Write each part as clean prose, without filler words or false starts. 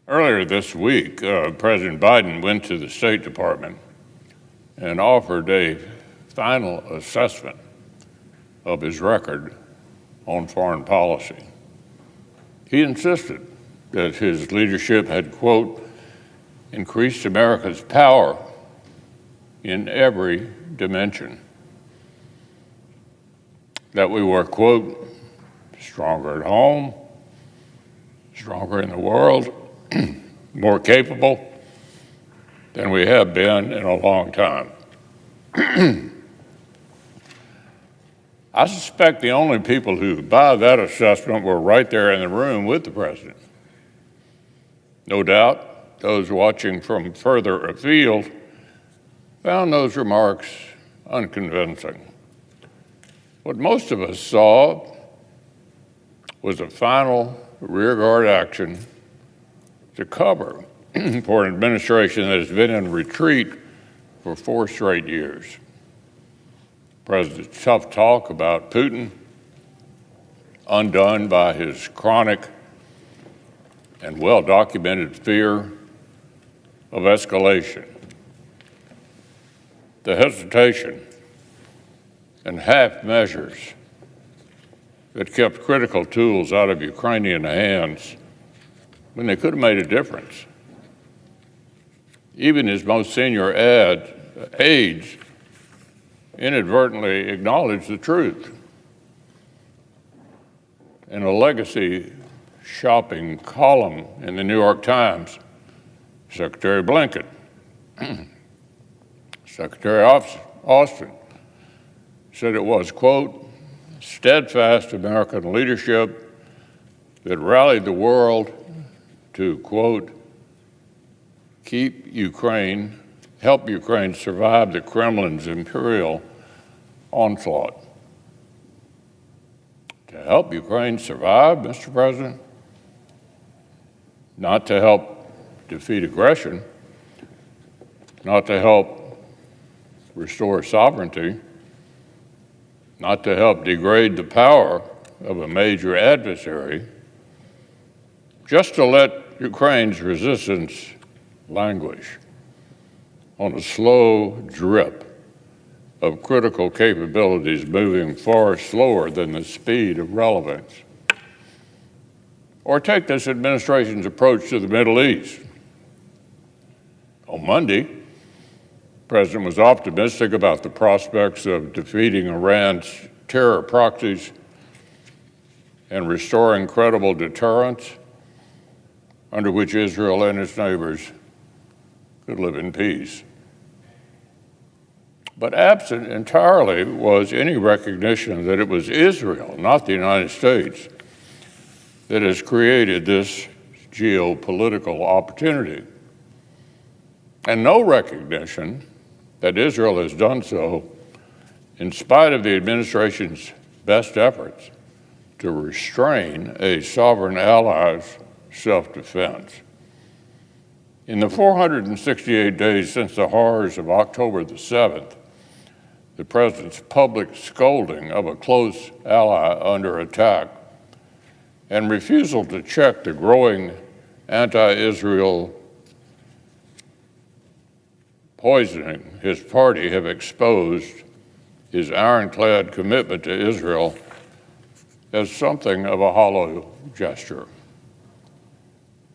Earlier this week, President Biden went to the State Department and offered a final assessment of his record on foreign policy. He insisted that his leadership had, quote, increased America's power in every dimension. That we were, quote, stronger at home, stronger in the world, more capable than we have been in a long time. I suspect the only people who buy that assessment were right there in the room with the president. No doubt, those watching from further afield found those remarks unconvincing. What most of us saw was a final rearguard action to cover for an administration that has been in retreat for 4 straight years. President's tough talk about Putin, undone by his chronic and well-documented fear of escalation. The hesitation and half measures that kept critical tools out of Ukrainian hands when they could have made a difference. Even his most senior aides inadvertently acknowledged the truth. In a legacy shopping column in the New York Times, Secretary Blinken, Secretary Austin said it was, quote, steadfast American leadership that rallied the world to, quote, help Ukraine survive the Kremlin's imperial onslaught. To help Ukraine survive, Mr. President? Not to help defeat aggression, not to help restore sovereignty, not to help degrade the power of a major adversary, just to let Ukraine's resistance languish on a slow drip of critical capabilities moving far slower than the speed of relevance. Or take this administration's approach to the Middle East. On Monday, the President was optimistic about the prospects of defeating Iran's terror proxies and restoring credible deterrence under which Israel and its neighbors could live in peace. But absent entirely was any recognition that it was Israel, not the United States, that has created this geopolitical opportunity. And no recognition that Israel has done so in spite of the administration's best efforts to restrain a sovereign ally's self-defense. In the 468 days since the horrors of October the 7th, the President's public scolding of a close ally under attack and refusal to check the growing anti-Israel poisoning his party have exposed his ironclad commitment to Israel as something of a hollow gesture.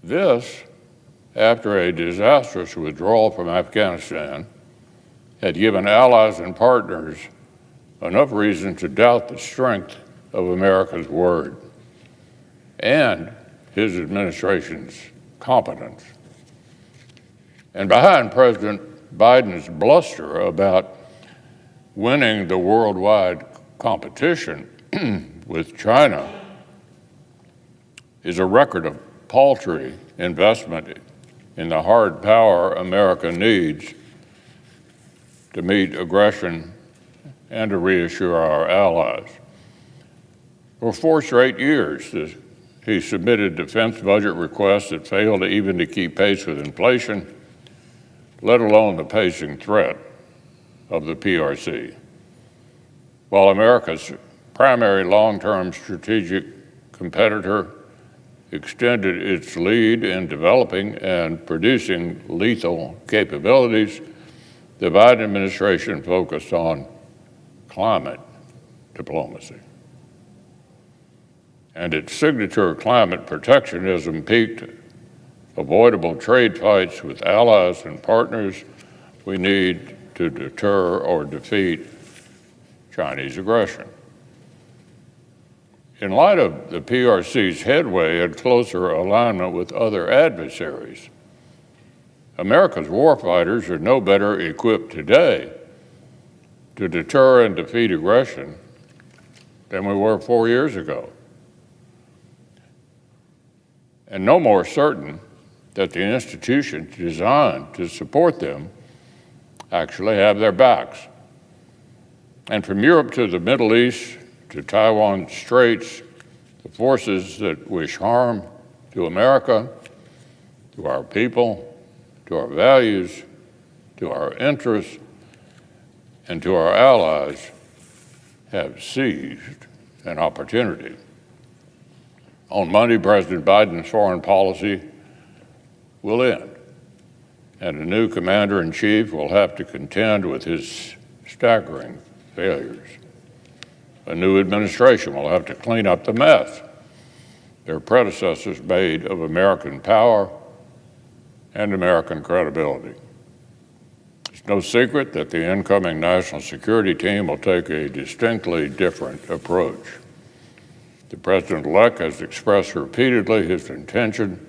This, after a disastrous withdrawal from Afghanistan, had given allies and partners enough reason to doubt the strength of America's word and his administration's competence. And behind President Biden's bluster about winning the worldwide competition with China is a record of paltry investment in the hard power America needs to meet aggression and to reassure our allies. For 4 straight years, he submitted defense budget requests that failed even to keep pace with inflation, let alone the pacing threat of the PRC. While America's primary long-term strategic competitor extended its lead in developing and producing lethal capabilities, the Biden administration focused on climate diplomacy. And its signature climate protectionism peaked avoidable trade fights with allies and partners we need to deter or defeat Chinese aggression. In light of the PRC's headway and closer alignment with other adversaries, America's warfighters are no better equipped today to deter and defeat aggression than we were 4 years ago, and no more certain that the institutions designed to support them actually have their backs. And from Europe to the Middle East to Taiwan Straits, the forces that wish harm to America, to our people, to our values, to our interests, and to our allies have seized an opportunity. On Monday, President Biden's foreign policy will end, and a new commander-in-chief will have to contend with his staggering failures. A new administration will have to clean up the mess their predecessors made of American power and American credibility. It's no secret that the incoming national security team will take a distinctly different approach. The president-elect has expressed repeatedly his intention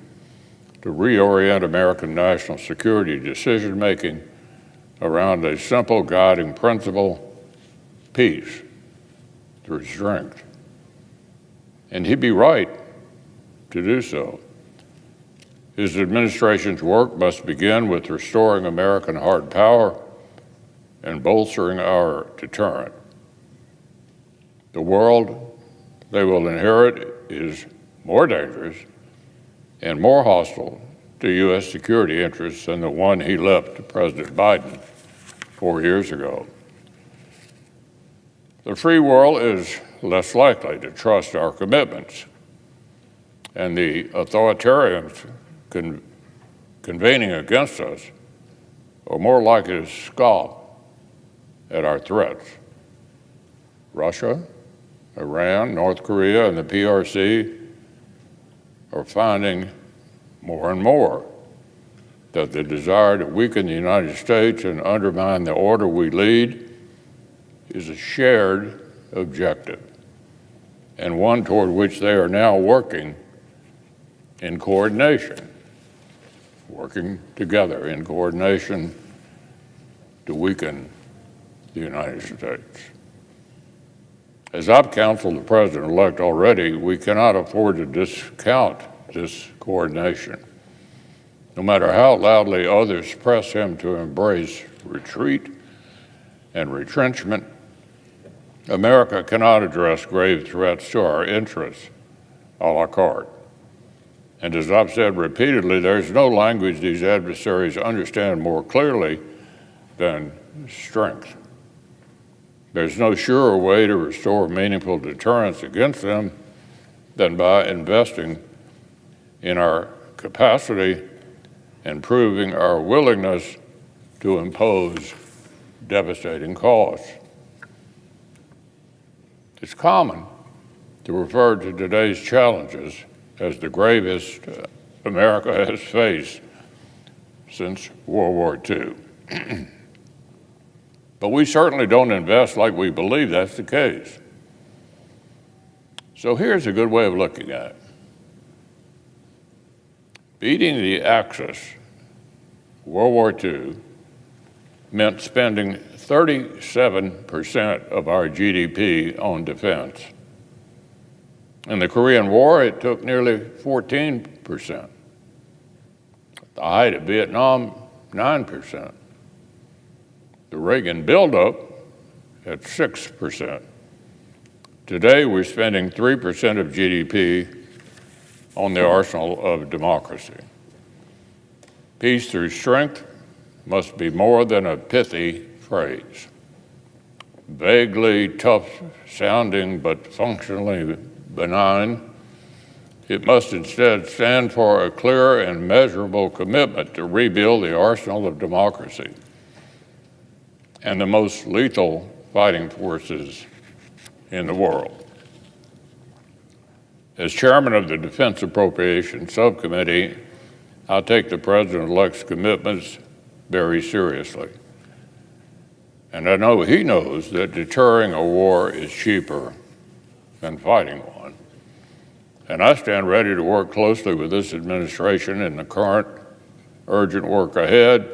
to reorient American national security decision-making around a simple guiding principle: peace through strength. And he'd be right to do so. His administration's work must begin with restoring American hard power and bolstering our deterrent. The world they will inherit is more dangerous and more hostile to U.S. security interests than the one he left to President Biden 4 years ago. The free world is less likely to trust our commitments, and the authoritarians convening against us are more likely to scoff at our threats. Russia, Iran, North Korea, and the PRC are finding more and more that the desire to weaken the United States and undermine the order we lead is a shared objective, and one toward which they are now working in coordination, working together in coordination to weaken the United States. As I've counseled the president-elect already, we cannot afford to discount this coordination. No matter how loudly others press him to embrace retreat and retrenchment, America cannot address grave threats to our interests a la carte. And as I've said repeatedly, there's no language these adversaries understand more clearly than strength. There's no surer way to restore meaningful deterrence against them than by investing in our capacity and proving our willingness to impose devastating costs. It's common to refer to today's challenges as the gravest America has faced since World War II. But we certainly don't invest like we believe that's the case. So here's a good way of looking at it. Beating the Axis, World War II, meant spending 37% of our GDP on defense. In the Korean War, it took nearly 14%. At the height of Vietnam, 9%. The Reagan buildup at 6%. Today, we're spending 3% of GDP on the arsenal of democracy. Peace through strength must be more than a pithy phrase. Vaguely tough sounding but functionally benign, It must instead stand for a clear and measurable commitment to rebuild the arsenal of democracy and the most lethal fighting forces in the world. As chairman of the Defense Appropriations Subcommittee, I'll take the President-elect's commitments very seriously. And I know he knows that deterring a war is cheaper than fighting one. And I stand ready to work closely with this administration in the current urgent work ahead,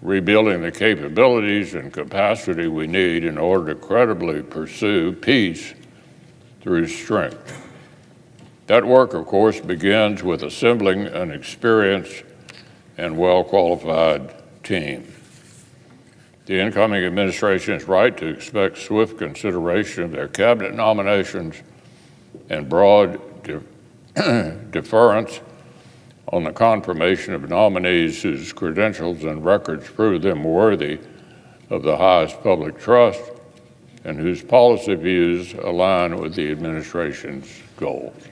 rebuilding the capabilities and capacity we need in order to credibly pursue peace through strength. That work, of course, begins with assembling an experienced and well-qualified team. The incoming administration is right to expect swift consideration of their cabinet nominations and broad deference on the confirmation of nominees whose credentials and records prove them worthy of the highest public trust and whose policy views align with the administration's goals.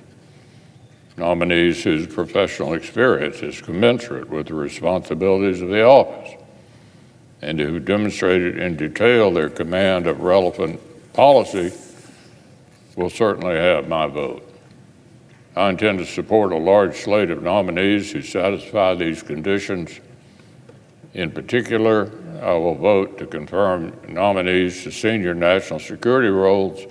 Nominees whose professional experience is commensurate with the responsibilities of the office and who demonstrated in detail their command of relevant policy will certainly have my vote. I intend to support a large slate of nominees who satisfy these conditions. In particular, I will vote to confirm nominees to senior national security roles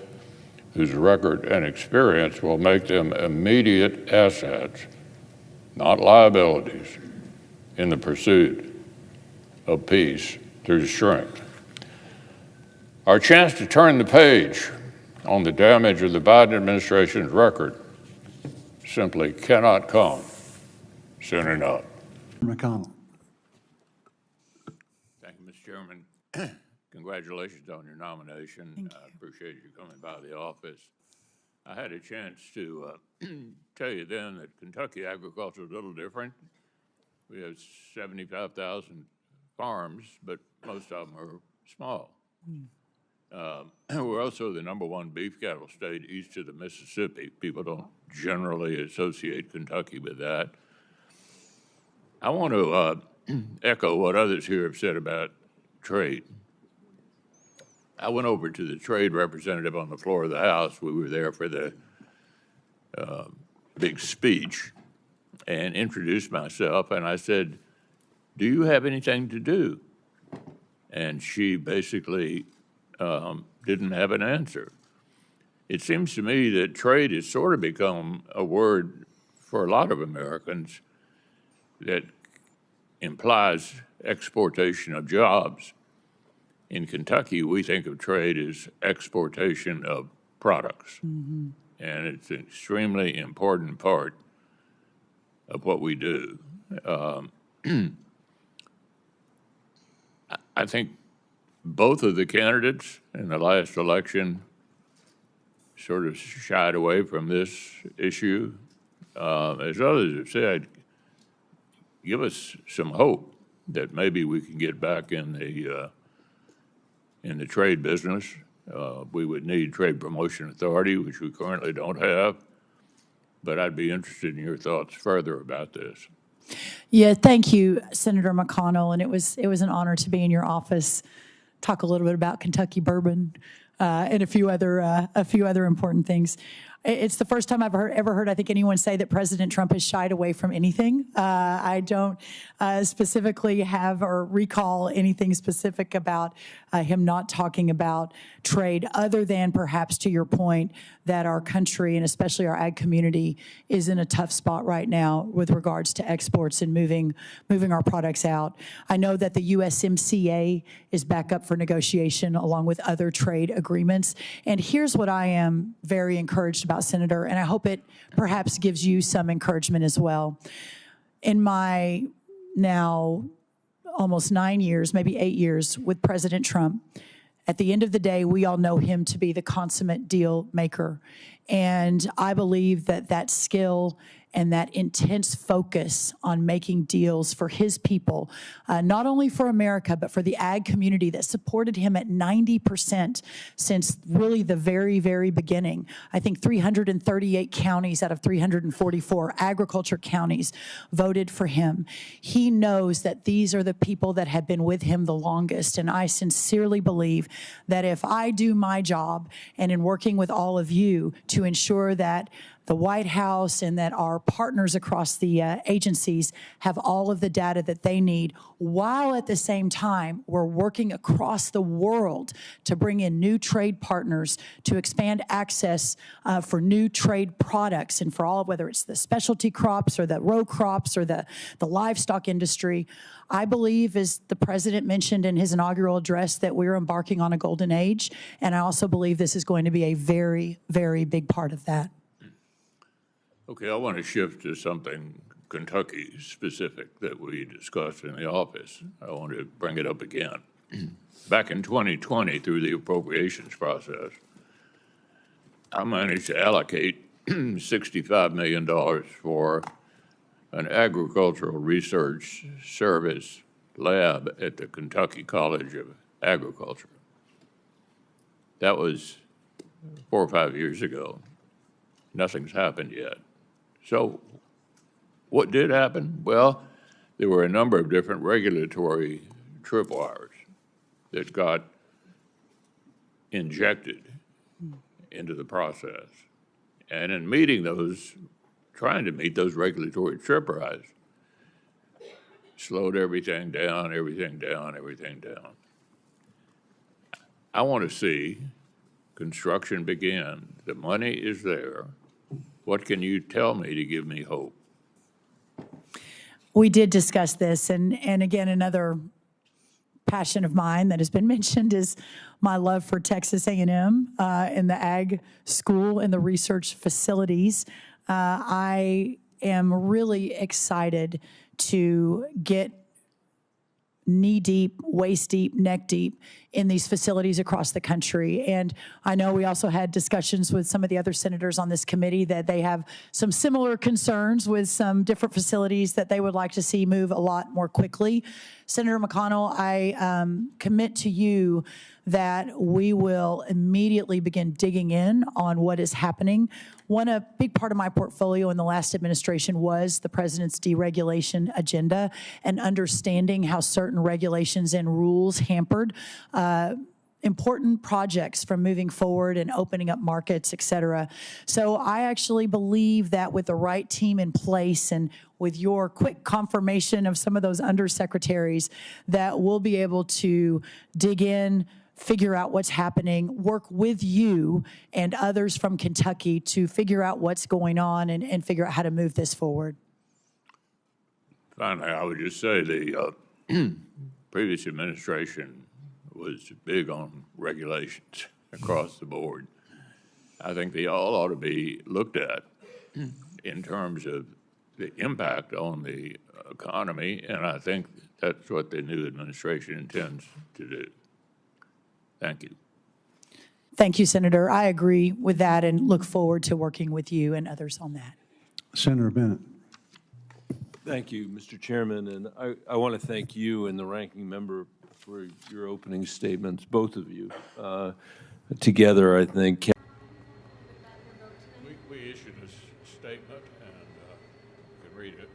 whose record and experience will make them immediate assets, not liabilities, in the pursuit of peace through strength. Our chance to turn the page on the damage of the Biden administration's record simply cannot come soon enough. McConnell. Thank you, Mr. Chairman. Congratulations on your nomination. I appreciate you coming by the office. I had a chance to tell you then that Kentucky agriculture is a little different. We have 75,000 farms, but most of them are small. We're also the #1 beef cattle state east of the Mississippi. People don't generally associate Kentucky with that. I want to echo what others here have said about trade. I went over to the trade representative on the floor of the House. We were there for the big speech and introduced myself, and I said, "Do you have anything to do?" And she basically didn't have an answer. It seems to me that trade has sort of become a word for a lot of Americans that implies exportation of jobs. In Kentucky, we think of trade as exportation of products, and it's an extremely important part of what we do. I think both of the candidates in the last election sort of shied away from this issue. As others have said, give us some hope that maybe we can get back in the trade business. We would need trade promotion authority, which we currently don't have. But I'd be interested in your thoughts further about this. Yeah, thank you, Senator McConnell. And it was an honor to be in your office, talk a little bit about Kentucky bourbon and a few other important things. It's the first time I've ever heard, I think, anyone say that President Trump has shied away from anything. I don't specifically have or recall anything specific about him not talking about trade, other than perhaps to your point that our country and especially our ag community is in a tough spot right now with regards to exports and moving our products out. I know that the USMCA is back up for negotiation along with other trade agreements. And here's what I am very encouraged about, Senator, and I hope it perhaps gives you some encouragement as well. In my now almost 9 years, maybe 8 years with President Trump, at the end of the day, we all know him to be the consummate deal maker. And I believe that that skill and that intense focus on making deals for his people, not only for America, but for the ag community that supported him at 90% since really the very, very beginning. I think 338 counties out of 344 agriculture counties voted for him. He knows that these are the people that have been with him the longest, and I sincerely believe that if I do my job and in working with all of you to ensure that the White House and that our partners across the agencies have all of the data that they need, while at the same time we're working across the world to bring in new trade partners, to expand access for new trade products and for all of, whether it's the specialty crops or the row crops or the livestock industry. I believe, as the president mentioned in his inaugural address, that we're embarking on a golden age, and I also believe this is going to be a very, very big part of that. Okay, I want to shift to something Kentucky specific that we discussed in the office. I want to bring it up again. Back in 2020, through the appropriations process, I managed to allocate $65 million for an agricultural research service lab at the Kentucky College of Agriculture. That was 4 or 5 years ago. Nothing's happened yet. So what did happen? Well, there were a number of different regulatory tripwires that got injected into the process. And in meeting those, trying to meet those regulatory tripwires, slowed everything down, everything down, everything down. I want to see construction begin. The money is there. What can you tell me to give me hope? We did discuss this, and again, another passion of mine that has been mentioned is my love for Texas A&M and the ag school and the research facilities. I am really excited to get knee-deep, waist-deep, neck-deep in these facilities across the country. And I know we also had discussions with some of the other senators on this committee that they have some similar concerns with some different facilities that they would like to see move a lot more quickly. Senator McConnell, I commit to you that we will immediately begin digging in on what is happening. A big part of my portfolio in the last administration was the president's deregulation agenda and understanding how certain regulations and rules hampered important projects from moving forward and opening up markets, et cetera. So I actually believe that with the right team in place and with your quick confirmation of some of those undersecretaries, that we'll be able to dig in, figure out what's happening, work with you and others from Kentucky to figure out what's going on and figure out how to move this forward. Finally, I would just say the previous administration was big on regulations across the board. I think they all ought to be looked at in terms of the impact on the economy, and I think that's what the new administration intends to do. Thank you. Thank you, Senator. I agree with that and look forward to working with you and others on that. Senator Bennett. Thank you, Mr. Chairman, and I want to thank you and the ranking member for your opening statements, both of you. Together, I think. We issued a statement, and you can read it.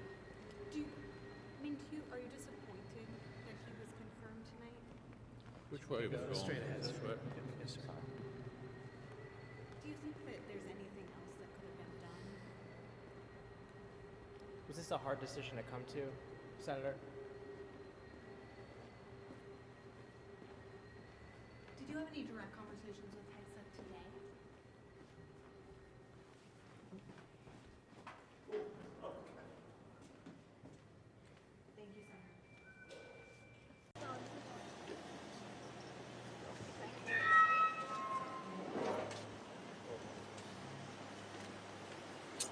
Are you disappointed that he was confirmed tonight? Which way was it going? Straight ahead. This way? Yes, sir. Do you think that there's anything else that could have been done? Was this a hard decision to come to, Senator? Did you have any direct conversations with Hegseth today? Thank you,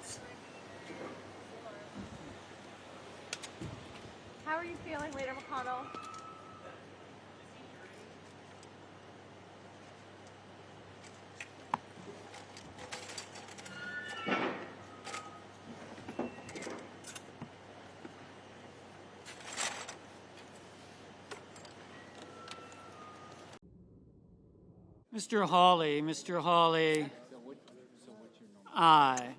Senator. How are you feeling, Leader McConnell? Mr. Hawley, Mr. Hawley. Aye.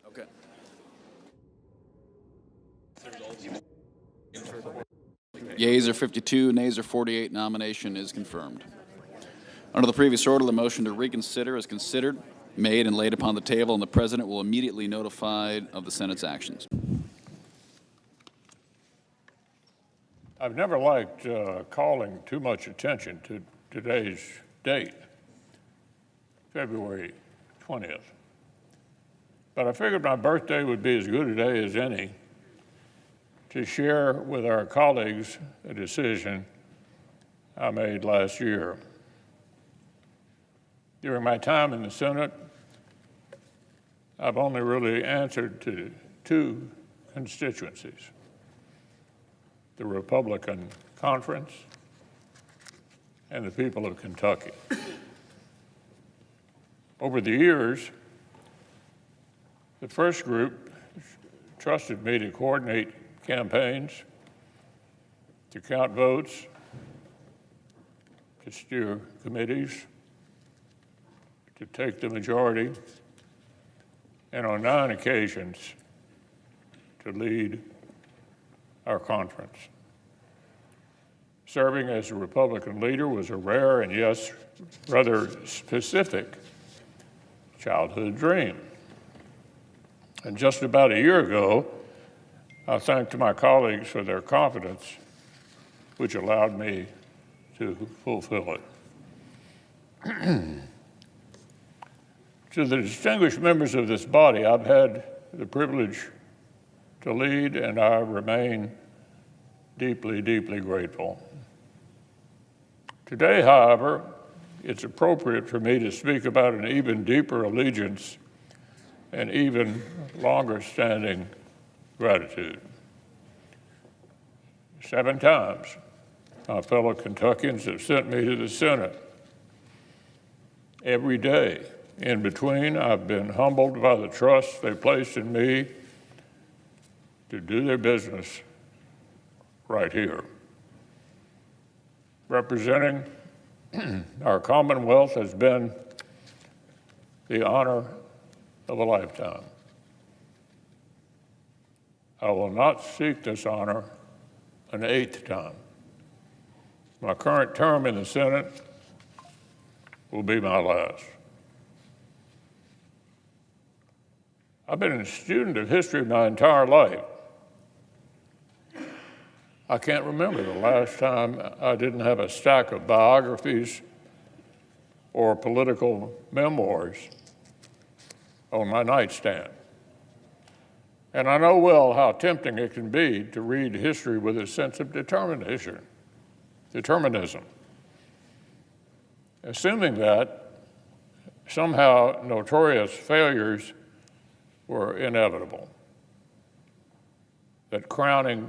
Okay. Yeas are 52, nays are 48. Nomination is confirmed. Under the previous order, the motion to reconsider is considered, made, and laid upon the table, and the President will immediately notify of the Senate's actions. I've never liked calling too much attention to today's date, February 20th. But I figured my birthday would be as good a day as any to share with our colleagues a decision I made last year. During my time in the Senate, I've only really answered to two constituencies: the Republican Conference and the people of Kentucky. Over the years, the first group trusted me to coordinate campaigns, to count votes, to steer committees, to take the majority, and on 9 occasions to lead our conference. Serving as a Republican leader was a rare and, yes, rather specific childhood dream. And just about a year ago, I thanked my colleagues for their confidence, which allowed me to fulfill it. To the distinguished members of this body, I've had the privilege to lead, and I remain deeply, deeply grateful. Today, however, it's appropriate for me to speak about an even deeper allegiance and even longer-standing gratitude. 7 times, my fellow Kentuckians have sent me to the Senate. Every day in between, I've been humbled by the trust they placed in me to do their business right here. Representing our Commonwealth has been the honor of a lifetime. I will not seek this honor an 8th time. My current term in the Senate will be my last. I've been a student of history my entire life. I can't remember the last time I didn't have a stack of biographies or political memoirs on my nightstand. And I know well how tempting it can be to read history with a sense of determinism. Assuming that somehow notorious failures were inevitable, that crowning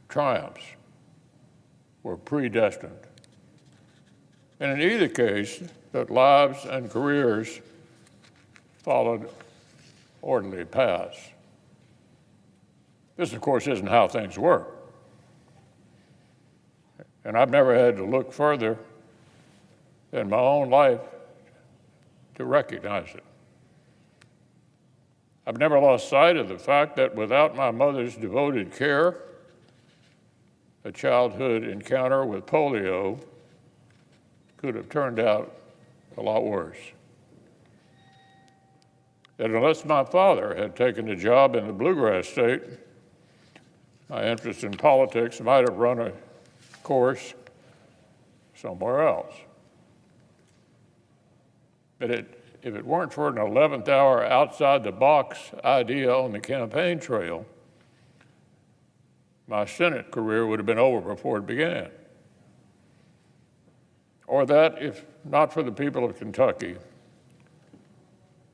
triumphs were predestined, and in either case, that lives and careers followed orderly paths. This, of course, isn't how things work. And I've never had to look further than my own life to recognize it. I've never lost sight of the fact that without my mother's devoted care, a childhood encounter with polio could have turned out a lot worse. That unless my father had taken a job in the bluegrass state, my interest in politics might have run a course somewhere else. But if it weren't for an 11th hour outside the box idea on the campaign trail, my Senate career would have been over before it began. Or that, if not for the people of Kentucky,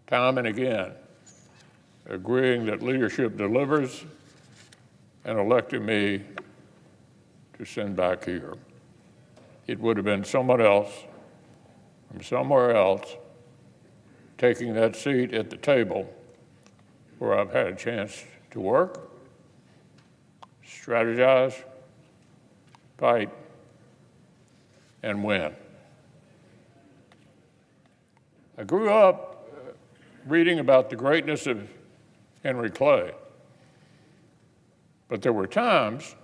time and again, agreeing that leadership delivers and electing me to send back here, it would have been someone else from somewhere else taking that seat at the table where I've had a chance to work, strategize, fight, and win. I grew up reading about the greatness of Henry Clay, but there were times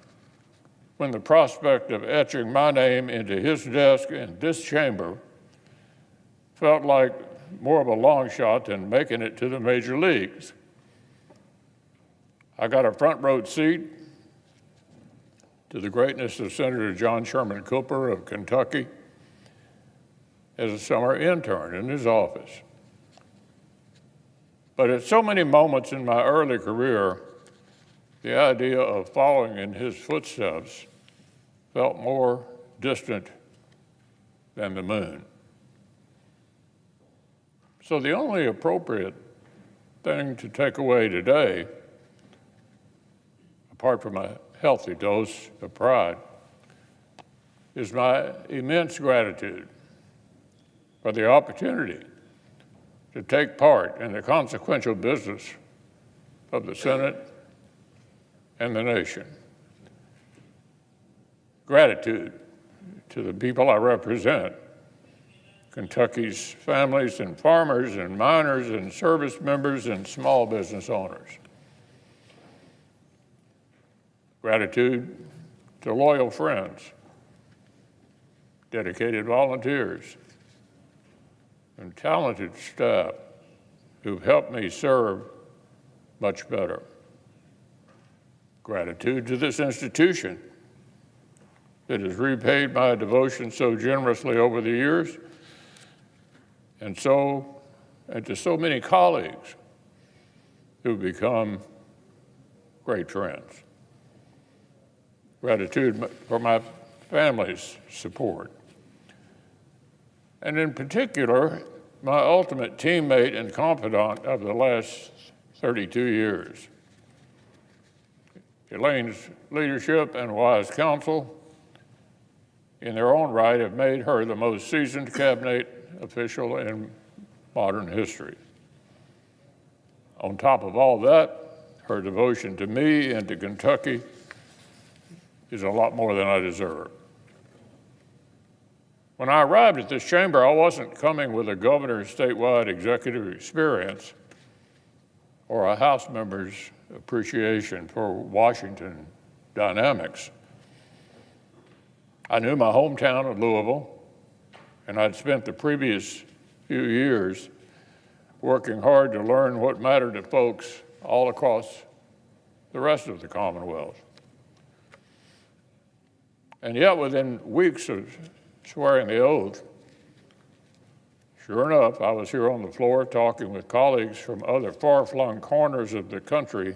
when the prospect of etching my name into his desk in this chamber felt like more of a long shot than making it to the major leagues. I got a front row seat to the greatness of Senator John Sherman Cooper of Kentucky as a summer intern in his office. But at so many moments in my early career, the idea of following in his footsteps felt more distant than the moon. So the only appropriate thing to take away today, apart from a healthy dose of pride, is my immense gratitude for the opportunity to take part in the consequential business of the Senate and the nation. Gratitude to the people I represent, Kentucky's families and farmers and miners and service members and small business owners. Gratitude to loyal friends, dedicated volunteers, and talented staff who've helped me serve much better. Gratitude to this institution that has repaid my devotion so generously over the years, and to so many colleagues who've become great friends. Gratitude for my family's support. And in particular, my ultimate teammate and confidant of the last 32 years. Elaine's leadership and wise counsel, in their own right, have made her the most seasoned cabinet official in modern history. On top of all that, her devotion to me and to Kentucky is a lot more than I deserve. When I arrived at this chamber, I wasn't coming with a governor's statewide executive experience or a House member's appreciation for Washington dynamics. I knew my hometown of Louisville, and I'd spent the previous few years working hard to learn what mattered to folks all across the rest of the Commonwealth. And yet, within weeks of swearing the oath, sure enough, I was here on the floor talking with colleagues from other far-flung corners of the country,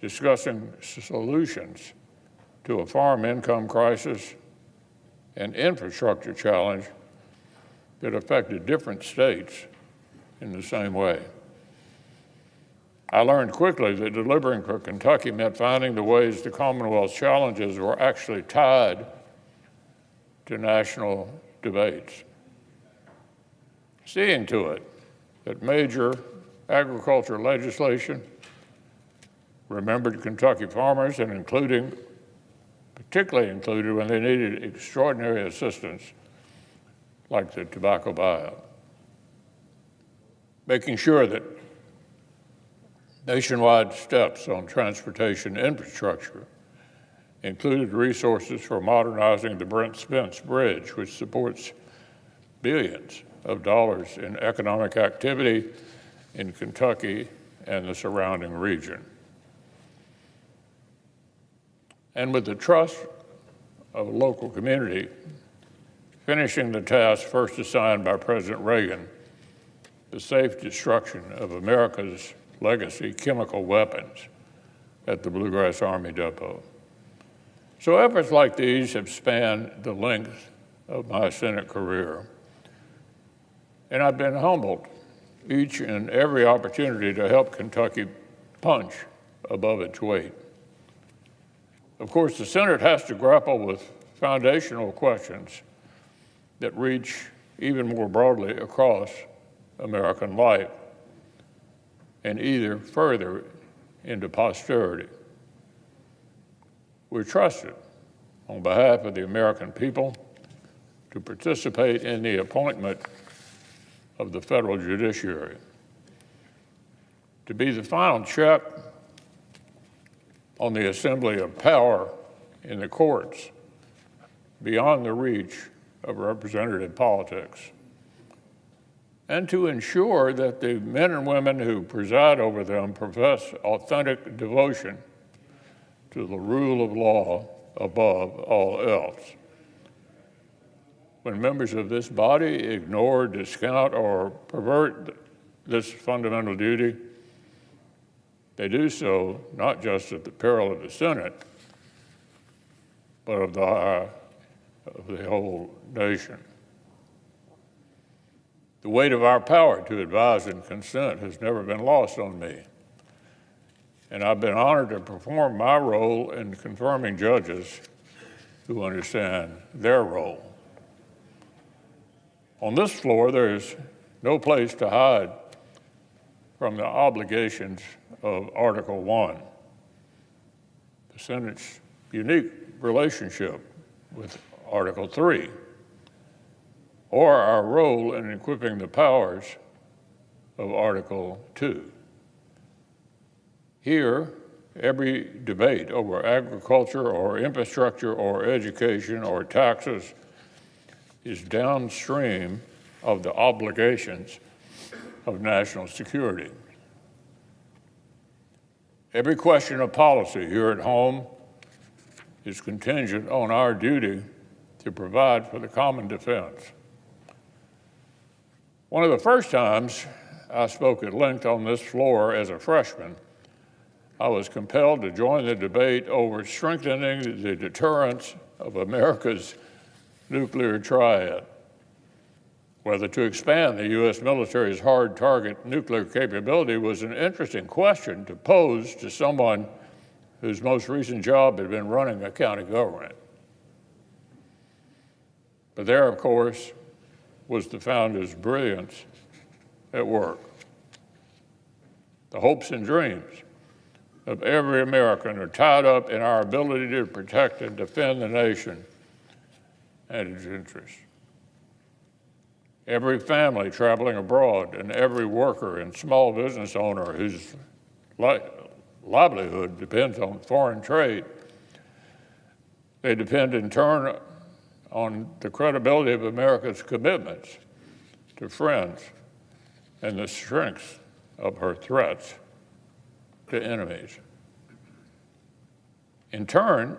discussing solutions to a farm income crisis and infrastructure challenge that affected different states in the same way. I learned quickly that delivering for Kentucky meant finding the ways the Commonwealth's challenges were actually tied to national debates. Seeing to it that major agriculture legislation remembered Kentucky farmers and particularly included when they needed extraordinary assistance, like the tobacco buyout. Making sure that nationwide steps on transportation infrastructure included resources for modernizing the Brent Spence Bridge, which supports billions of dollars in economic activity in Kentucky and the surrounding region. And with the trust of a local community, finishing the task first assigned by President Reagan, the safe destruction of America's legacy chemical weapons, at the Bluegrass Army Depot. So efforts like these have spanned the length of my Senate career. And I've been humbled each and every opportunity to help Kentucky punch above its weight. Of course, the Senate has to grapple with foundational questions that reach even more broadly across American life and either further into posterity. We're trusted on behalf of the American people to participate in the appointment of the federal judiciary, to be the final check on the assembly of power in the courts beyond the reach of representative politics, and to ensure that the men and women who preside over them profess authentic devotion to the rule of law above all else. When members of this body ignore, discount, or pervert this fundamental duty, they do so not just at the peril of the Senate, but of the whole nation. The weight of our power to advise and consent has never been lost on me, and I've been honored to perform my role in confirming judges who understand their role. On this floor, there is no place to hide from the obligations of Article 1, the Senate's unique relationship with Article 3, or our role in equipping the powers of Article 2. Here, every debate over agriculture or infrastructure or education or taxes is downstream of the obligations of national security. Every question of policy here at home is contingent on our duty to provide for the common defense. One of the first times I spoke at length on this floor as a freshman, I was compelled to join the debate over strengthening the deterrence of America's nuclear triad. Whether to expand the U.S. military's hard target nuclear capability was an interesting question to pose to someone whose most recent job had been running a county government. But there, of course, was the founder's brilliance at work. The hopes and dreams of every American are tied up in our ability to protect and defend the nation and its interests. Every family traveling abroad and every worker and small business owner whose livelihood depends on foreign trade, they depend in turn on the credibility of America's commitments to friends and the strength of her threats to enemies. In turn,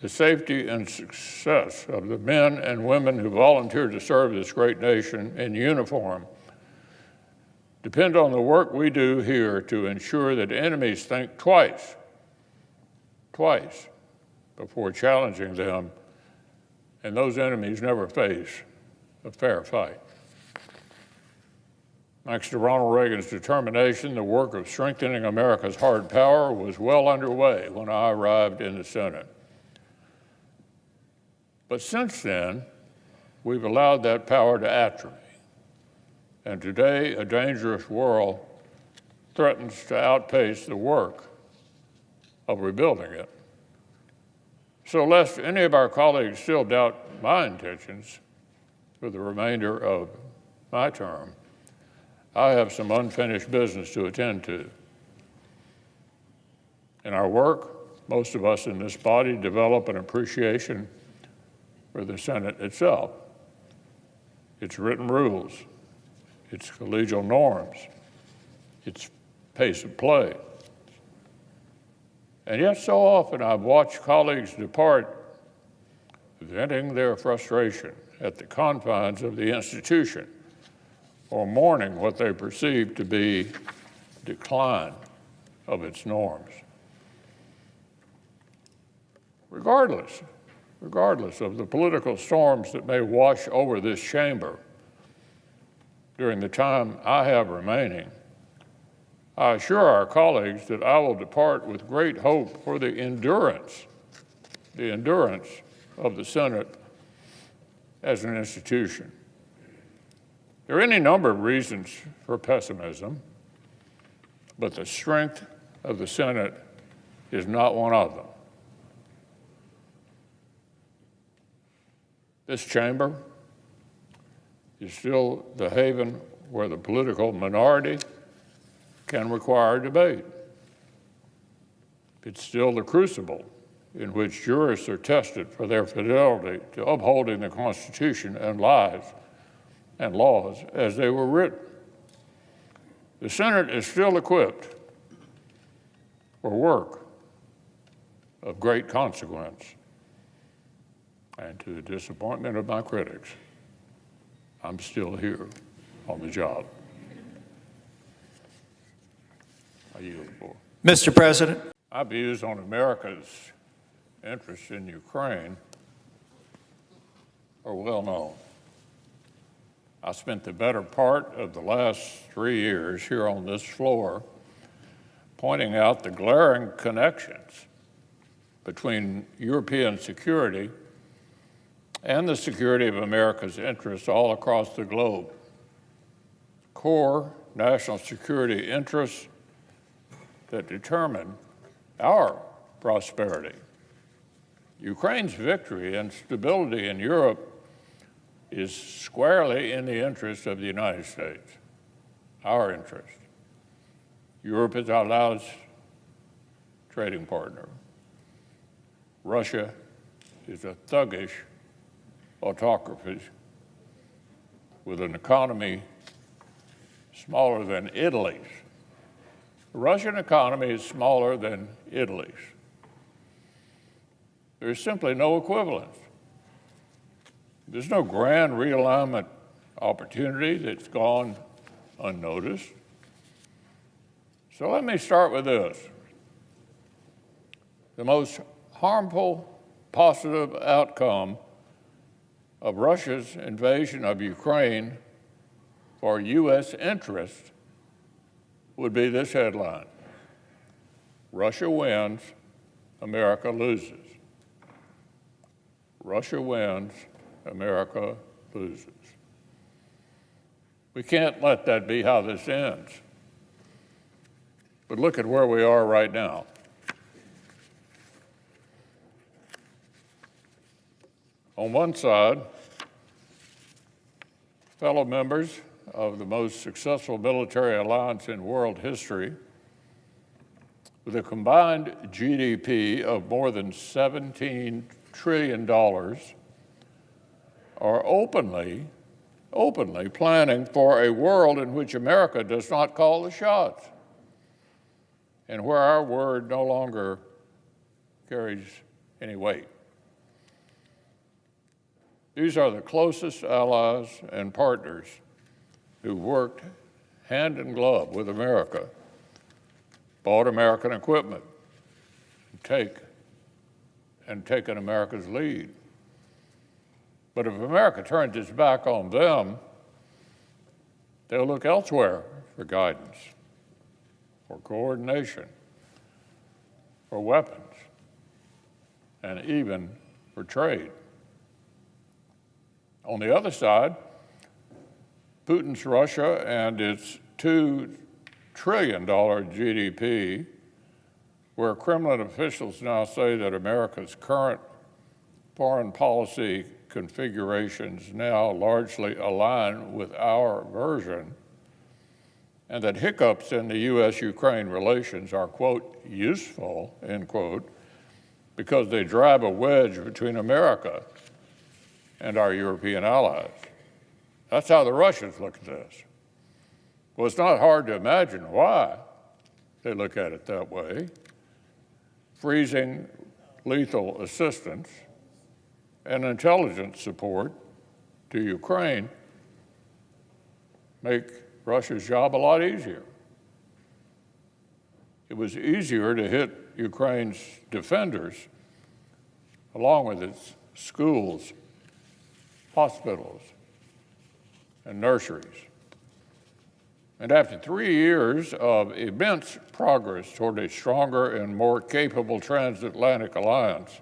the safety and success of the men and women who volunteer to serve this great nation in uniform depend on the work we do here to ensure that enemies think twice before challenging them, and those enemies never face a fair fight. Thanks to Ronald Reagan's determination, the work of strengthening America's hard power was well underway when I arrived in the Senate. But since then, we've allowed that power to atrophy. And today, a dangerous world threatens to outpace the work of rebuilding it. So lest any of our colleagues still doubt my intentions for the remainder of my term, I have some unfinished business to attend to. In our work, most of us in this body develop an appreciation for the Senate itself, its written rules, its collegial norms, its pace of play. And yet so often I've watched colleagues depart, venting their frustration at the confines of the institution or mourning what they perceive to be decline of its norms. regardless of the political storms that may wash over this chamber during the time I have remaining, I assure our colleagues that I will depart with great hope for the endurance of the Senate as an institution. There are any number of reasons for pessimism, but the strength of the Senate is not one of them. This chamber is still the haven where the political minority can require debate. It's still the crucible in which jurists are tested for their fidelity to upholding the Constitution and laws as they were written. The Senate is still equipped for work of great consequence. And to the disappointment of my critics, I'm still here on the job. I yield the floor. Mr. President. My views on America's interest in Ukraine are well known. I spent the better part of the last 3 years here on this floor pointing out the glaring connections between European security and the security of America's interests all across the globe. Core national security interests that determine our prosperity. Ukraine's victory and stability in Europe is squarely in the interest of the United States, our interest. Europe is our largest trading partner. Russia is a thuggish autocracy with an economy smaller than Italy's. The Russian economy is smaller than Italy's. There is simply no equivalence. There's no grand realignment opportunity that's gone unnoticed. So let me start with this. The most harmful positive outcome of Russia's invasion of Ukraine for U.S. interest would be this headline: Russia wins, America loses. Russia wins, America loses. We can't let that be how this ends. But look at where we are right now. On one side, fellow members of the most successful military alliance in world history, with a combined GDP of more than $17 trillion, are openly planning for a world in which America does not call the shots and where our word no longer carries any weight. These are the closest allies and partners who worked hand in glove with America, bought American equipment, and taken America's lead. But if America turns its back on them, they'll look elsewhere for guidance, for coordination, for weapons, and even for trade. On the other side, Putin's Russia and its $2 trillion GDP, where Kremlin officials now say that America's current foreign policy configurations now largely align with our version, and that hiccups in the U.S.-Ukraine relations are, quote, useful, end quote, because they drive a wedge between America and our European allies. That's how the Russians look at this. Well, it's not hard to imagine why they look at it that way. Freezing lethal assistance and intelligence support to Ukraine make Russia's job a lot easier. It was easier to hit Ukraine's defenders along with its schools, hospitals, and nurseries. And after 3 years of immense progress toward a stronger and more capable transatlantic alliance,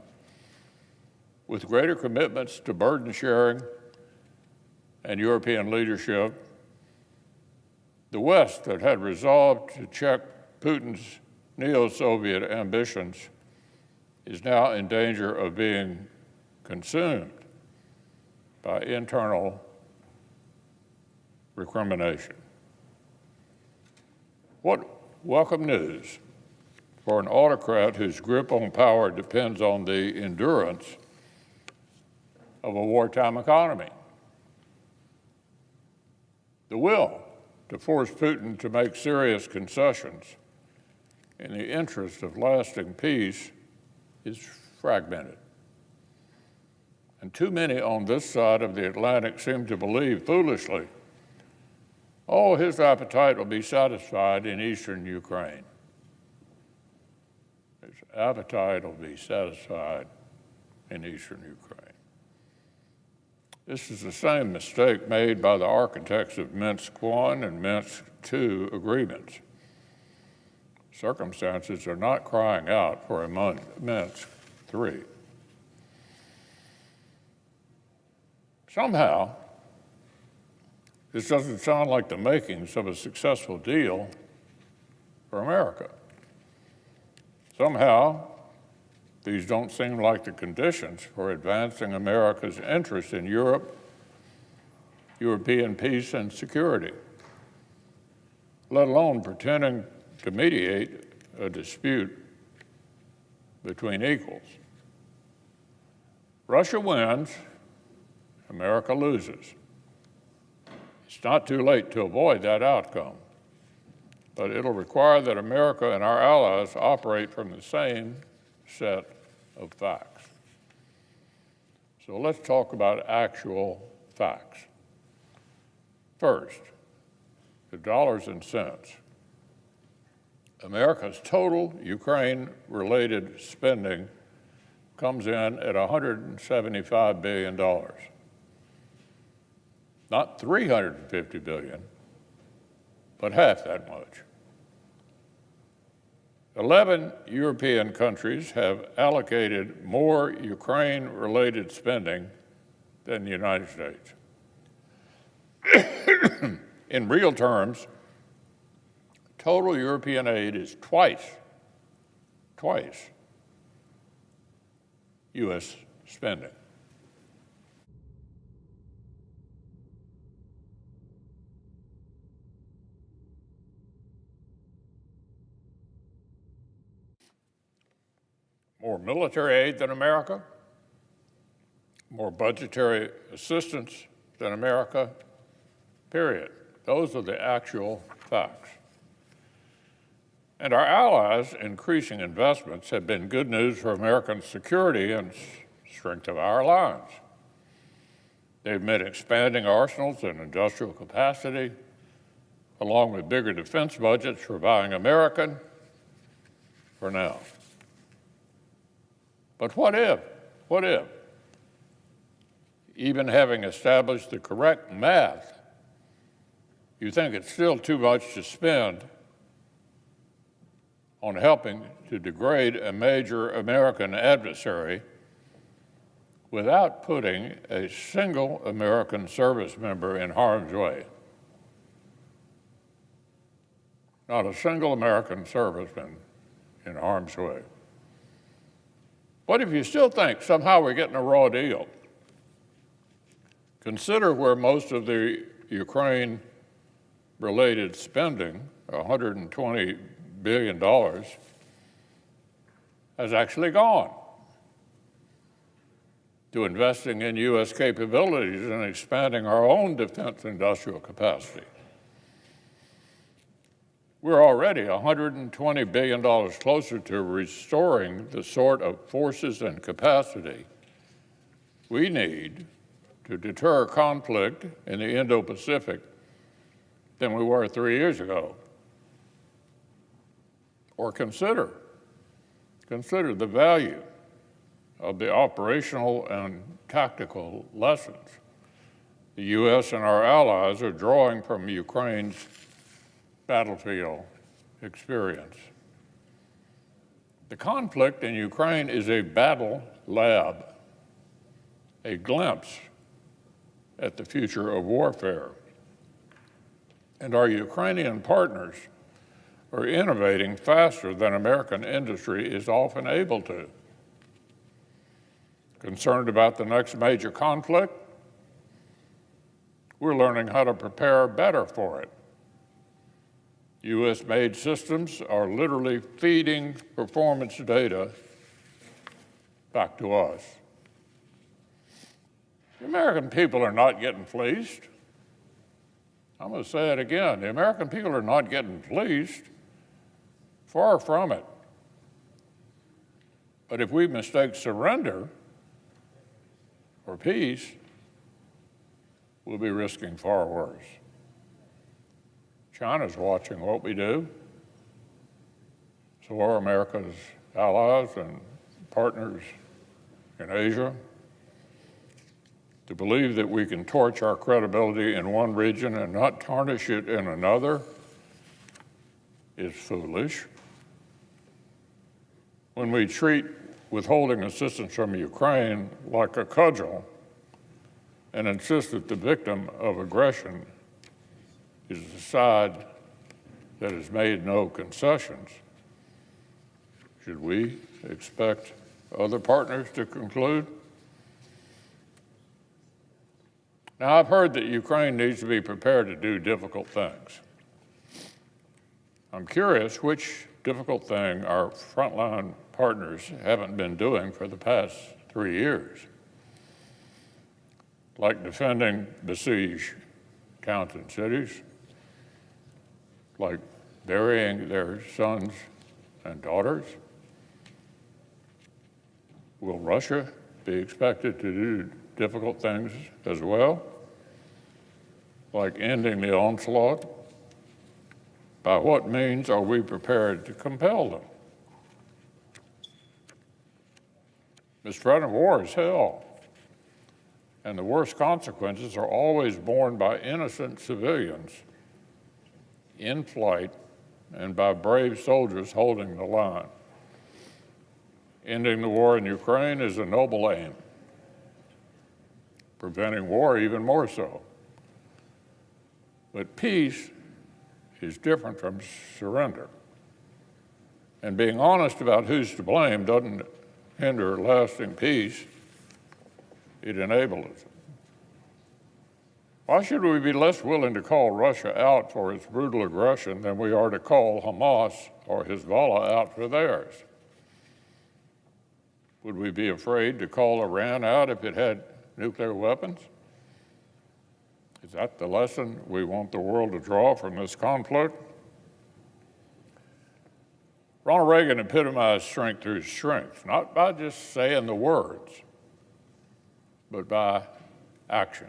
with greater commitments to burden sharing and European leadership, the West that had resolved to check Putin's neo-Soviet ambitions is now in danger of being consumed by internal recrimination. What welcome news for an autocrat whose grip on power depends on the endurance of a wartime economy. The will to force Putin to make serious concessions in the interest of lasting peace is fragmented. And too many on this side of the Atlantic seem to believe foolishly, oh, his appetite will be satisfied in eastern Ukraine. His appetite will be satisfied in eastern Ukraine. This is the same mistake made by the architects of Minsk I and Minsk II agreements. Circumstances are not crying out for a Minsk III. Somehow, this doesn't sound like the makings of a successful deal for America. Somehow, these don't seem like the conditions for advancing America's interest in Europe, European peace and security, let alone pretending to mediate a dispute between equals. Russia wins, America loses. It's not too late to avoid that outcome, but it'll require that America and our allies operate from the same set of facts. So let's talk about actual facts. First, the dollars and cents. America's total Ukraine-related spending comes in at $175 billion. Not $350 billion, but half that much. 11 European countries have allocated more Ukraine-related spending than the United States. In real terms, total European aid is twice U.S. spending. More military aid than America, more budgetary assistance than America, period. Those are the actual facts. And our allies' increasing investments have been good news for American security and strength of our alliance. They've meant expanding arsenals and industrial capacity, along with bigger defense budgets for buying American, for now. But what if, even having established the correct math, you think it's still too much to spend on helping to degrade a major American adversary without putting a single American service member in harm's way? Not a single American serviceman in harm's way. What if you still think somehow we're getting a raw deal? Consider where most of the Ukraine-related spending, $120 billion, has actually gone to investing in U.S. capabilities and expanding our own defense industrial capacity. We're already $120 billion closer to restoring the sort of forces and capacity we need to deter conflict in the Indo-Pacific than we were 3 years ago. Or consider the value of the operational and tactical lessons the U.S. and our allies are drawing from Ukraine's battlefield experience. The conflict in Ukraine is a battle lab, a glimpse at the future of warfare. And our Ukrainian partners are innovating faster than American industry is often able to. Concerned about the next major conflict? We're learning how to prepare better for it. U.S.-made systems are literally feeding performance data back to us. The American people are not getting fleeced. I'm going to say it again. The American people are not getting fleeced. Far from it. But if we mistake surrender for peace, we'll be risking far worse. China's watching what we do. So are America's allies and partners in Asia. To believe that we can torch our credibility in one region and not tarnish it in another is foolish. When we treat withholding assistance from Ukraine like a cudgel and insist that the victim of aggression is the side that has made no concessions, should we expect other partners to conclude? Now, I've heard that Ukraine needs to be prepared to do difficult things. I'm curious which difficult thing our frontline partners haven't been doing for the past 3 years, like defending besieged towns and cities, like burying their sons and daughters. Will Russia be expected to do difficult things as well, like ending the onslaught? By what means are we prepared to compel them? This threat of war is hell, and the worst consequences are always borne by innocent civilians in flight and by brave soldiers holding the line. Ending the war in Ukraine is a noble aim. Preventing war even more so. But peace is different from surrender. And being honest about who's to blame doesn't hinder lasting peace, it enables it. Why should we be less willing to call Russia out for its brutal aggression than we are to call Hamas or Hezbollah out for theirs? Would we be afraid to call Iran out if it had nuclear weapons? Is that the lesson we want the world to draw from this conflict? Ronald Reagan epitomized strength through strength, not by just saying the words, but by action.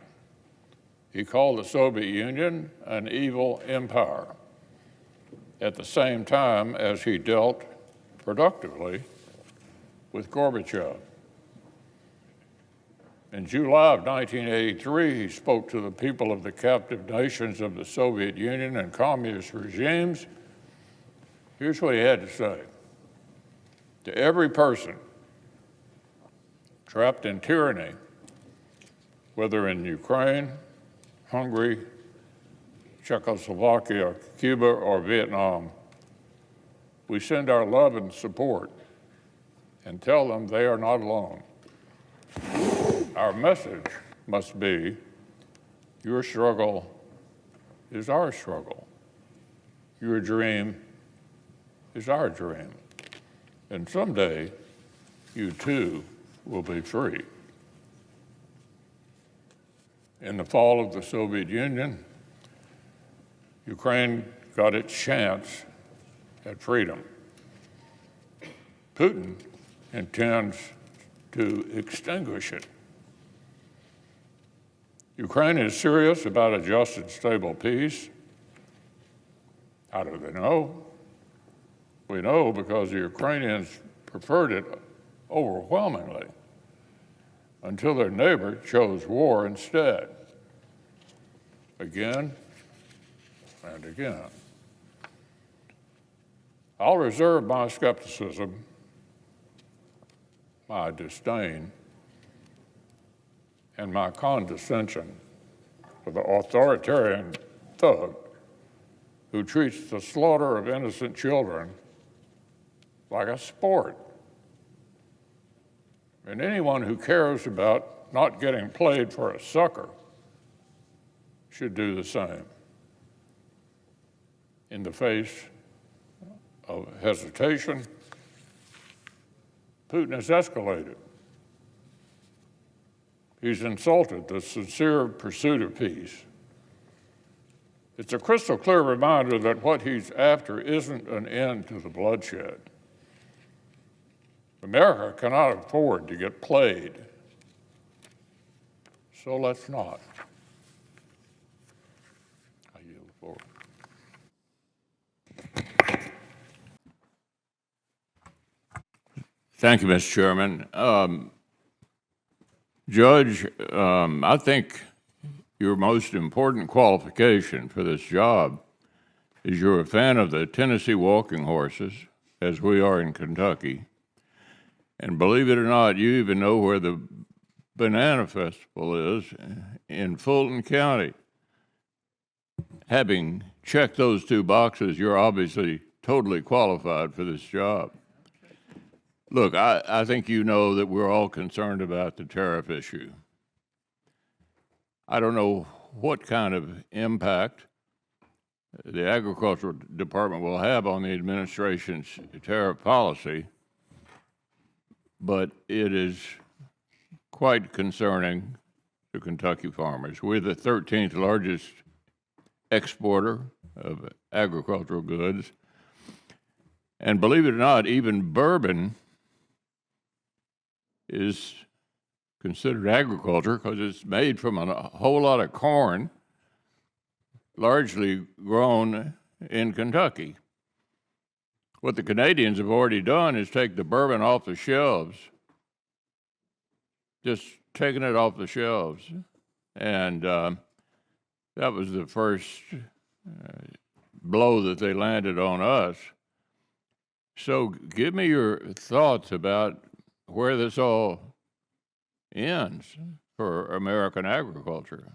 He called the Soviet Union an evil empire at the same time as he dealt productively with Gorbachev. In July of 1983, he spoke to the people of the captive nations of the Soviet Union and communist regimes. Here's what he had to say. To every person trapped in tyranny, whether in Ukraine, Hungary, Czechoslovakia, Cuba, or Vietnam, we send our love and support and tell them they are not alone. Our message must be, your struggle is our struggle. Your dream is our dream. And someday, you too will be free. In the fall of the Soviet Union, Ukraine got its chance at freedom. Putin intends to extinguish it. Ukraine is serious about a just and stable peace. How do they know? We know because the Ukrainians preferred it overwhelmingly. until their neighbor chose war instead. Again and again. I'll reserve my skepticism, my disdain, and my condescension for the authoritarian thug who treats the slaughter of innocent children like a sport. And anyone who cares about not getting played for a sucker should do the same. In the face of hesitation, Putin has escalated. He's insulted the sincere pursuit of peace. It's a crystal clear reminder that what he's after isn't an end to the bloodshed. America cannot afford to get played, so let's not. I yield the floor. Thank you, Mr. Chairman. Judge, I think your most important qualification for this job is you're a fan of the Tennessee walking horses, as we are in Kentucky. And believe it or not, you even know where the Banana Festival is in Fulton County. Having checked those two boxes, you're obviously totally qualified for this job. Look, I think you know that we're all concerned about the tariff issue. I don't know what kind of impact the Agricultural Department will have on the administration's tariff policy, but it is quite concerning to Kentucky farmers. We're the 13th largest exporter of agricultural goods. And believe it or not, even bourbon is considered agriculture because it's made from a whole lot of corn, largely grown in Kentucky. What the Canadians have already done is take the bourbon off the shelves, just taking it off the shelves. And that was the first blow that they landed on us. So give me your thoughts about where this all ends for American agriculture.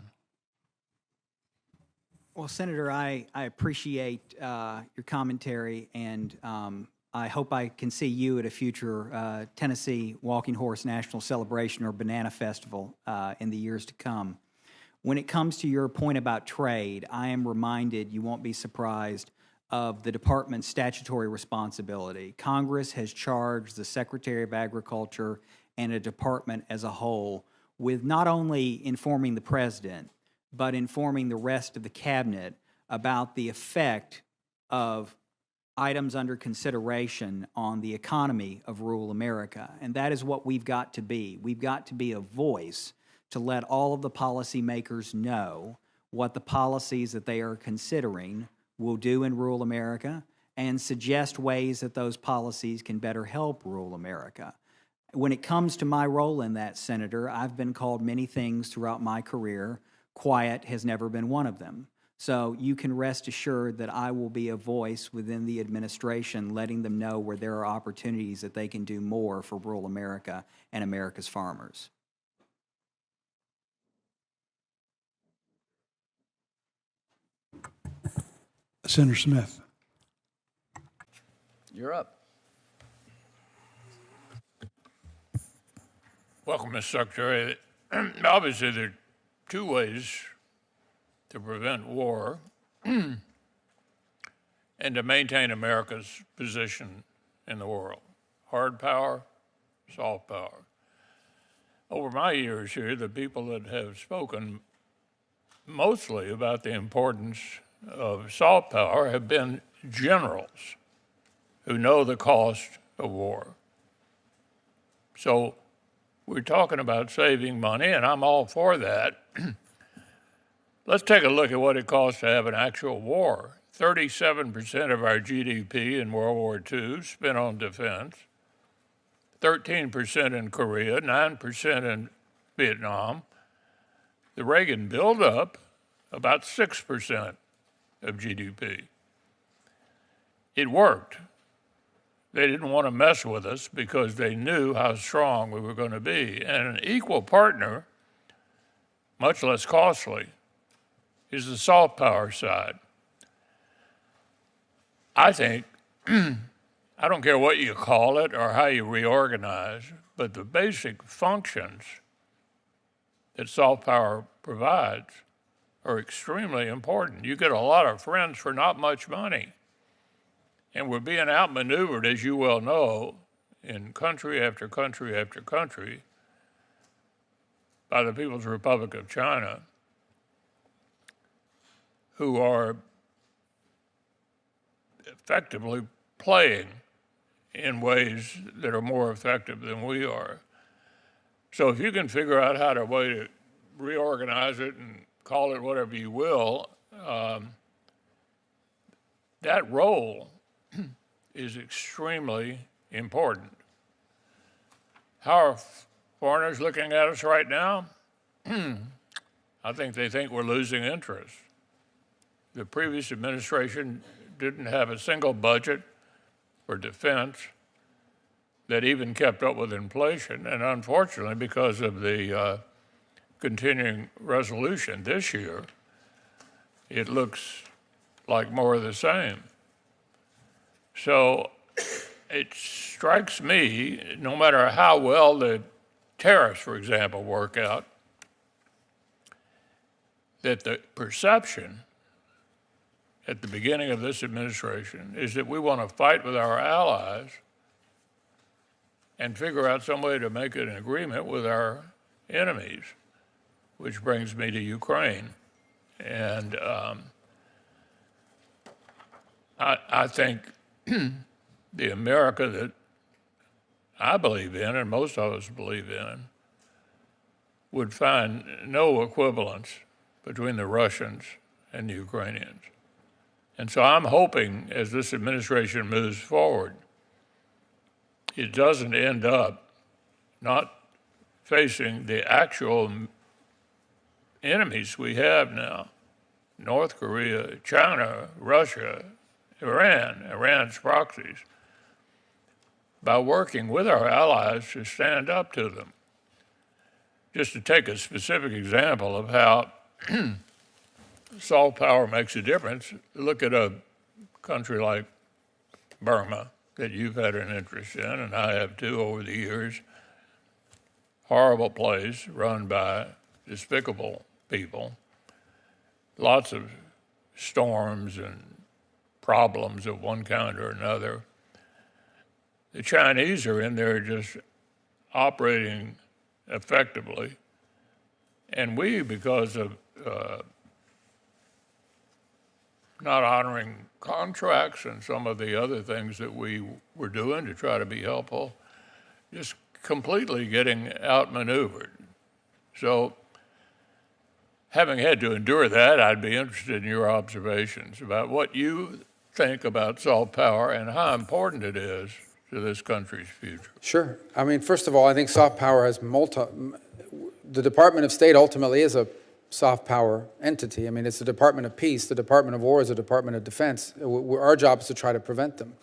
Well, Senator, I appreciate your commentary, and I hope I can see you at a future Tennessee Walking Horse National Celebration or Banana Festival in the years to come. When it comes to your point about trade, I am reminded, you won't be surprised, of the department's statutory responsibility. Congress has charged the Secretary of Agriculture and a department as a whole with not only informing the president, but informing the rest of the cabinet about the effect of items under consideration on the economy of rural America. And that is what we've got to be. We've got to be a voice to let all of the policymakers know what the policies that they are considering will do in rural America and suggest ways that those policies can better help rural America. When it comes to my role in that, Senator, I've been called many things throughout my career. Quiet has never been one of them. So you can rest assured that I will be a voice within the administration, letting them know where there are opportunities that they can do more for rural America and America's farmers. Senator Smith. You're up. Welcome, Mr. Secretary. Obviously, there are two ways to prevent war and to maintain America's position in the world: hard power, soft power. Over my years here, the people that have spoken mostly about the importance of soft power have been generals who know the cost of war. So we're talking about saving money, and I'm all for that. Let's take a look at what it costs to have an actual war. 37% of our GDP in World War II spent on defense, 13% in Korea, 9% in Vietnam, the Reagan buildup, about 6% of GDP. It worked. They didn't want to mess with us because they knew how strong we were going to be. And an equal partner, much less costly, is the soft power side. I think, I don't care what you call it or how you reorganize, but the basic functions that soft power provides are extremely important. You get a lot of friends for not much money. And we're being outmaneuvered, as you well know, in country after country after country by the People's Republic of China, who are effectively playing in ways that are more effective than we are. So if you can figure out how to way to reorganize it and call it whatever you will, that role is extremely important. How are foreigners looking at us right now? I think they think we're losing interest. The previous administration didn't have a single budget for defense that even kept up with inflation. And unfortunately, because of the continuing resolution this year, it looks like more of the same. So it strikes me, no matter how well the tariffs, for example, work out, that the perception at the beginning of this administration is that we want to fight with our allies and figure out some way to make an agreement with our enemies, which brings me to Ukraine. And I think the America that I believe in, and most of us believe in, would find no equivalence between the Russians and the Ukrainians. And so I'm hoping as this administration moves forward, it doesn't end up not facing the actual enemies we have now, North Korea, China, Russia, Iran's proxies, by working with our allies to stand up to them. Just to take a specific example of how soft power makes a difference, look at a country like Burma that you've had an interest in, and I have too over the years. Horrible place run by despicable people. Lots of storms and problems of one kind or another. The Chinese are in there just operating effectively. And we, because of not honoring contracts and some of the other things that we were doing to try to be helpful, just completely getting outmaneuvered. So having had to endure that, I'd be interested in your observations about what you think about soft power and how important it is to this country's future. Sure. I mean, first of all, I think soft power has the Department of State ultimately is a soft power entity. I mean, it's the Department of Peace, the Department of War is the Department of Defense. Our job is to try to prevent them.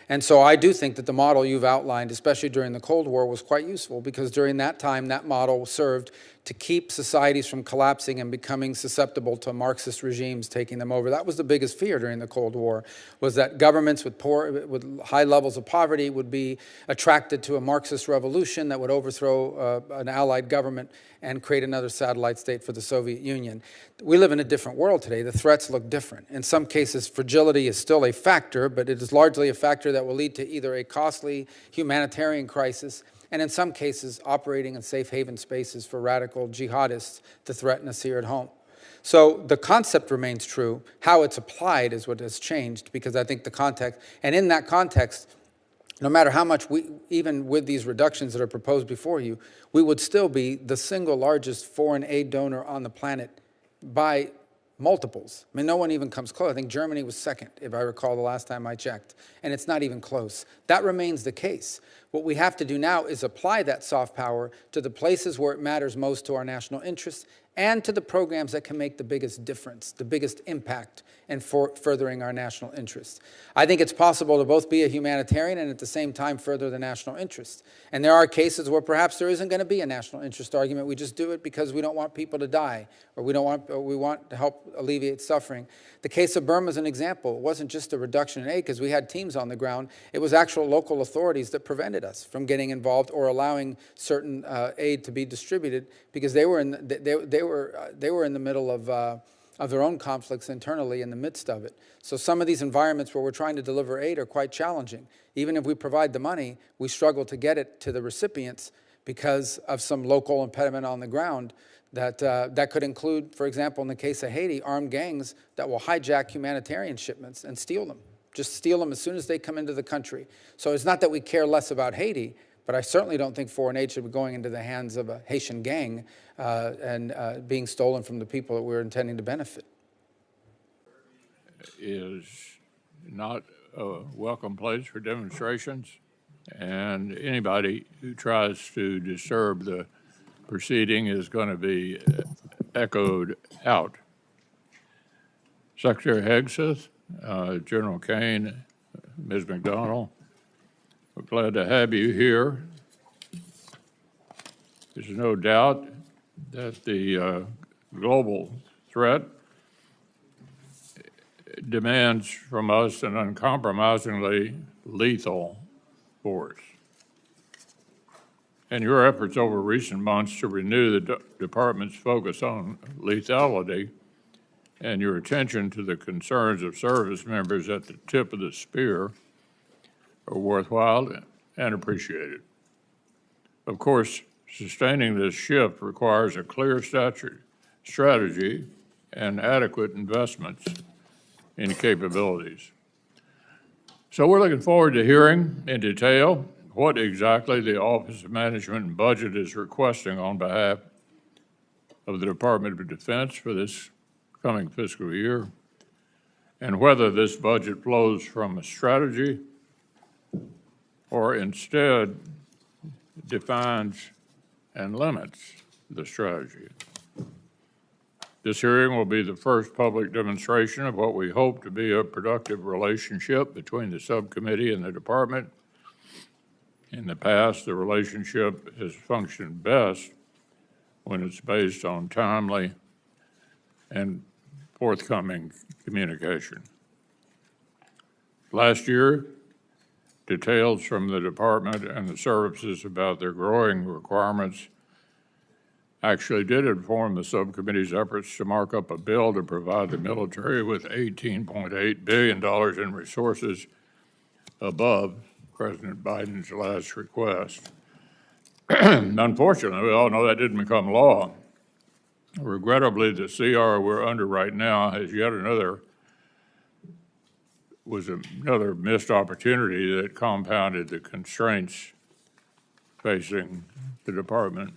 And so I do think that the model you've outlined, especially during the Cold War, was quite useful because during that time, that model served to keep societies from collapsing and becoming susceptible to Marxist regimes taking them over. That was the biggest fear during the Cold War, was that governments with high levels of poverty would be attracted to a Marxist revolution that would overthrow an allied government and create another satellite state for the Soviet Union. We live in a different world today. The threats look different. In some cases, fragility is still a factor, but it is largely a factor that will lead to either a costly humanitarian crisis and in some cases operating in safe haven spaces for radical jihadists to threaten us here at home. So the concept remains true. How it's applied is what has changed because I think the context, and in that context, no matter how much even with these reductions that are proposed before you, we would still be the single largest foreign aid donor on the planet by multiples. I mean, no one even comes close. I think Germany was second, if I recall the last time I checked, and it's not even close. That remains the case. What we have to do now is apply that soft power to the places where it matters most to our national interests and to the programs that can make the biggest difference, the biggest impact in furthering our national interests. I think it's possible to both be a humanitarian and at the same time further the national interest. And there are cases where perhaps there isn't going to be a national interest argument. We just do it because we don't want people to die, or we want to help alleviate suffering. The case of Burma is an example. It wasn't just a reduction in aid because we had teams on the ground. It was actual local authorities that prevented us from getting involved or allowing certain aid to be distributed because they were in the middle of their own conflicts internally in the midst of it. So some of these environments where we're trying to deliver aid are quite challenging. Even if we provide the money, we struggle to get it to the recipients because of some local impediment on the ground that could include, for example, in the case of Haiti, armed gangs that will hijack humanitarian shipments and steal them. Just steal them as soon as they come into the country. So it's not that we care less about Haiti, but I certainly don't think foreign aid should be going into the hands of a Haitian gang and being stolen from the people that we're intending to benefit. Is not a welcome place for demonstrations, and anybody who tries to disturb the proceeding is going to be echoed out. Secretary Hegseth, General Kane, Ms. McDonald, we're glad to have you here. There's no doubt that the global threat demands from us an uncompromisingly lethal force. And your efforts over recent months to renew the department's focus on lethality and your attention to the concerns of service members at the tip of the spear are worthwhile and appreciated. Of course, sustaining this shift requires a clear strategy and adequate investments in capabilities. So we're looking forward to hearing in detail what exactly the Office of Management and Budget is requesting on behalf of the Department of Defense for this coming fiscal year, and whether this budget flows from a strategy or instead defines and limits the strategy. This hearing will be the first public demonstration of what we hope to be a productive relationship between the subcommittee and the department. In the past, the relationship has functioned best when it's based on timely and forthcoming communication. Last year, details from the department and the services about their growing requirements actually did inform the subcommittee's efforts to mark up a bill to provide the military with $18.8 billion in resources above President Biden's last request. Unfortunately, we all know that didn't become law. Regrettably, the CR we're under right now has another missed opportunity that compounded the constraints facing the department.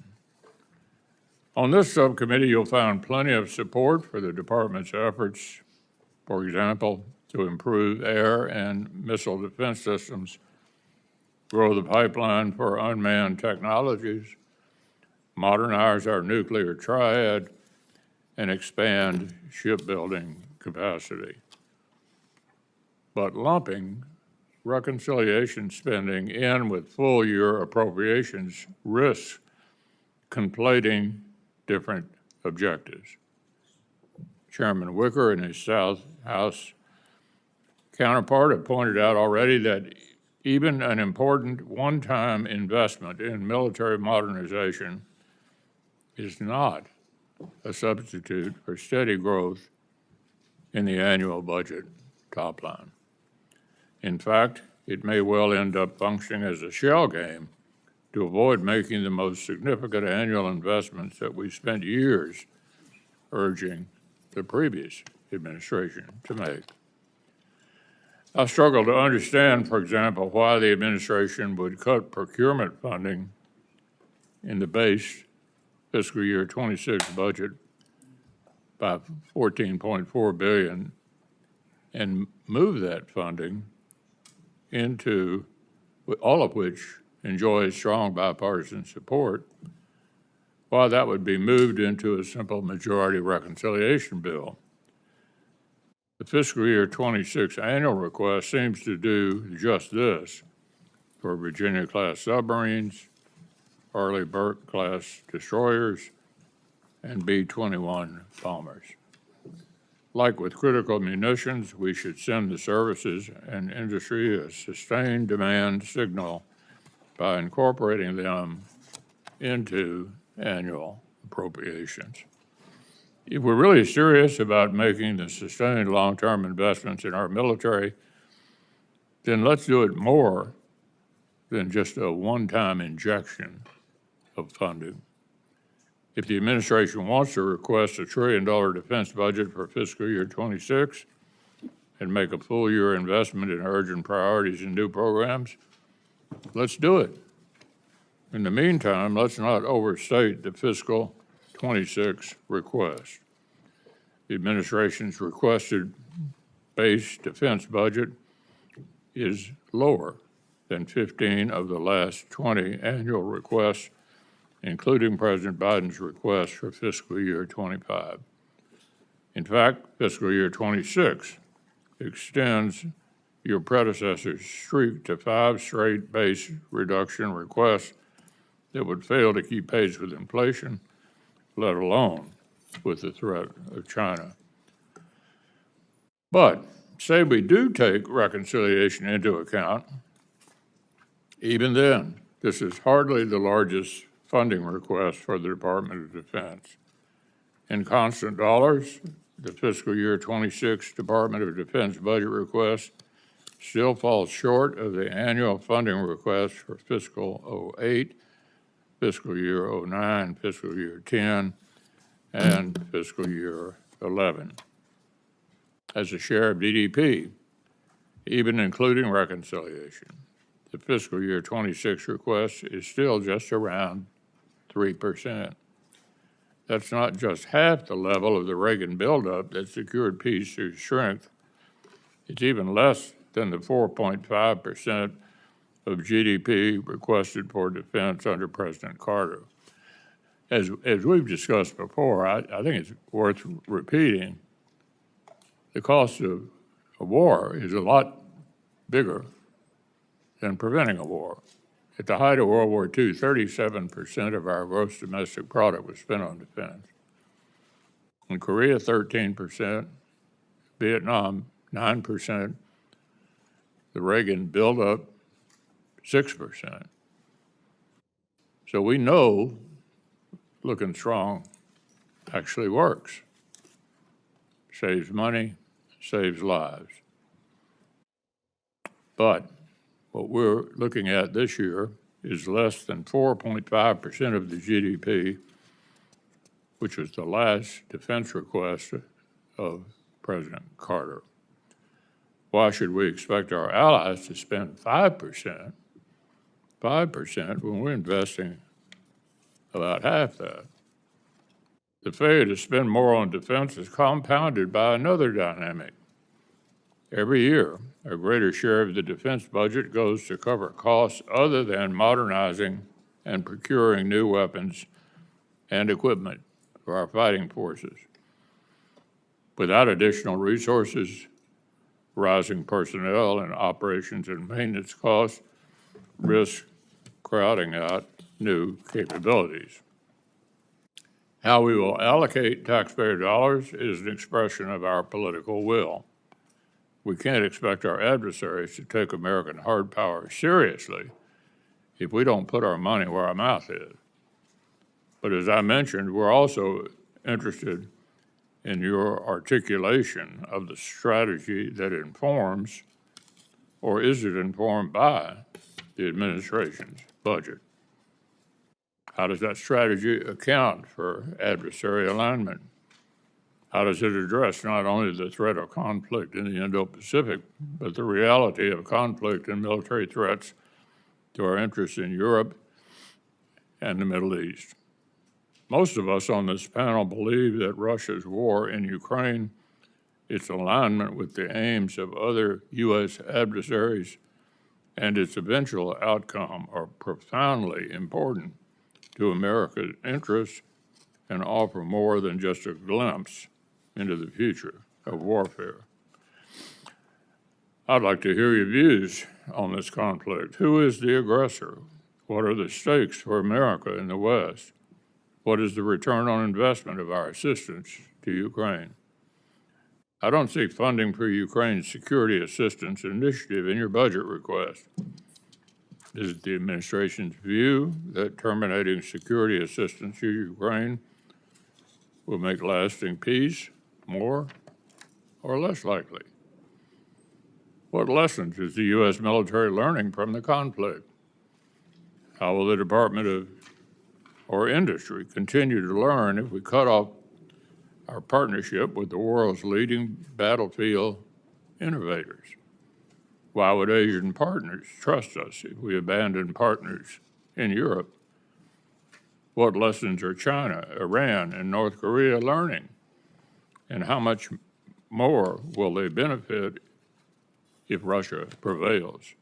On this subcommittee, you'll find plenty of support for the department's efforts, for example, to improve air and missile defense systems, grow the pipeline for unmanned technologies, modernize our nuclear triad, and expand shipbuilding capacity. But lumping reconciliation spending in with full-year appropriations risks conflating different objectives. Chairman Wicker and his South House counterpart have pointed out already that even an important one-time investment in military modernization is not a substitute for steady growth in the annual budget top line. In fact, it may well end up functioning as a shell game to avoid making the most significant annual investments that we spent years urging the previous administration to make. I struggle to understand, for example, why the administration would cut procurement funding in the base fiscal year 26 budget by $14.4 billion and move that funding into, all of which enjoys strong bipartisan support, why that would be moved into a simple majority reconciliation bill. The fiscal year 26 annual request seems to do just this for Virginia-class submarines, Arleigh Burke-class destroyers, and B-21 bombers. Like with critical munitions, we should send the services and industry a sustained demand signal by incorporating them into annual appropriations. If we're really serious about making the sustained long-term investments in our military, then let's do it more than just a one-time injection of funding. If the administration wants to request a $1 trillion defense budget for fiscal year 26 and make a full-year investment in urgent priorities and new programs, let's do it. In the meantime, let's not overstate the fiscal 26 request. The administration's requested base defense budget is lower than 15 of the last 20 annual requests, including President Biden's request for fiscal year 25. In fact, fiscal year 26 extends your predecessor's streak to 5 straight base reduction requests that would fail to keep pace with inflation, let alone with the threat of China. But say we do take reconciliation into account, even then, this is hardly the largest funding request for the Department of Defense. In constant dollars, the fiscal year 26 Department of Defense budget request still falls short of the annual funding request for fiscal 08, fiscal year 09, fiscal year 10, and fiscal year 11. As a share of GDP, even including reconciliation, the fiscal year 26 request is still just around 3%. That's not just half the level of the Reagan buildup that secured peace through strength. It's even less than the 4.5% of GDP requested for defense under President Carter. As we've discussed before, I think it's worth repeating, the cost of a war is a lot bigger than preventing a war. At the height of World War II, 37% of our gross domestic product was spent on defense. In Korea, 13%, Vietnam, 9%, the Reagan buildup, 6%. So we know looking strong actually works. Saves money, saves lives. But what we're looking at this year is less than 4.5% of the GDP, which was the last defense request of President Carter. Why should we expect our allies to spend 5% when we're investing about half that? The failure to spend more on defense is compounded by another dynamic. Every year, a greater share of the defense budget goes to cover costs other than modernizing and procuring new weapons and equipment for our fighting forces. Without additional resources, rising personnel and operations and maintenance costs risk crowding out new capabilities. How we will allocate taxpayer dollars is an expression of our political will. We can't expect our adversaries to take American hard power seriously if we don't put our money where our mouth is. But as I mentioned, we're also interested in your articulation of the strategy that informs, or is it informed by, the administration's budget. How does that strategy account for adversary alignment? How does it address not only the threat of conflict in the Indo-Pacific, but the reality of conflict and military threats to our interests in Europe and the Middle East? Most of us on this panel believe that Russia's war in Ukraine, its alignment with the aims of other U.S. adversaries, and its eventual outcome are profoundly important to America's interests and offer more than just a glimpse into the future of warfare. I'd like to hear your views on this conflict. Who is the aggressor? What are the stakes for America in the West? What is the return on investment of our assistance to Ukraine? I don't see funding for Ukraine's security assistance initiative in your budget request. Is it the administration's view that terminating security assistance to Ukraine will make lasting peace more or less likely? What lessons is the U.S. military learning from the conflict? How will the Department or industry continue to learn if we cut off our partnership with the world's leading battlefield innovators? Why would Asian partners trust us if we abandon partners in Europe? What lessons are China, Iran, and North Korea learning? And how much more will they benefit if Russia prevails?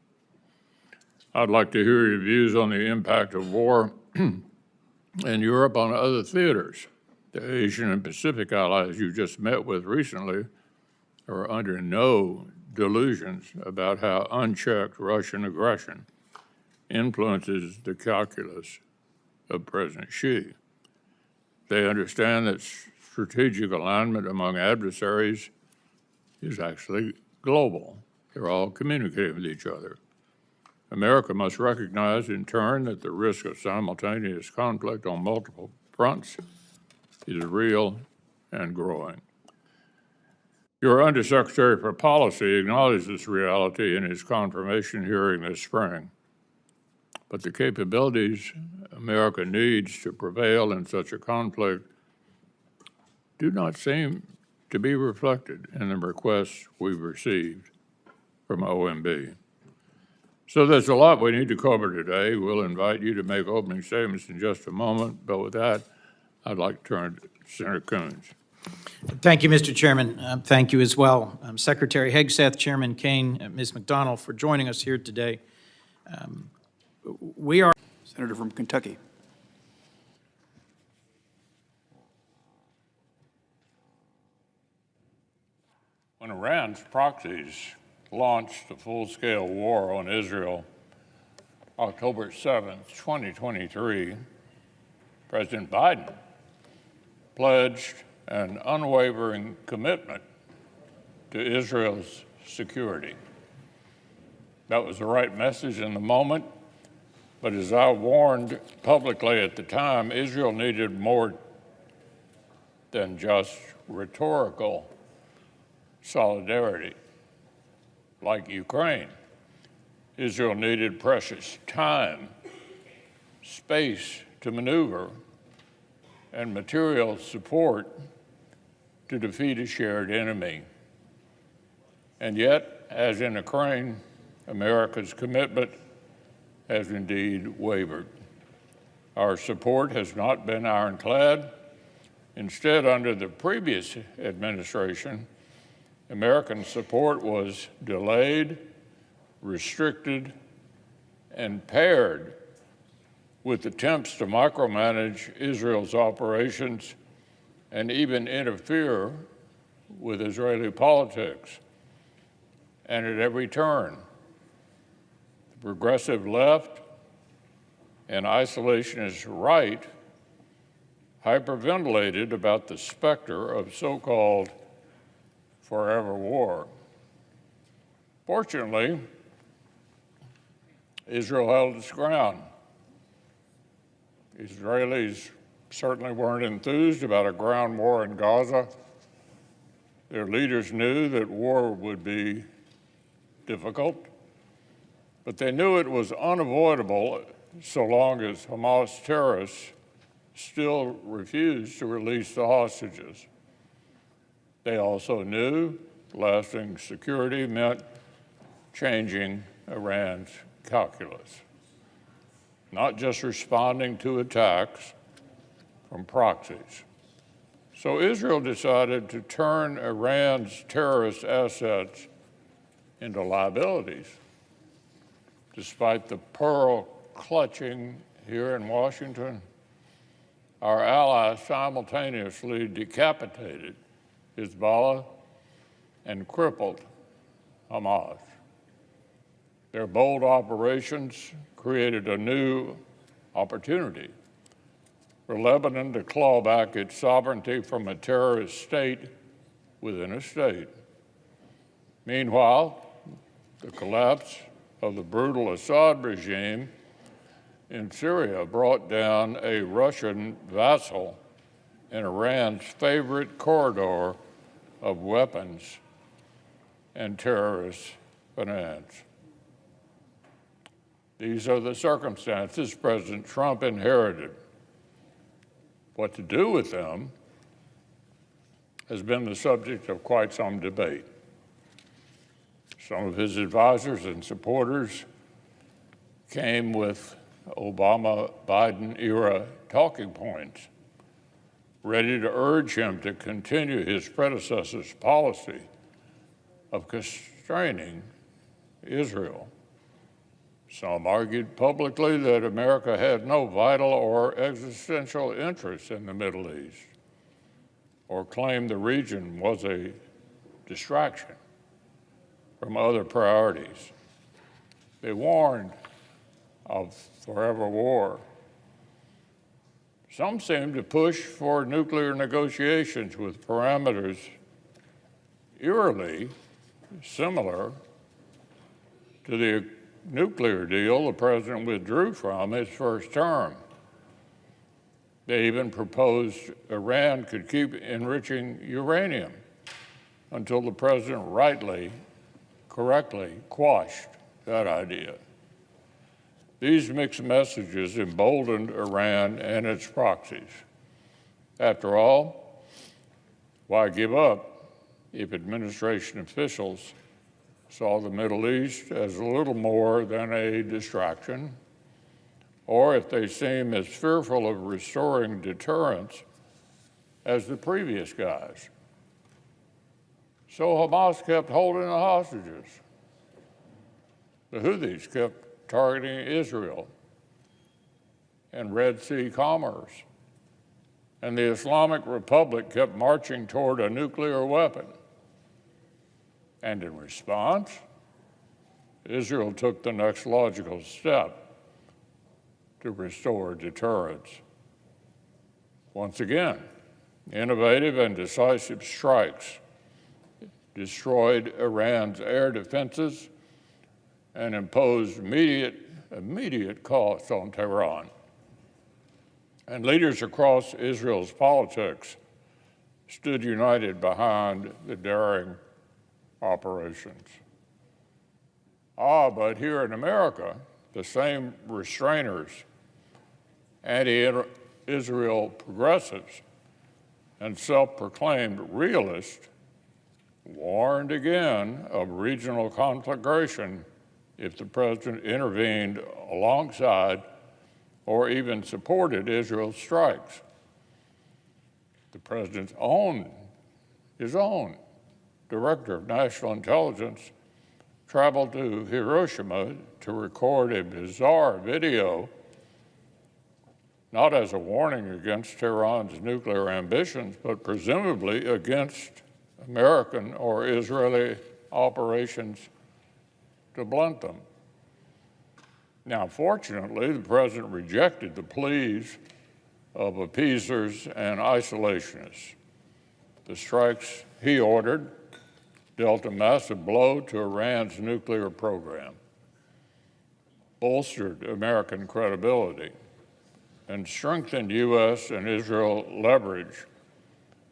I'd like to hear your views on the impact of war in Europe on other theaters. The Asian and Pacific allies you just met with recently are under no delusions about how unchecked Russian aggression influences the calculus of President Xi. They understand that strategic alignment among adversaries is actually global. They're all communicating with each other. America must recognize in turn that the risk of simultaneous conflict on multiple fronts is real and growing. Your Undersecretary for Policy acknowledged this reality in his confirmation hearing this spring. But the capabilities America needs to prevail in such a conflict do not seem to be reflected in the requests we've received from OMB. So there's a lot we need to cover today. We'll invite you to make opening statements in just a moment, but with that, I'd like to turn to Senator Coons. Thank you, Mr. Chairman. Thank you as well, Secretary Hegseth, Chairman Kane, Ms. McDonnell, for joining us here today. We are Senator from Kentucky. When Iran's proxies launched a full-scale war on Israel October 7th, 2023, President Biden pledged an unwavering commitment to Israel's security. That was the right message in the moment, but as I warned publicly at the time, Israel needed more than just rhetorical solidarity. Like Ukraine, Israel needed precious time, space to maneuver, and material support to defeat a shared enemy. And yet, as in Ukraine, America's commitment has indeed wavered. Our support has not been ironclad. Instead, under the previous administration, American support was delayed, restricted, and paired with attempts to micromanage Israel's operations and even interfere with Israeli politics. And at every turn, the progressive left and isolationist right hyperventilated about the specter of so-called forever war. Fortunately, Israel held its ground. Israelis certainly weren't enthused about a ground war in Gaza. Their leaders knew that war would be difficult, but they knew it was unavoidable so long as Hamas terrorists still refused to release the hostages. They also knew lasting security meant changing Iran's calculus, not just responding to attacks from proxies. So Israel decided to turn Iran's terrorist assets into liabilities. Despite the pearl clutching here in Washington, our allies simultaneously decapitated Hezbollah and crippled Hamas. Their bold operations created a new opportunity for Lebanon to claw back its sovereignty from a terrorist state within a state. Meanwhile, the collapse of the brutal Assad regime in Syria brought down a Russian vassal in Iran's favorite corridor of weapons and terrorist finance. These are the circumstances President Trump inherited. What to do with them has been the subject of quite some debate. Some of his advisors and supporters came with Obama-Biden era talking points, ready to urge him to continue his predecessor's policy of constraining Israel. Some argued publicly that America had no vital or existential interest in the Middle East, or claimed the region was a distraction from other priorities. They warned of forever war. Some seemed to push for nuclear negotiations with parameters eerily similar to the nuclear deal the president withdrew from his first term. They even proposed Iran could keep enriching uranium until the president correctly quashed that idea. These mixed messages emboldened Iran and its proxies. After all, why give up if administration officials saw the Middle East as little more than a distraction, or if they seem as fearful of restoring deterrence as the previous guys? So Hamas kept holding the hostages. The Houthis kept targeting Israel and Red Sea commerce. And the Islamic Republic kept marching toward a nuclear weapon. And in response, Israel took the next logical step to restore deterrence. Once again, innovative and decisive strikes destroyed Iran's air defenses and imposed immediate costs on Tehran. And leaders across Israel's politics stood united behind the daring operations. But here in America, the same restrainers, anti-Israel progressives, and self-proclaimed realists warned again of regional conflagration if the president intervened alongside or even supported Israel's strikes. The president's his own director of national intelligence traveled to Hiroshima to record a bizarre video, not as a warning against Tehran's nuclear ambitions, but presumably against American or Israeli operations to blunt them. Now, fortunately, the president rejected the pleas of appeasers and isolationists. The strikes he ordered dealt a massive blow to Iran's nuclear program, bolstered American credibility, and strengthened U.S. and Israel leverage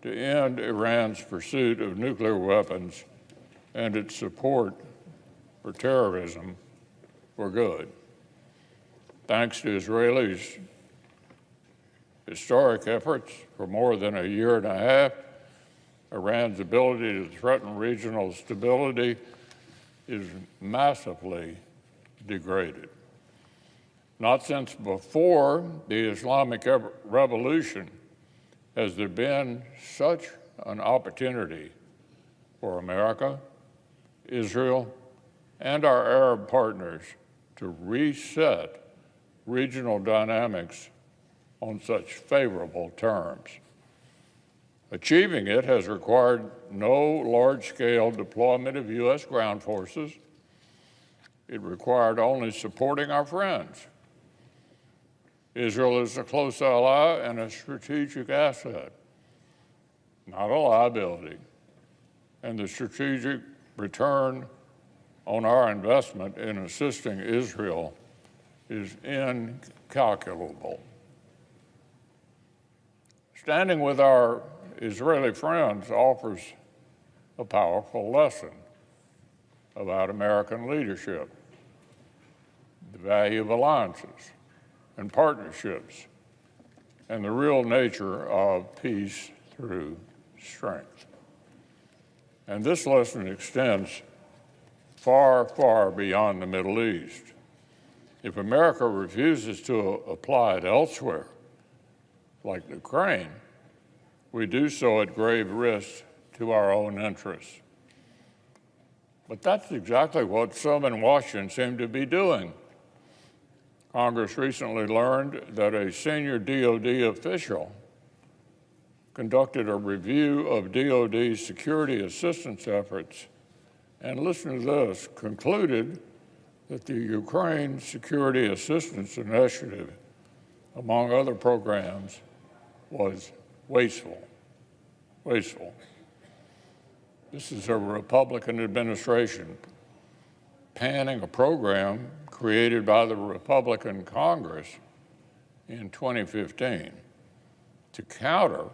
to end Iran's pursuit of nuclear weapons and its support for terrorism for good. Thanks to Israelis' historic efforts for more than a year and a half, Iran's ability to threaten regional stability is massively degraded. Not since before the Islamic Revolution has there been such an opportunity for America, Israel, and our Arab partners to reset regional dynamics on such favorable terms. Achieving it has required no large-scale deployment of U.S. ground forces. It required only supporting our friends. Israel is a close ally and a strategic asset, not a liability. And the strategic return on our investment in assisting Israel is incalculable. Standing with our Israeli friends offers a powerful lesson about American leadership, the value of alliances and partnerships, and the real nature of peace through strength. And this lesson extends far, far beyond the Middle East. If America refuses to apply it elsewhere, like Ukraine, we do so at grave risk to our own interests. But that's exactly what some in Washington seem to be doing. Congress recently learned that a senior DOD official conducted a review of DOD's security assistance efforts and, listen to this, concluded that the Ukraine Security Assistance Initiative, among other programs, was wasteful. Wasteful. This is a Republican administration panning a program created by the Republican Congress in 2015 to counter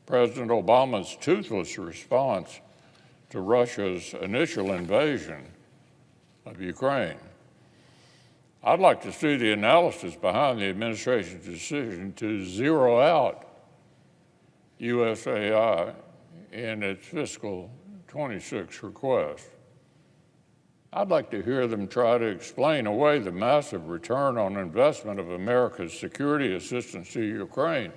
President Obama's toothless response to Russia's initial invasion of Ukraine. I'd like to see the analysis behind the administration's decision to zero out USAI in its fiscal 26 request. I'd like to hear them try to explain away the massive return on investment of America's security assistance to Ukraine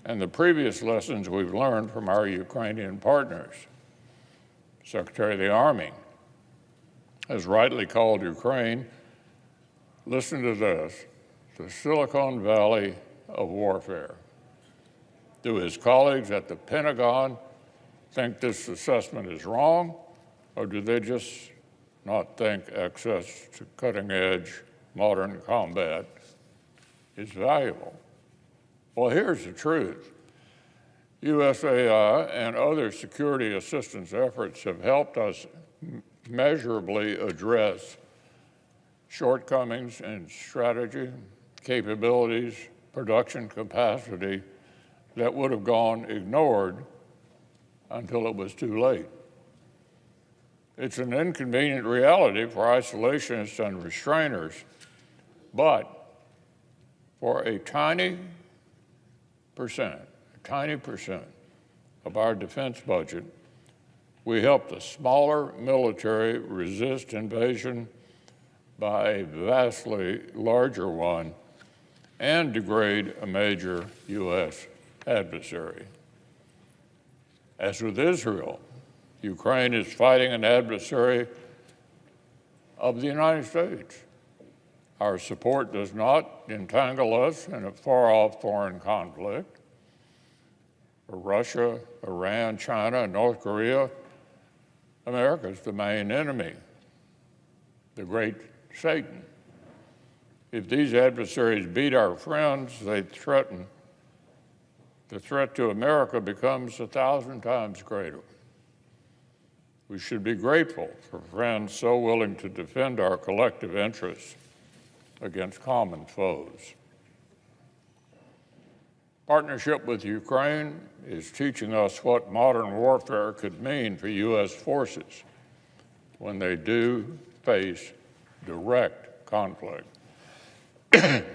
and the previous lessons we've learned from our Ukrainian partners. Secretary of the Army has rightly called Ukraine, listen to this, the Silicon Valley of warfare. Do his colleagues at the Pentagon think this assessment is wrong, or do they just not think access to cutting-edge modern combat is valuable? Well, here's the truth. USAI and other security assistance efforts have helped us measurably address shortcomings in strategy, capabilities, production capacity that would have gone ignored until it was too late. It's an inconvenient reality for isolationists and restrainers, but for a tiny percent of our defense budget, we help the smaller military resist invasion by a vastly larger one and degrade a major U.S. adversary. As with Israel, Ukraine is fighting an adversary of the United States. Our support does not entangle us in a far-off foreign conflict. For Russia, Iran, China, and North Korea, America is the main enemy, the great Satan. If these adversaries beat our friends, the threat to America becomes 1,000 times greater. We should be grateful for friends so willing to defend our collective interests against common foes. Partnership with Ukraine is teaching us what modern warfare could mean for U.S. forces when they do face direct conflict. It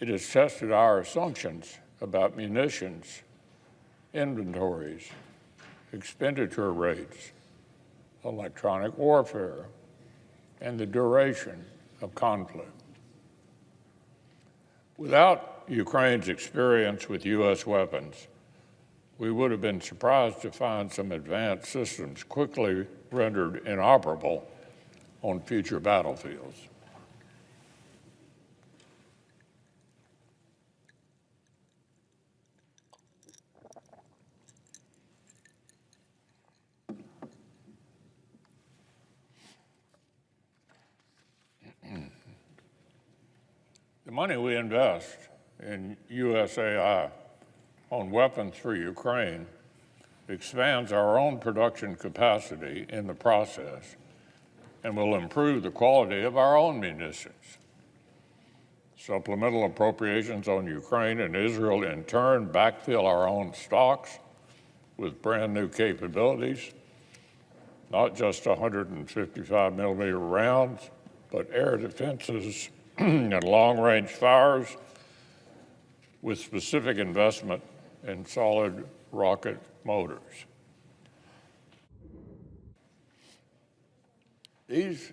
has tested our assumptions about munitions, inventories, expenditure rates, electronic warfare, and the duration of conflict. Without Ukraine's experience with U.S. weapons, we would have been surprised to find some advanced systems quickly rendered inoperable on future battlefields. The money we invest in USAI on weapons for Ukraine expands our own production capacity in the process and will improve the quality of our own munitions. Supplemental appropriations on Ukraine and Israel in turn backfill our own stocks with brand new capabilities, not just 155 millimeter rounds, but air defenses and long-range fires with specific investment in solid rocket motors. These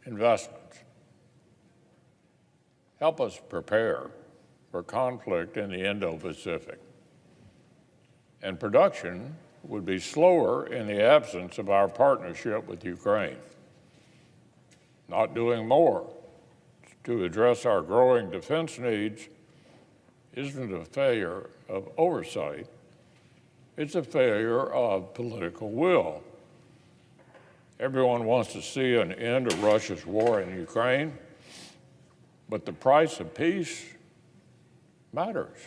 investments help us prepare for conflict in the Indo-Pacific. And production would be slower in the absence of our partnership with Ukraine. Not doing more to address our growing defense needs isn't a failure of oversight, it's a failure of political will. Everyone wants to see an end to Russia's war in Ukraine, but the price of peace matters.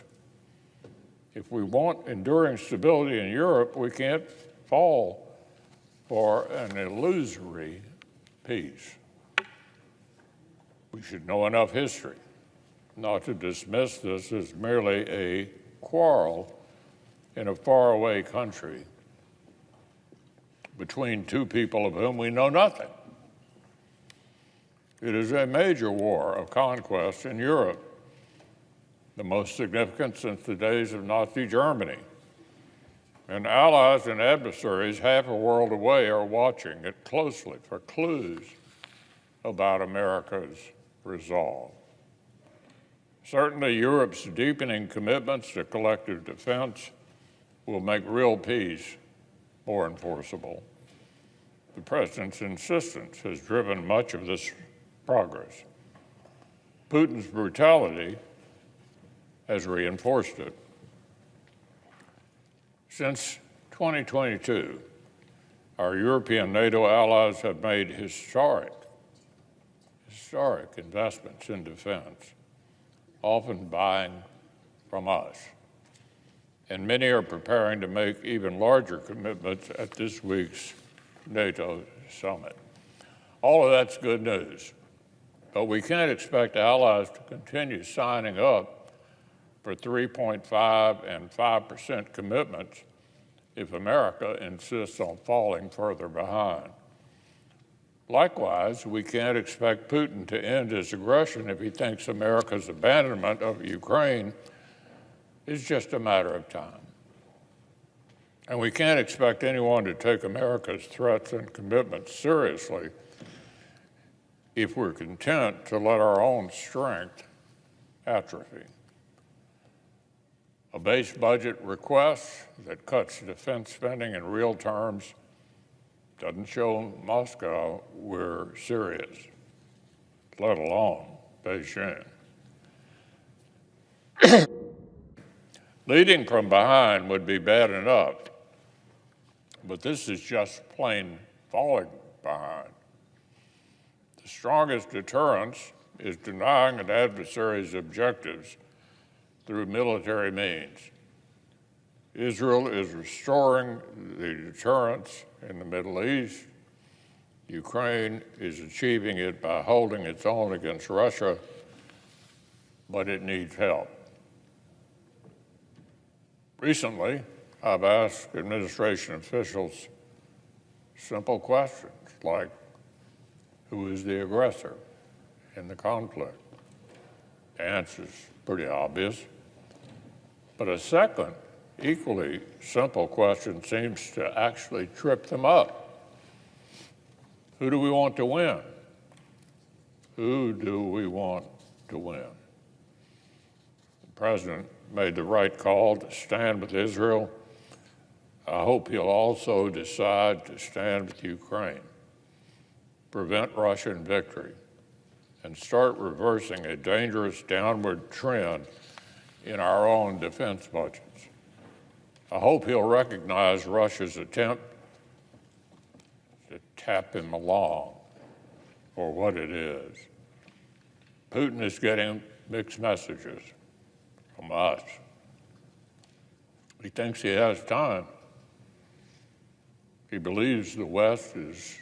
If we want enduring stability in Europe, we can't fall for an illusory peace. We should know enough history not to dismiss this as merely a quarrel in a faraway country between two people of whom we know nothing. It is a major war of conquest in Europe, the most significant since the days of Nazi Germany. And allies and adversaries half a world away are watching it closely for clues about America's resolve. Certainly, Europe's deepening commitments to collective defense will make real peace more enforceable. The President's insistence has driven much of this progress. Putin's brutality has reinforced it. Since 2022, our European NATO allies have made historic investments in defense, often buying from us. And many are preparing to make even larger commitments at this week's NATO summit. All of that's good news, but we can't expect allies to continue signing up for 3.5 and 5% commitments if America insists on falling further behind. Likewise, we can't expect Putin to end his aggression if he thinks America's abandonment of Ukraine is just a matter of time. And we can't expect anyone to take America's threats and commitments seriously if we're content to let our own strength atrophy. A base budget request that cuts defense spending in real terms doesn't show Moscow we're serious, let alone Beijing. Leading from behind would be bad enough, but this is just plain falling behind. The strongest deterrence is denying an adversary's objectives through military means. Israel is restoring the deterrence in the Middle East. Ukraine is achieving it by holding its own against Russia, but it needs help. Recently, I've asked administration officials simple questions like, who is the aggressor in the conflict? The answer's pretty obvious. But a second, equally simple question seems to actually trip them up. Who do we want to win? Who do we want to win? The President made the right call to stand with Israel I hope he'll also decide to stand with Ukraine, prevent Russian victory, and start reversing a dangerous downward trend in our own defense budgets. I hope he'll recognize Russia's attempt to tap him along for what it is. Putin is getting mixed messages from us. He thinks he has time. He believes the West is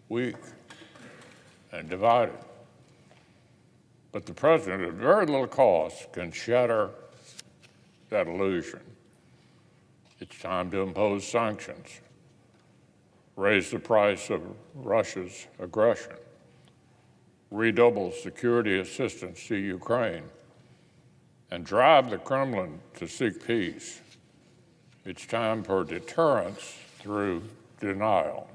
weak and divided. But the president, at very little cost, can shatter that illusion. It's time to impose sanctions, raise the price of Russia's aggression, redouble security assistance to Ukraine, and drive the Kremlin to seek peace. It's time for deterrence through denial.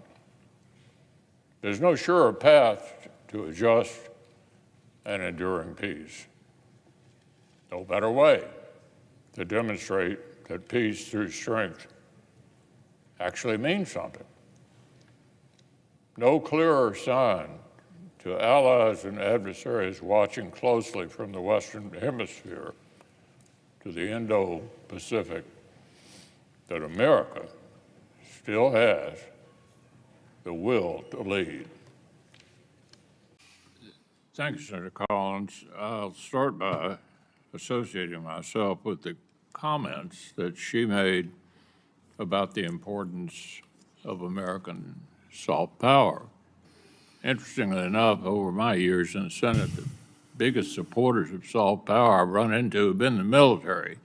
There's no surer path to a just and enduring peace. No better way to demonstrate that peace through strength actually means something. No clearer sign to allies and adversaries watching closely from the Western Hemisphere to the Indo-Pacific that America still has the will to lead. Thank you, Senator Collins. I'll start by associating myself with the comments that she made about the importance of American soft power. Interestingly enough, over my years in the Senate, the biggest supporters of soft power I've run into have been the military,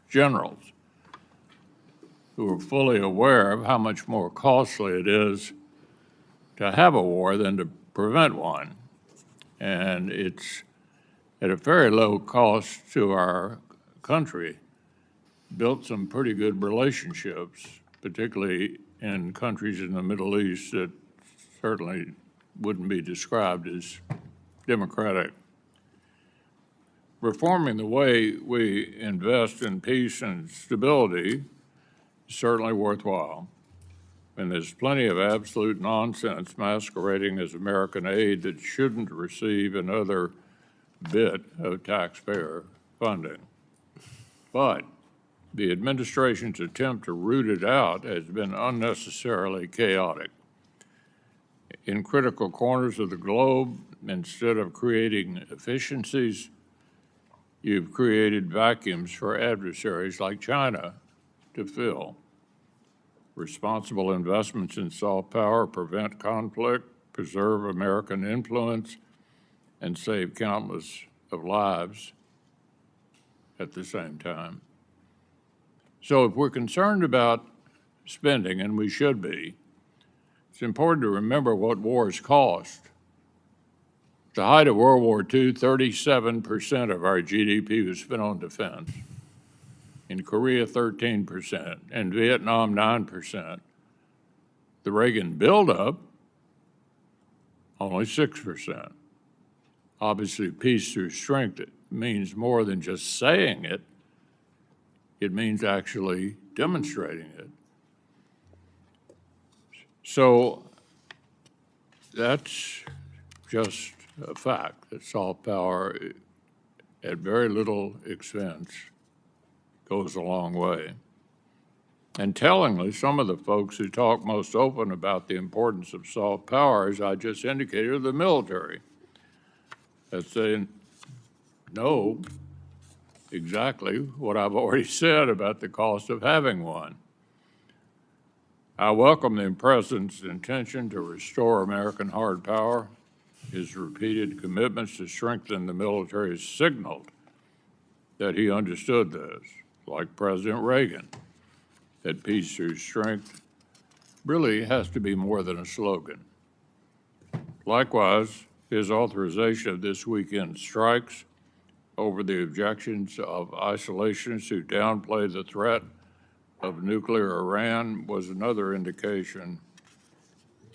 generals, who are fully aware of how much more costly it is to have a war than to prevent one. And it's at a very low cost to our country, built some pretty good relationships, particularly in countries in the Middle East that certainly wouldn't be described as democratic. Reforming the way we invest in peace and stability is certainly worthwhile. And there's plenty of absolute nonsense masquerading as American aid that shouldn't receive another bit of taxpayer funding. But the administration's attempt to root it out has been unnecessarily chaotic. In critical corners of the globe, instead of creating efficiencies, you've created vacuums for adversaries like China to fill. Responsible investments in soft power prevent conflict, preserve American influence, and save countless of lives at the same time. So if we're concerned about spending, and we should be, it's important to remember what wars cost. At the height of World War II, 37% of our GDP was spent on defense. In Korea, 13%. In Vietnam, 9%. The Reagan buildup, only 6%. Obviously, peace through strength means more than just saying it. It means actually demonstrating it. So that's just a fact that soft power, at very little expense, goes a long way. And tellingly, some of the folks who talk most open about the importance of soft power, as I just indicated, are the military, that they know exactly what I've already said about the cost of having one. I welcome the President's intention to restore American hard power. His repeated commitments to strengthen the military signaled that he understood this, like President Reagan, that peace through strength really has to be more than a slogan. Likewise, his authorization of this weekend's strikes over the objections of isolationists who downplay the threat of nuclear Iran was another indication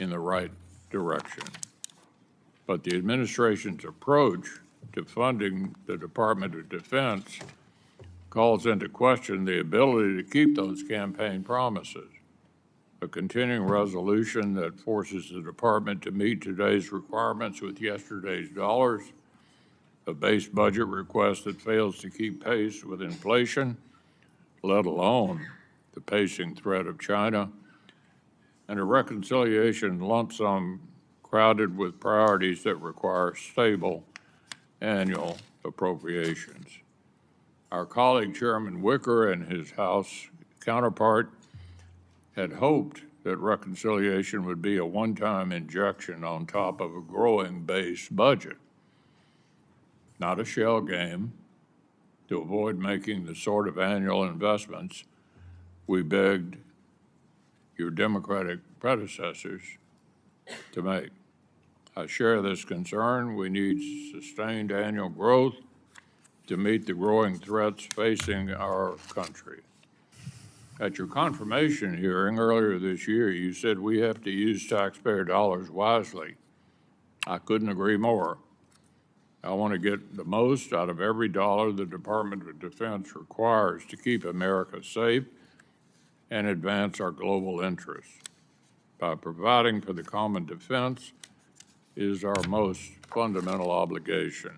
in the right direction. But the administration's approach to funding the Department of Defense calls into question the ability to keep those campaign promises. A continuing resolution that forces the department to meet today's requirements with yesterday's dollars, a base budget request that fails to keep pace with inflation, let alone the pacing threat of China, and a reconciliation lump sum crowded with priorities that require stable annual appropriations. Our colleague Chairman Wicker and his House counterpart had hoped that reconciliation would be a one-time injection on top of a growing base budget, not a shell game, to avoid making the sort of annual investments we begged your Democratic predecessors to make. I share this concern. We need sustained annual growth to meet the growing threats facing our country. At your confirmation hearing earlier this year, you said we have to use taxpayer dollars wisely. I couldn't agree more. I want to get the most out of every dollar the Department of Defense requires to keep America safe and advance our global interests. By providing for the common defense is our most fundamental obligation.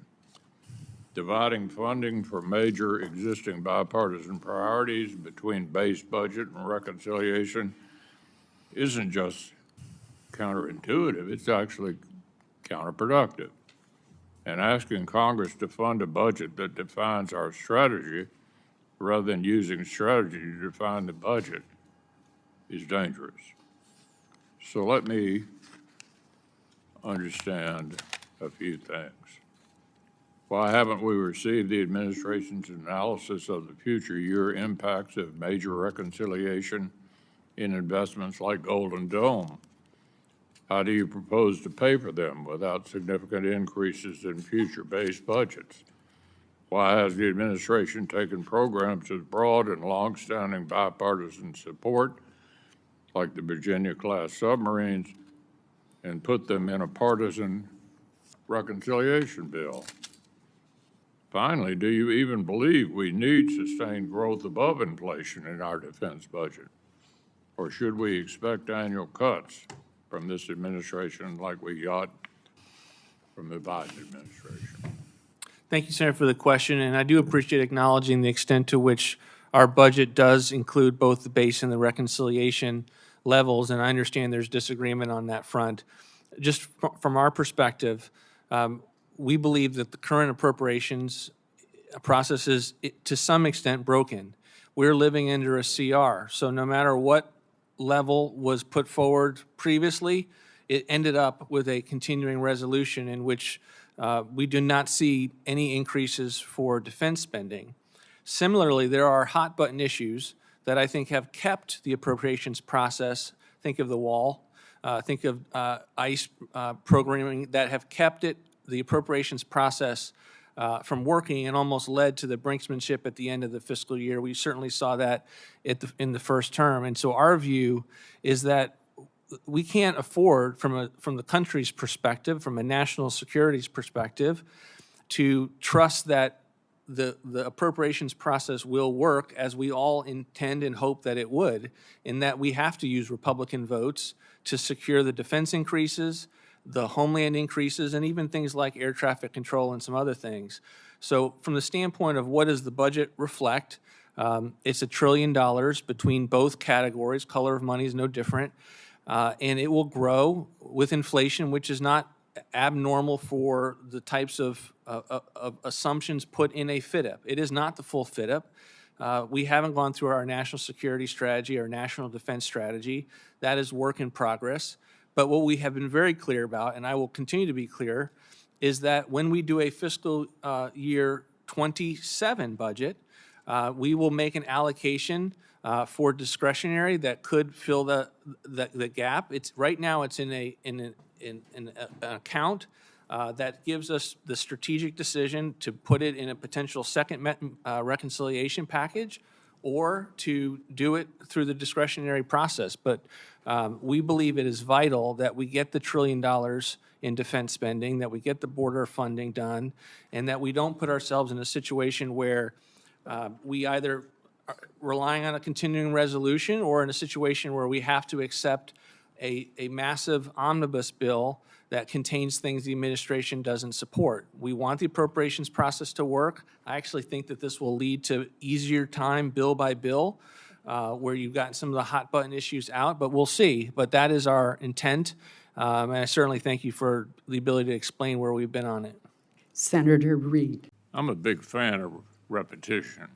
Dividing funding for major existing bipartisan priorities between base budget and reconciliation isn't just counterintuitive, it's actually counterproductive. And asking Congress to fund a budget that defines our strategy rather than using strategy to define the budget is dangerous. So let me understand a few things. Why haven't we received the administration's analysis of the future year impacts of major reconciliation in investments like Golden Dome? How do you propose to pay for them without significant increases in future base budgets? Why has the administration taken programs with broad and long-standing bipartisan support, like the Virginia-class submarines, and put them in a partisan reconciliation bill? Finally, do you even believe we need sustained growth above inflation in our defense budget? Or should we expect annual cuts from this administration like we got from the Biden administration? Thank you, Senator, for the question, and I do appreciate acknowledging the extent to which our budget does include both the base and the reconciliation levels, and I understand there's disagreement on that front. Just from our perspective, we believe that the current appropriations process is, to some extent, broken. We're living under a CR, so no matter what level was put forward previously, it ended up with a continuing resolution in which we do not see any increases for defense spending. Similarly, there are hot-button issues that I think have kept the appropriations process, think of the wall, think of ICE programming, that have kept the appropriations process from working and almost led to the brinksmanship at the end of the fiscal year. We certainly saw that in the first term. And so our view is that we can't afford, from the country's perspective, from a national security's perspective, to trust that the appropriations process will work as we all intend and hope that it would, in that we have to use Republican votes to secure the defense increases, the homeland increases, and even things like air traffic control and some other things. So from the standpoint of what does the budget reflect, it's $1 trillion between both categories. Color of money is no different. And it will grow with inflation, which is not abnormal for the types of assumptions put in a FYDP. It is not the full FYDP. We haven't gone through our national security strategy, our national defense strategy. That is work in progress. But what we have been very clear about, and I will continue to be clear, is that when we do a fiscal year 27 budget, we will make an allocation for discretionary that could fill the gap. Right now it's in an account that gives us the strategic decision to put it in a potential second reconciliation package, or to do it through the discretionary process. But we believe it is vital that we get the $1 trillion in defense spending, that we get the border funding done, and that we don't put ourselves in a situation where We either are relying on a continuing resolution or in a situation where we have to accept a massive omnibus bill that contains things the administration doesn't support. We want the appropriations process to work. I actually think that this will lead to easier time bill by bill, where you've gotten some of the hot button issues out, but we'll see. But that is our intent, and I certainly thank you for the ability to explain where we've been on it. Senator Reed. I'm a big fan of repetition.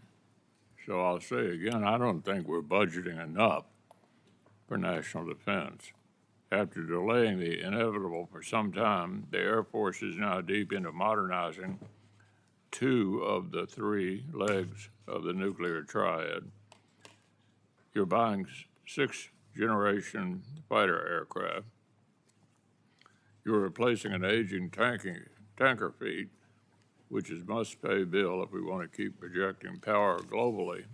So I'll say again, I don't think we're budgeting enough for national defense. After delaying the inevitable for some time, the Air Force is now deep into modernizing 2 of the 3 legs of the nuclear triad. You're buying 6th-generation fighter aircraft. You're replacing an aging tanker fleet, which is must-pay bill if we want to keep projecting power globally.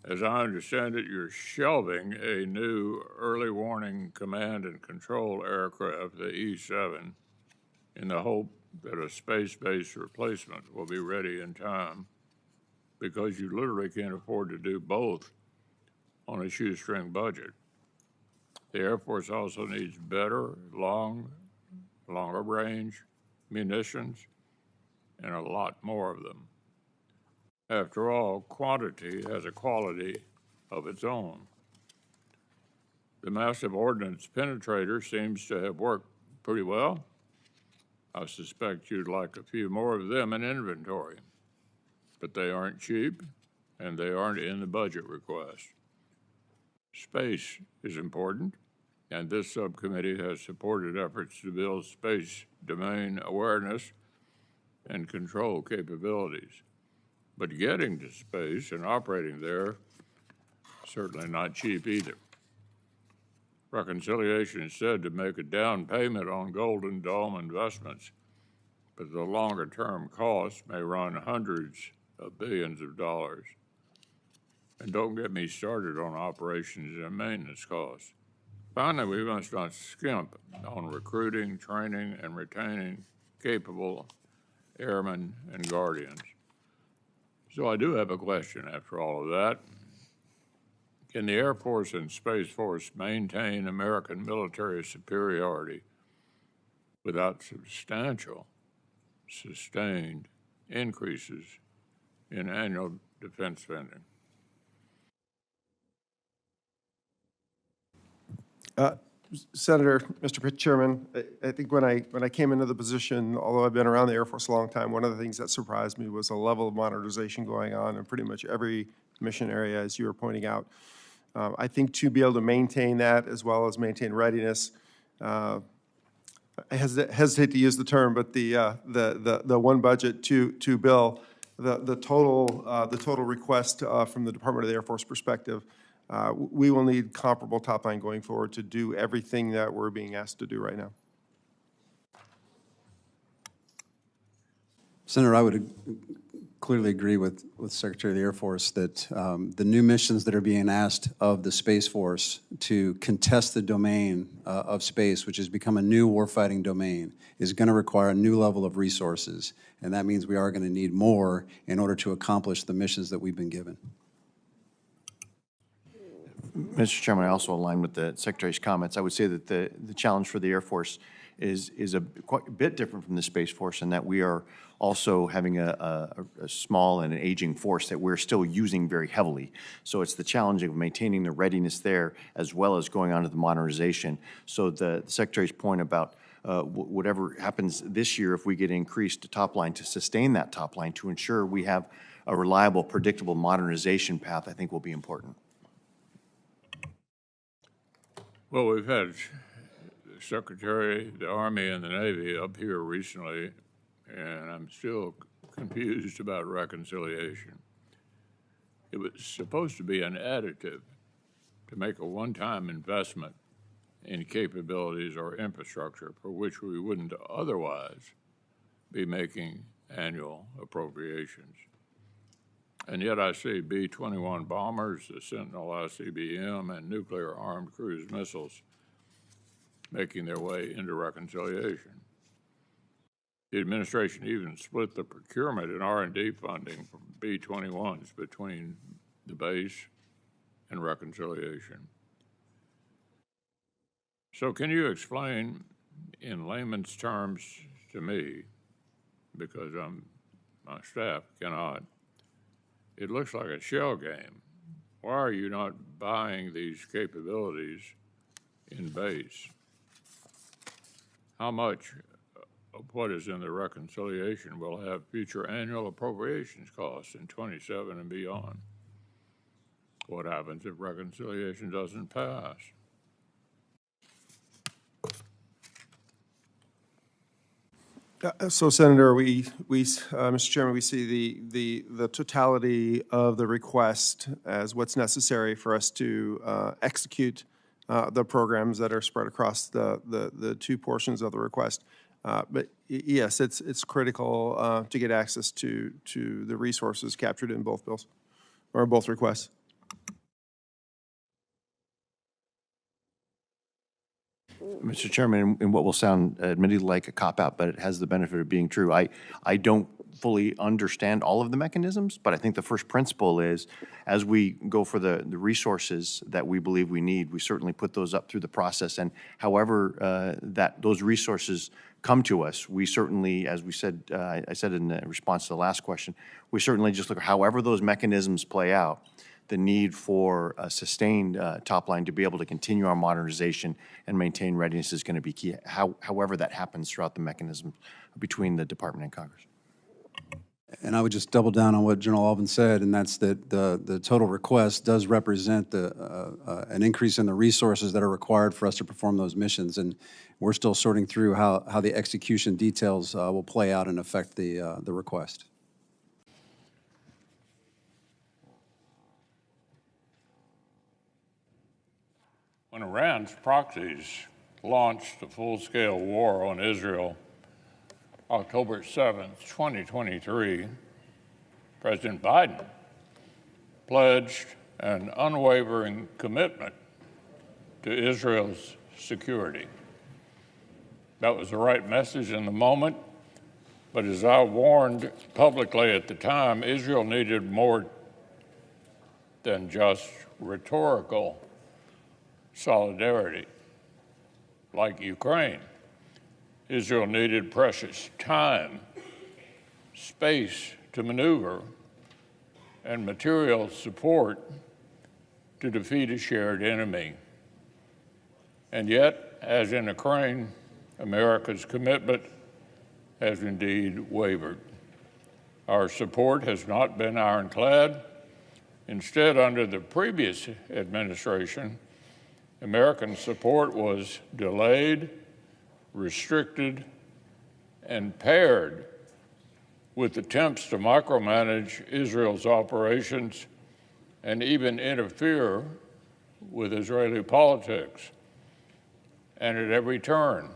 As I understand it, you're shelving a new early warning command and control aircraft, the E-7, in the hope that a space-based replacement will be ready in time, because you literally can't afford to do both on a shoestring budget. The Air Force also needs better, longer range munitions, and a lot more of them. After all, quantity has a quality of its own. The massive ordnance penetrator seems to have worked pretty well. I suspect you'd like a few more of them in inventory, but they aren't cheap, and they aren't in the budget request. Space is important, and this subcommittee has supported efforts to build space domain awareness and control capabilities. But getting to space and operating there, certainly not cheap either. Reconciliation is said to make a down payment on Golden Dome investments, but the longer-term costs may run hundreds of billions of dollars. And don't get me started on operations and maintenance costs. Finally, we must not skimp on recruiting, training, and retaining capable airmen and guardians. So I do have a question after all of that. Can the Air Force and Space Force maintain American military superiority without substantial, sustained increases in annual defense spending? Senator, Mr. Chairman, I think when I came into the position, although I've been around the Air Force a long time, one of the things that surprised me was the level of modernization going on in pretty much every mission area, as you were pointing out. I think to be able to maintain that as well as maintain readiness, I hesitate to use the term, but the one budget, two bill, the total request from the Department of the Air Force perspective, we will need comparable top line going forward to do everything that we're being asked to do right now. Senator, I would clearly agree with Secretary of the Air Force that the new missions that are being asked of the Space Force to contest the domain of space, which has become a new warfighting domain, is going to require a new level of resources. And that means we are going to need more in order to accomplish the missions that we've been given. Mr. Chairman, I also align with the Secretary's comments. I would say that the challenge for the Air Force is quite a bit different from the Space Force in that we are also having a small and an aging force that we're still using very heavily. So it's the challenge of maintaining the readiness there as well as going on to the modernization. So the Secretary's point about whatever happens this year, if we get increased top line, to sustain that top line, to ensure we have a reliable, predictable modernization path, I think will be important. Well, we've had the Secretary, the Army, and the Navy up here recently, and I'm still confused about reconciliation. It was supposed to be an additive to make a one-time investment in capabilities or infrastructure for which we wouldn't otherwise be making annual appropriations. And yet I see B-21 bombers, the Sentinel ICBM, and nuclear-armed cruise missiles making their way into reconciliation. The administration even split the procurement and R&D funding from B-21s between the base and reconciliation. So can you explain in layman's terms to me, because my staff cannot, it looks like a shell game. Why are you not buying these capabilities in base? How much of what is in the reconciliation will have future annual appropriations costs in 27 and beyond? What happens if reconciliation doesn't pass? So, Senator, Mr. Chairman, we see the totality of the request as what's necessary for us to execute the programs that are spread across the two portions of the request. But yes, it's critical to get access to the resources captured in both bills, or both requests. Mr. Chairman, in what will sound admittedly like a cop-out, but it has the benefit of being true, I don't fully understand all of the mechanisms, but I think the first principle is, as we go for the resources that we believe we need, we certainly put those up through the process, and however that those resources come to us, we certainly, as we said, I said in response to the last question, we certainly just look at however those mechanisms play out. The need for a sustained top line to be able to continue our modernization and maintain readiness is going to be key, however that happens throughout the mechanism between the Department and Congress. And I would just double down on what General Alvin said, and that's that the total request does represent an increase in the resources that are required for us to perform those missions. And we're still sorting through how the execution details will play out and affect the request. When Iran's proxies launched a full-scale war on Israel October 7th, 2023, President Biden pledged an unwavering commitment to Israel's security. That was the right message in the moment, but as I warned publicly at the time, Israel needed more than just rhetorical solidarity, like Ukraine. Israel needed precious time, space to maneuver, and material support to defeat a shared enemy. And yet, as in Ukraine, America's commitment has indeed wavered. Our support has not been ironclad. Instead, under the previous administration, American support was delayed, restricted, and paired with attempts to micromanage Israel's operations and even interfere with Israeli politics. And at every turn,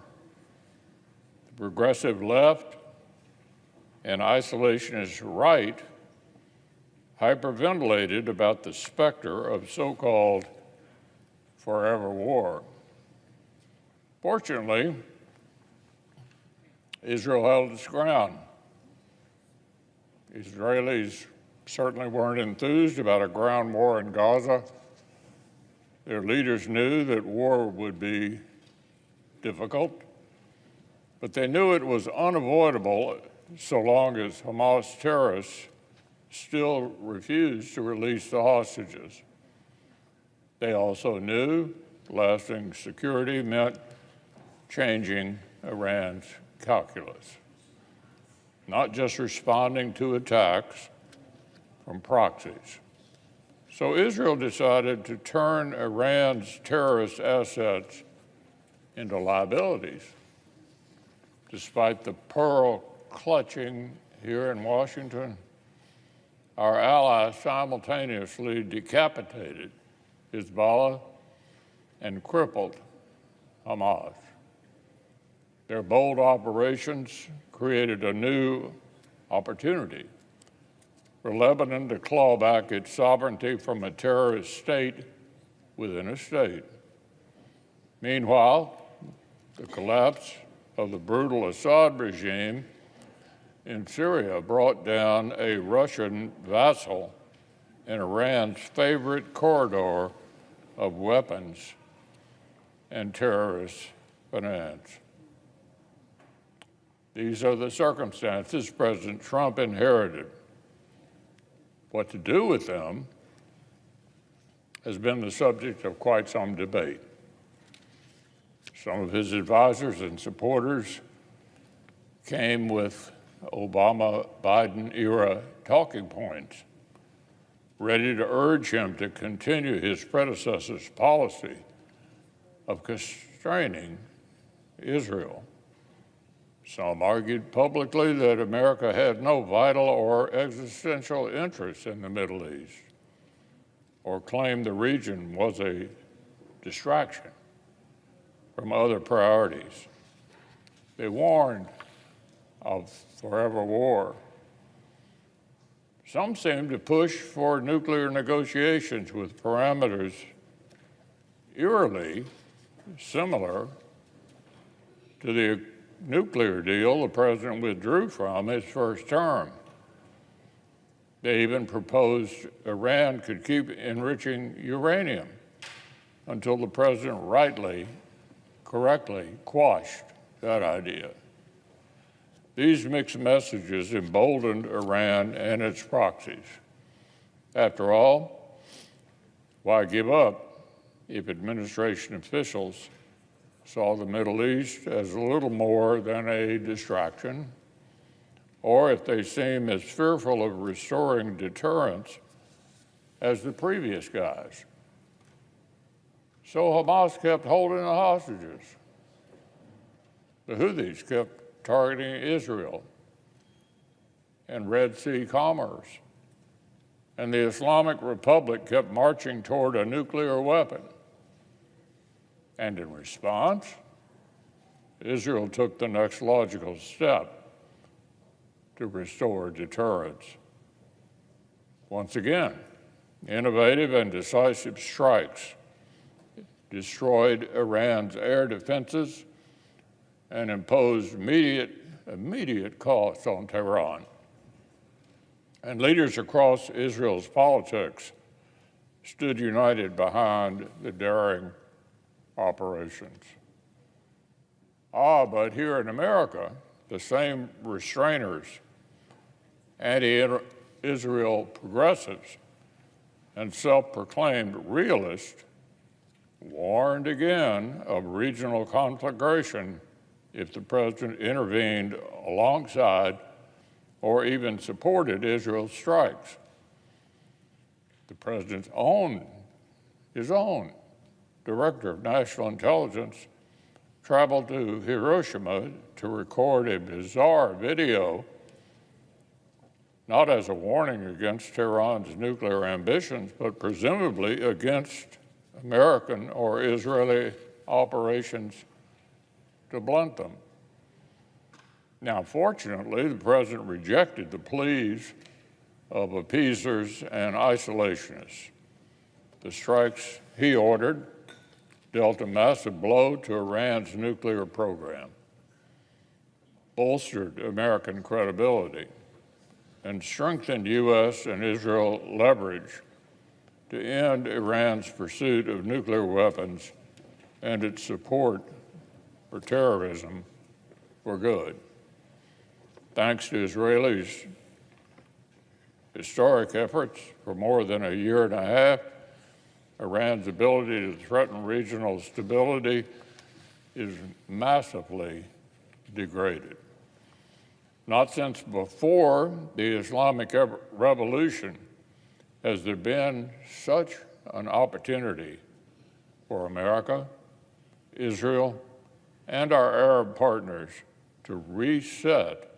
the progressive left and isolationist right hyperventilated about the specter of so-called forever war. Fortunately, Israel held its ground. Israelis certainly weren't enthused about a ground war in Gaza. Their leaders knew that war would be difficult, but they knew it was unavoidable so long as Hamas terrorists still refused to release the hostages. They also knew lasting security meant changing Iran's calculus, not just responding to attacks from proxies. So Israel decided to turn Iran's terrorist assets into liabilities, despite the pearl clutching here in Washington. Our ally simultaneously decapitated Hezbollah and crippled Hamas. Their bold operations created a new opportunity for Lebanon to claw back its sovereignty from a terrorist state within a state. Meanwhile, the collapse of the brutal Assad regime in Syria brought down a Russian vassal in Iran's favorite corridor of weapons and terrorist finance. These are the circumstances President Trump inherited. What to do with them has been the subject of quite some debate. Some of his advisors and supporters came with Obama-Biden era talking points, ready to urge him to continue his predecessor's policy of constraining Israel. Some argued publicly that America had no vital or existential interest in the Middle East, or claimed the region was a distraction from other priorities. They warned of forever war. Some seemed to push for nuclear negotiations with parameters eerily similar to the nuclear deal the president withdrew from his first term. They even proposed Iran could keep enriching uranium until the president correctly quashed that idea. These mixed messages emboldened Iran and its proxies. After all, why give up if administration officials saw the Middle East as little more than a distraction, or if they seem as fearful of restoring deterrence as the previous guys? So Hamas kept holding the hostages. The Houthis kept targeting Israel and Red Sea commerce. And the Islamic Republic kept marching toward a nuclear weapon. And in response, Israel took the next logical step to restore deterrence. Once again, innovative and decisive strikes destroyed Iran's air defenses and imposed immediate costs on Tehran. And leaders across Israel's politics stood united behind the daring operations. But here in America, the same restrainers, anti-Israel progressives, and self-proclaimed realists warned again of regional conflagration if the president intervened alongside or even supported Israel's strikes. The president's his own Director of National Intelligence traveled to Hiroshima to record a bizarre video, not as a warning against Tehran's nuclear ambitions, but presumably against American or Israeli operations to blunt them. Now, fortunately, the president rejected the pleas of appeasers and isolationists. The strikes he ordered dealt a massive blow to Iran's nuclear program, bolstered American credibility, and strengthened U.S. and Israel leverage to end Iran's pursuit of nuclear weapons and its support for terrorism for good. Thanks to Israelis' historic efforts for more than a year and a half, Iran's ability to threaten regional stability is massively degraded. Not since before the Islamic Revolution has there been such an opportunity for America, Israel, and our Arab partners to reset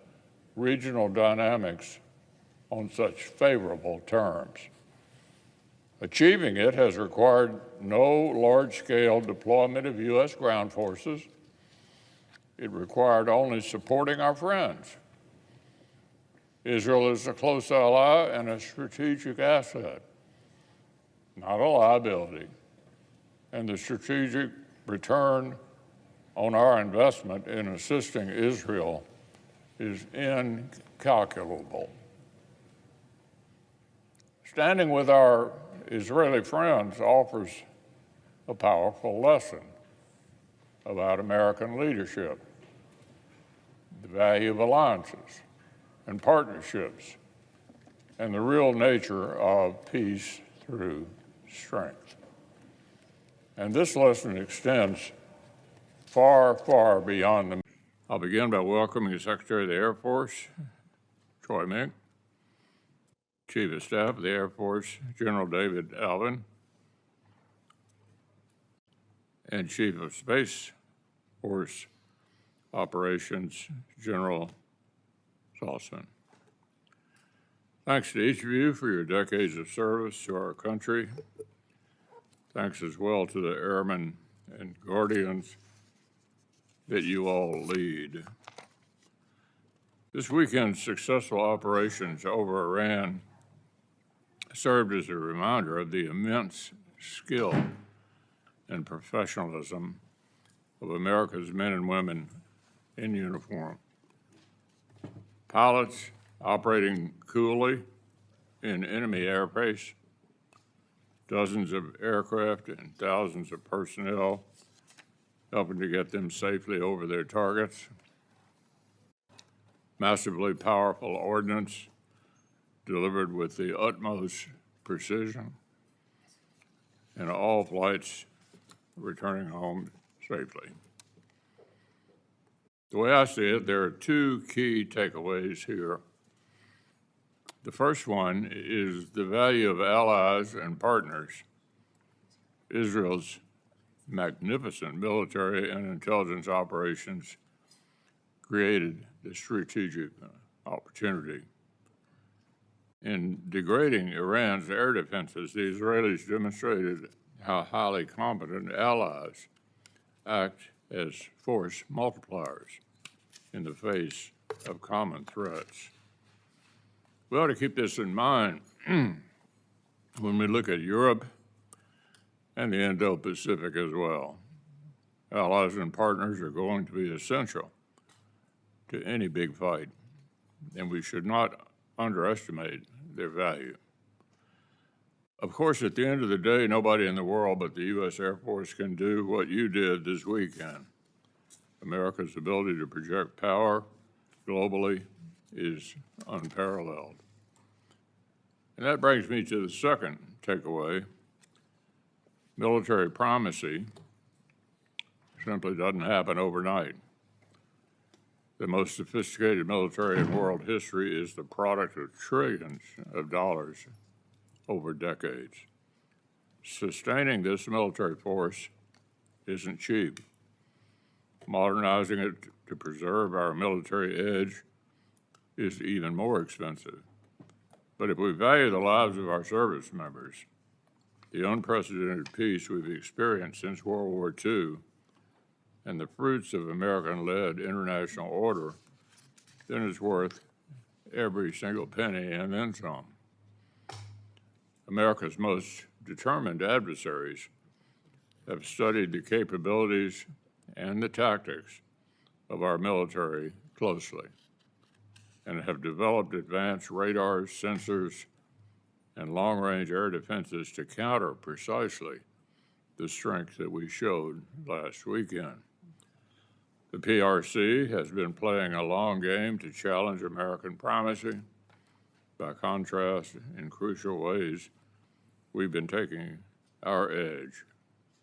regional dynamics on such favorable terms. Achieving it has required no large-scale deployment of U.S. ground forces. It required only supporting our friends. Israel is a close ally and a strategic asset, not a liability. And the strategic return on our investment in assisting Israel is incalculable. Standing with our Israeli friends offers a powerful lesson about American leadership, the value of alliances and partnerships, and the real nature of peace through strength. And this lesson extends far, far beyond the. I'll begin by welcoming the Secretary of the Air Force, Troy Mink, Chief of Staff of the Air Force, General David Alvin, and Chief of Space Force Operations, General Saltzman. Thanks to each of you for your decades of service to our country. Thanks as well to the airmen and guardians that you all lead. This weekend's successful operations over Iran served as a reminder of the immense skill and professionalism of America's men and women in uniform. Pilots operating coolly in enemy airspace, dozens of aircraft and thousands of personnel helping to get them safely over their targets. Massively powerful ordnance delivered with the utmost precision, and all flights returning home safely. The way I see it, there are two key takeaways here. The first one is the value of allies and partners. Israel's magnificent military and intelligence operations created the strategic opportunity. In degrading Iran's air defenses, the Israelis demonstrated how highly competent allies act as force multipliers in the face of common threats. We ought to keep this in mind when we look at Europe and the Indo-Pacific as well. Allies and partners are going to be essential to any big fight, and we should not underestimate their value. Of course, at the end of the day, nobody in the world but the U.S. Air Force can do what you did this weekend. America's ability to project power globally is unparalleled. And that brings me to the second takeaway. Military primacy simply doesn't happen overnight. The most sophisticated military in world history is the product of trillions of dollars over decades. Sustaining this military force isn't cheap. Modernizing it to preserve our military edge is even more expensive. But if we value the lives of our service members, the unprecedented peace we've experienced since World War II, and the fruits of American-led international order, then it's worth every single penny and then some. America's most determined adversaries have studied the capabilities and the tactics of our military closely and have developed advanced radars, sensors, and long-range air defenses to counter precisely the strength that we showed last weekend. The PRC has been playing a long game to challenge American primacy. By contrast, in crucial ways, we've been taking our edge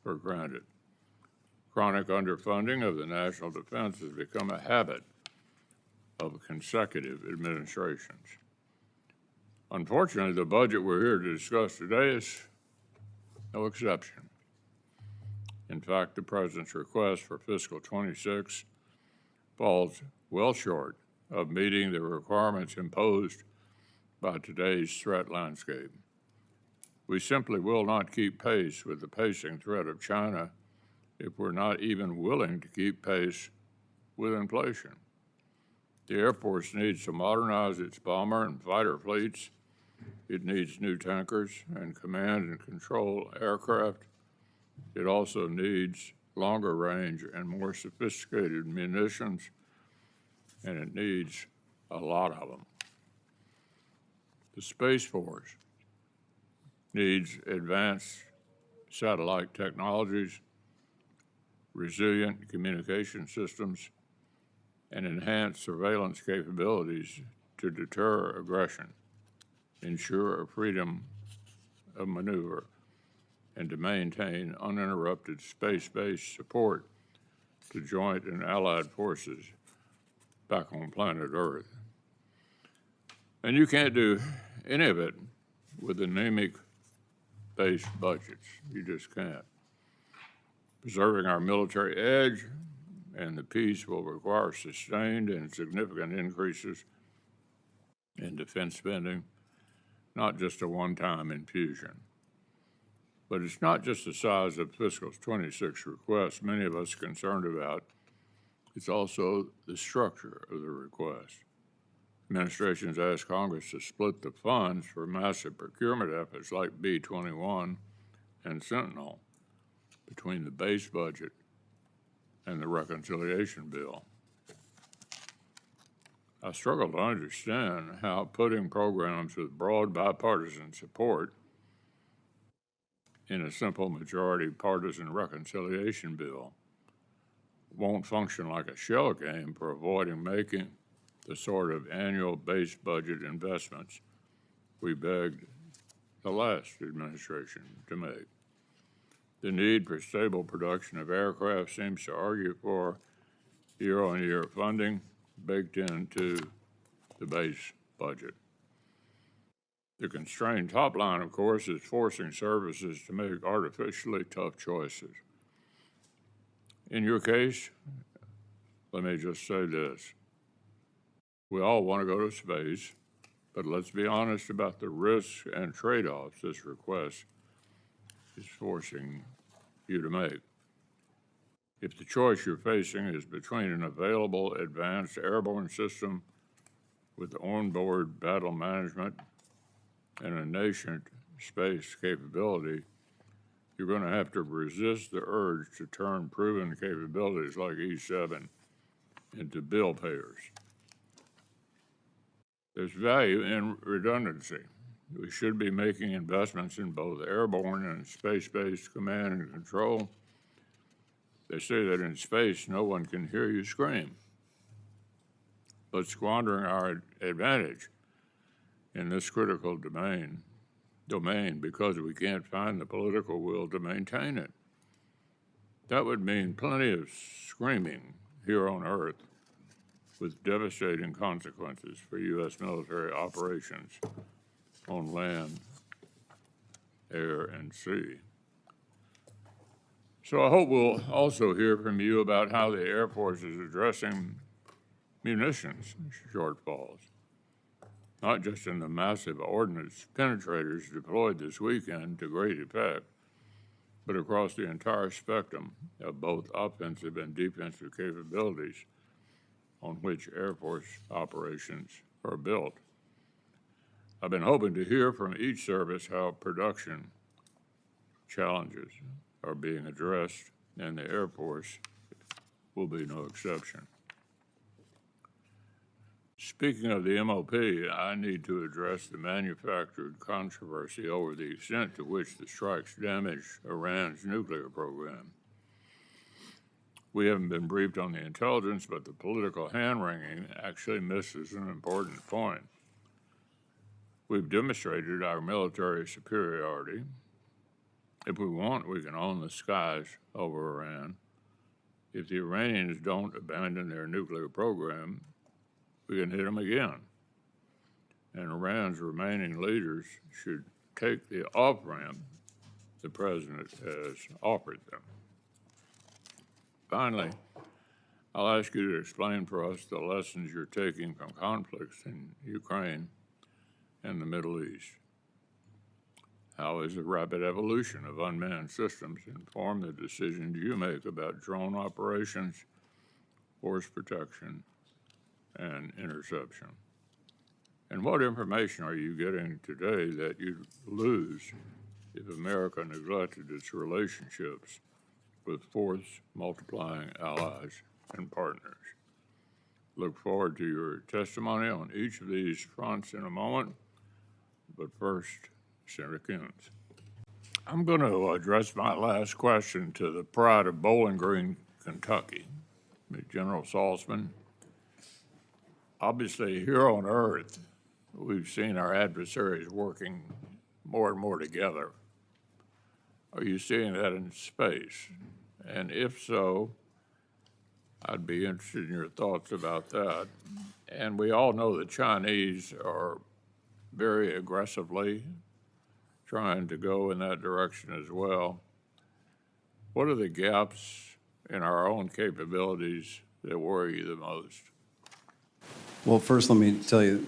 for granted. Chronic underfunding of the national defense has become a habit of consecutive administrations. Unfortunately, the budget we're here to discuss today is no exception. In fact, the President's request for fiscal 26 falls well short of meeting the requirements imposed by today's threat landscape. We simply will not keep pace with the pacing threat of China if we're not even willing to keep pace with inflation. The Air Force needs to modernize its bomber and fighter fleets. It needs new tankers and command and control aircraft. It also needs longer range and more sophisticated munitions and it needs a lot of them. The Space Force needs advanced satellite technologies, resilient communication systems, and enhanced surveillance capabilities to deter aggression, ensure a freedom of maneuver, and to maintain uninterrupted space-based support to joint and allied forces back on planet Earth. And you can't do any of it with anemic-based budgets. You just can't. Preserving our military edge and the peace will require sustained and significant increases in defense spending, not just a one-time infusion. But it's not just the size of fiscal 26 requests many of us are concerned about, it's also the structure of the request. Administrations asked Congress to split the funds for massive procurement efforts like B-21 and Sentinel between the base budget and the reconciliation bill. I struggle to understand how putting programs with broad bipartisan support in a simple majority partisan reconciliation bill won't function like a shell game for avoiding making the sort of annual base budget investments we begged the last administration to make. The need for stable production of aircraft seems to argue for year-on-year funding baked into the base budget. The constrained top line, of course, is forcing services to make artificially tough choices. In your case, let me just say this. We all want to go to space, but let's be honest about the risks and trade-offs this request is forcing you to make. If the choice you're facing is between an available advanced airborne system with onboard battle management and a nascent space capability, you're going to have to resist the urge to turn proven capabilities like E-7 into bill payers. There's value in redundancy. We should be making investments in both airborne and space-based command and control. They say that in space, no one can hear you scream. But squandering our advantage in this critical domain because we can't find the political will to maintain it. That would mean plenty of screaming here on Earth with devastating consequences for U.S. military operations on land, air, and sea. So I hope we'll also hear from you about how the Air Force is addressing munitions shortfalls, not just in the massive ordnance penetrators deployed this weekend to great effect, but across the entire spectrum of both offensive and defensive capabilities on which Air Force operations are built. I've been hoping to hear from each service how production challenges are being addressed, and the Air Force will be no exception. Speaking of the MOP, I need to address the manufactured controversy over the extent to which the strikes damage Iran's nuclear program. We haven't been briefed on the intelligence, but the political hand-wringing actually misses an important point. We've demonstrated our military superiority. If we want, we can own the skies over Iran. If the Iranians don't abandon their nuclear program, we can hit them again. And Iran's remaining leaders should take the off-ramp the president has offered them. Finally, I'll ask you to explain for us the lessons you're taking from conflicts in Ukraine and the Middle East. How has the rapid evolution of unmanned systems informed the decisions you make about drone operations, force protection, and interception? And what information are you getting today that you'd lose if America neglected its relationships with force-multiplying allies and partners? look forward to your testimony on each of these fronts in a moment. But first, Senator Coons. I'm going to address my last question to the pride of Bowling Green, Kentucky, General Saltzman. Obviously, here on Earth, we've seen our adversaries working more and more together. Are you seeing that in space? And if so, I'd be interested in your thoughts about that. And we all know the Chinese are very aggressively trying to go in that direction as well. What are the gaps in our own capabilities that worry you the most? Well, first, let me tell you,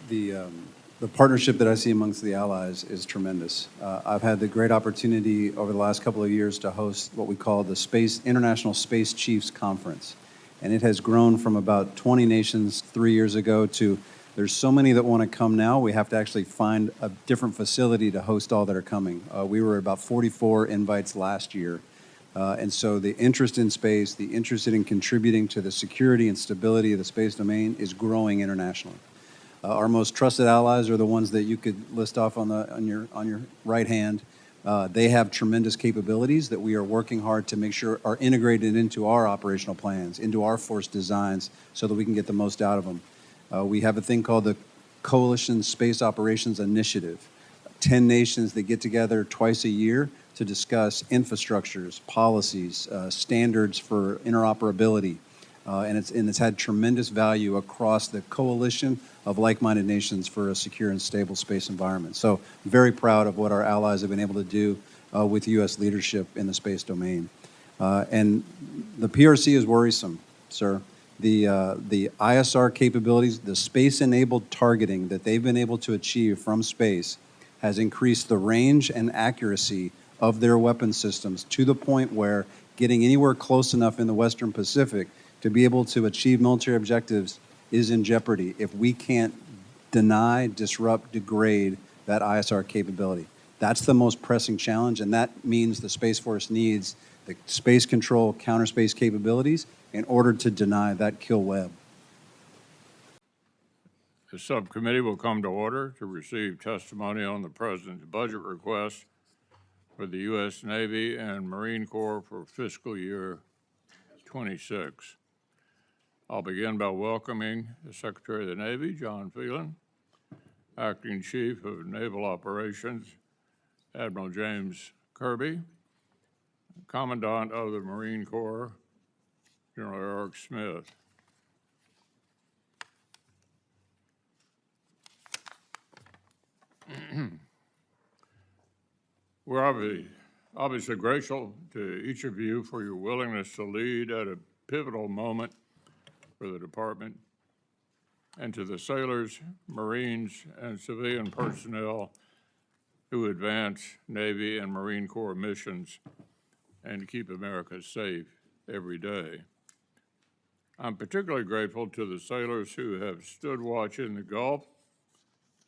the partnership that I see amongst the allies is tremendous. I've had the great opportunity over the last couple of years to host what we call the International Space Chiefs Conference. And it has grown from about 20 nations 3 years ago to there's so many that want to come now, we have to actually find a different facility to host all that are coming. We were about 44 invites last year. And so the interest in space, the interest in contributing to the security and stability of the space domain is growing internationally. Our most trusted allies are the ones that you could list off on your right hand. They have tremendous capabilities that we are working hard to make sure are integrated into our operational plans, into our force designs, so that we can get the most out of them. We have a thing called the Coalition Space Operations Initiative, 10 nations that get together twice a year to discuss infrastructures, policies, standards for interoperability. And it's had tremendous value across the coalition of like-minded nations for a secure and stable space environment. So very proud of what our allies have been able to do with U.S. leadership in the space domain. And the PRC is worrisome, sir. The ISR capabilities, the space-enabled targeting that they've been able to achieve from space has increased the range and accuracy of their weapon systems to the point where getting anywhere close enough in the Western Pacific to be able to achieve military objectives is in jeopardy if we can't deny, disrupt, degrade that ISR capability. That's the most pressing challenge, and that means the Space Force needs the space control counter-space capabilities in order to deny that kill web. The subcommittee will come to order to receive testimony on the President's budget request for the U.S. Navy and Marine Corps for fiscal year 26. I'll begin by welcoming the Secretary of the Navy, John Phelan, Acting Chief of Naval Operations, Admiral James Kirby, Commandant of the Marine Corps, General Eric Smith. We're obviously grateful to each of you for your willingness to lead at a pivotal moment for the department, and to the sailors, Marines, and civilian personnel who advance Navy and Marine Corps missions and keep America safe every day. I'm particularly grateful to the sailors who have stood watch in the Gulf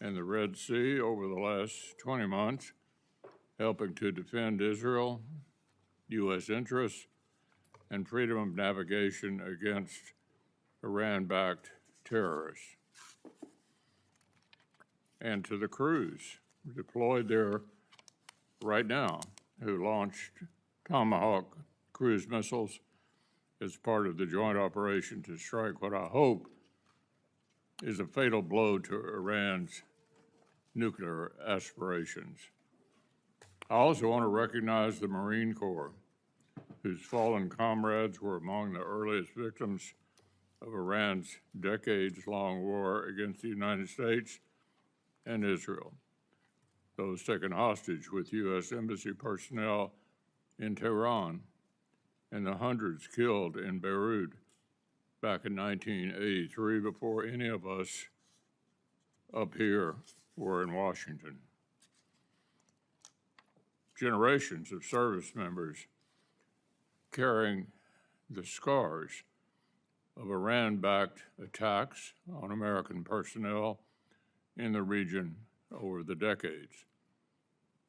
and the Red Sea over the last 20 months, helping to defend Israel, U.S. interests, and freedom of navigation against Iran-backed terrorists. And to the crews deployed there right now who launched Tomahawk cruise missiles as part of the joint operation to strike what I hope is a fatal blow to Iran's nuclear aspirations. I also want to recognize the Marine Corps, whose fallen comrades were among the earliest victims of Iran's decades-long war against the United States and Israel, those taken hostage with U.S. Embassy personnel in Tehran, and the hundreds killed in Beirut back in 1983 before any of us up here were in Washington. Generations of service members carrying the scars of Iran-backed attacks on American personnel in the region over the decades.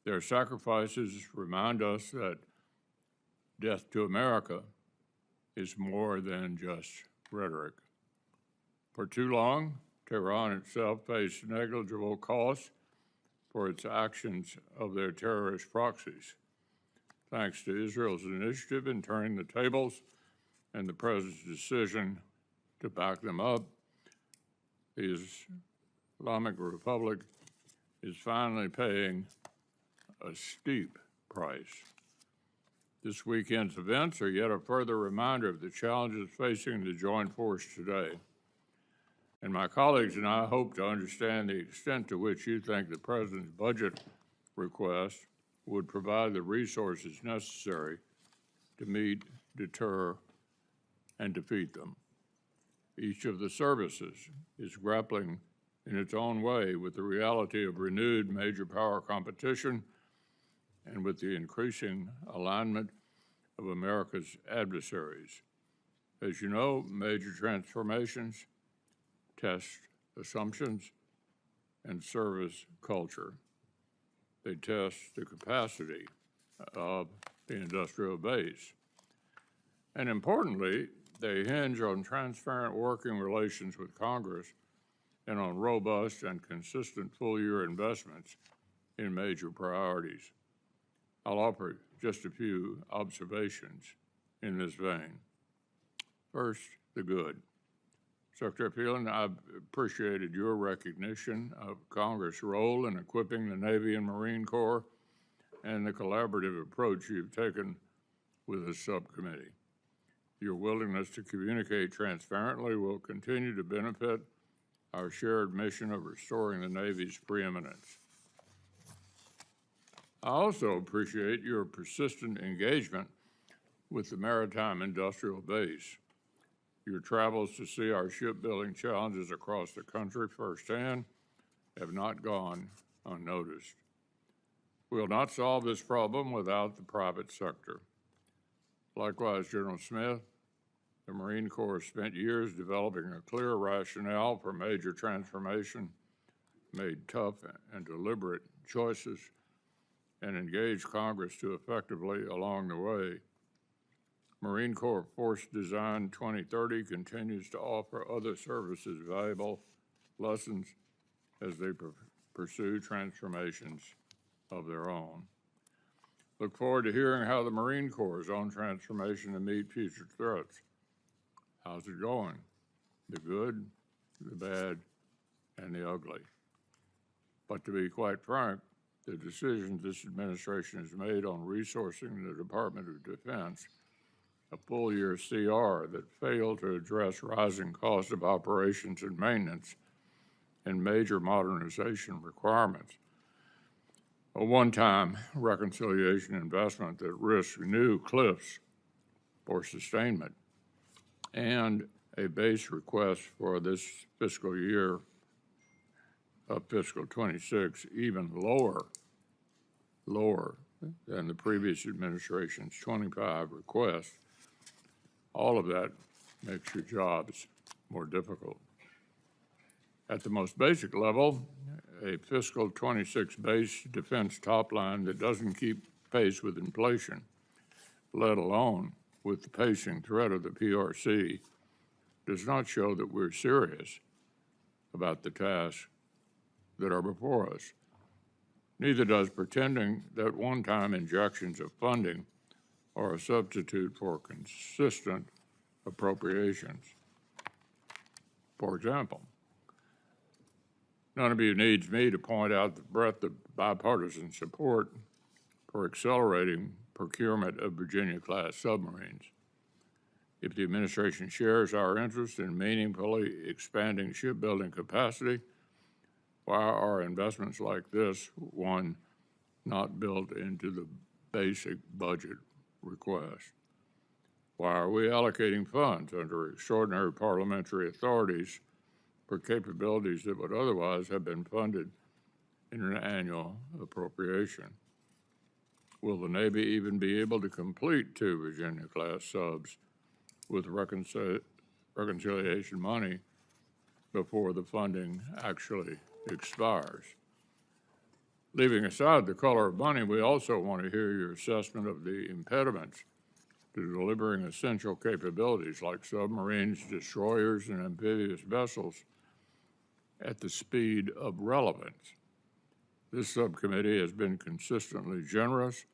Their sacrifices remind us that death to America is more than just rhetoric. For too long, Tehran itself faced negligible costs for its actions of their terrorist proxies. Thanks to Israel's initiative in turning the tables and the President's decision to back them up, the Islamic Republic is finally paying a steep price. This weekend's events are yet a further reminder of the challenges facing the joint force today. And my colleagues and I hope to understand the extent to which you think the President's budget request would provide the resources necessary to meet, deter, and defeat them. Each of the services is grappling in its own way with the reality of renewed major power competition and with the increasing alignment of America's adversaries. As you know, major transformations test assumptions and service culture. They test the capacity of the industrial base. And importantly, they hinge on transparent working relations with Congress and on robust and consistent full-year investments in major priorities. I'll offer just a few observations in this vein. First, the good. Secretary Phelan, I've appreciated your recognition of Congress' role in equipping the Navy and Marine Corps and the collaborative approach you've taken with the subcommittee. Your willingness to communicate transparently will continue to benefit our shared mission of restoring the Navy's preeminence. I also appreciate your persistent engagement with the maritime industrial base. Your travels to see our shipbuilding challenges across the country firsthand have not gone unnoticed. We will not solve this problem without the private sector. Likewise, General Smith, the Marine Corps spent years developing a clear rationale for major transformation, made tough and deliberate choices, and engaged Congress to effectively along the way. Marine Corps Force Design 2030 continues to offer other services valuable lessons as they pursue transformations of their own. Look forward to hearing how the Marine Corps' own transformation to meet future threats. How's it going? The good, the bad, and the ugly. But to be quite frank, the decisions this administration has made on resourcing the Department of Defense, a full-year CR that failed to address rising costs of operations and maintenance and major modernization requirements, a one-time reconciliation investment that risks new cliffs for sustainment, and a base request for this fiscal year of fiscal 26 even lower than the previous administration's 25 request. All of that makes your jobs more difficult. At the most basic level, a fiscal 26 base defense top line that doesn't keep pace with inflation, let alone with the pacing threat of the PRC, does not show that we're serious about the tasks that are before us. Neither does pretending that one-time injections of funding are a substitute for consistent appropriations. For example, none of you needs me to point out the breadth of bipartisan support for accelerating procurement of Virginia-class submarines. If the administration shares our interest in meaningfully expanding shipbuilding capacity, why are investments like this one not built into the basic budget request? Why are we allocating funds under extraordinary parliamentary authorities for capabilities that would otherwise have been funded in an annual appropriation? Will the Navy even be able to complete 2 Virginia-class subs with reconciliation money before the funding actually expires? Leaving aside the color of money, we also want to hear your assessment of the impediments to delivering essential capabilities like submarines, destroyers, and amphibious vessels at the speed of relevance. This subcommittee has been consistently generous,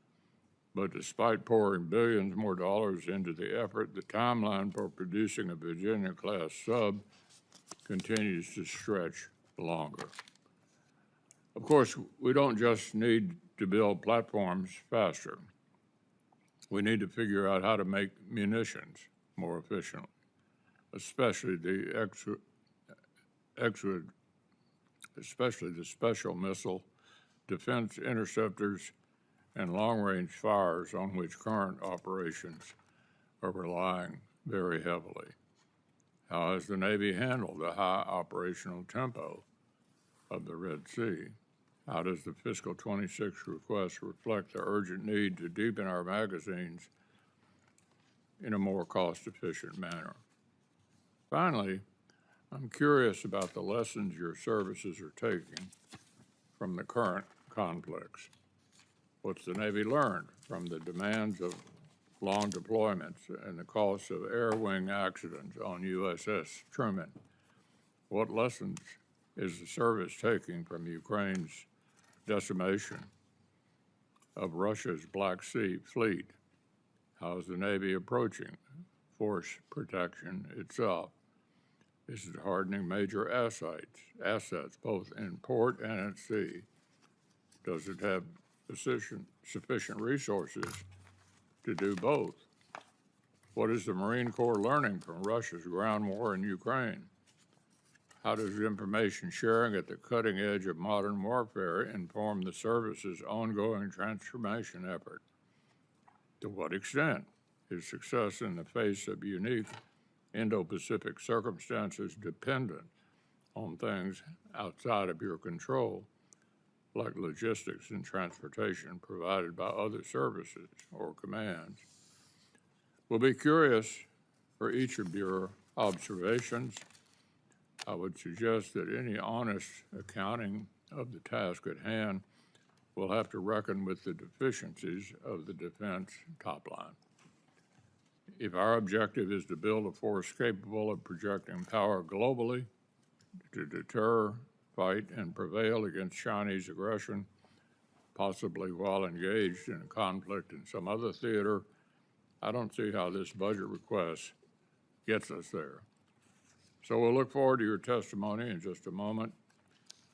but despite pouring billions more dollars into the effort, the timeline for producing a Virginia-class sub continues to stretch longer. Of course, we don't just need to build platforms faster. We need to figure out how to make munitions more efficiently, especially the special missile, defense interceptors, and long-range fires on which current operations are relying very heavily. How has the Navy handled the high operational tempo of the Red Sea? How does the fiscal 26 request reflect the urgent need to deepen our magazines in a more cost-efficient manner? Finally, I'm curious about the lessons your services are taking from the current conflicts. What's the Navy learned from the demands of long deployments and the costs of air wing accidents on USS Truman? What lessons is the service taking from Ukraine's decimation of Russia's Black Sea fleet? How is the Navy approaching force protection itself? Is it hardening major assets both in port and at sea? Does it have sufficient resources to do both? What is the Marine Corps learning from Russia's ground war in Ukraine? How does information sharing at the cutting edge of modern warfare inform the service's ongoing transformation effort? To what extent is success in the face of unique Indo-Pacific circumstances dependent on things outside of your control, like logistics and transportation provided by other services or commands? We'll be curious for each of your observations. I would suggest that any honest accounting of the task at hand will have to reckon with the deficiencies of the defense top line. If our objective is to build a force capable of projecting power globally to deter, fight, and prevail against Chinese aggression, possibly while engaged in a conflict in some other theater, I don't see how this budget request gets us there. So we'll look forward to your testimony in just a moment.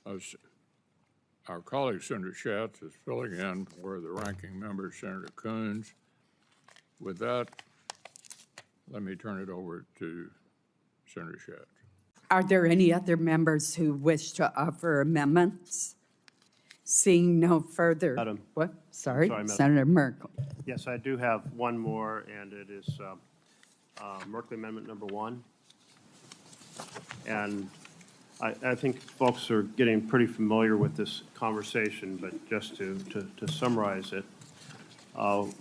Our colleague, Senator Schatz, is filling in for the ranking member, Senator Coons. With that, let me turn it over to Senator Schatz. Are there any other members who wish to offer amendments? Seeing no further. Madam. What? Sorry, Madam. Senator Merkel. Yes, I do have one more, and it is Merkley Amendment number 1. And I think folks are getting pretty familiar with this conversation, but just to summarize it,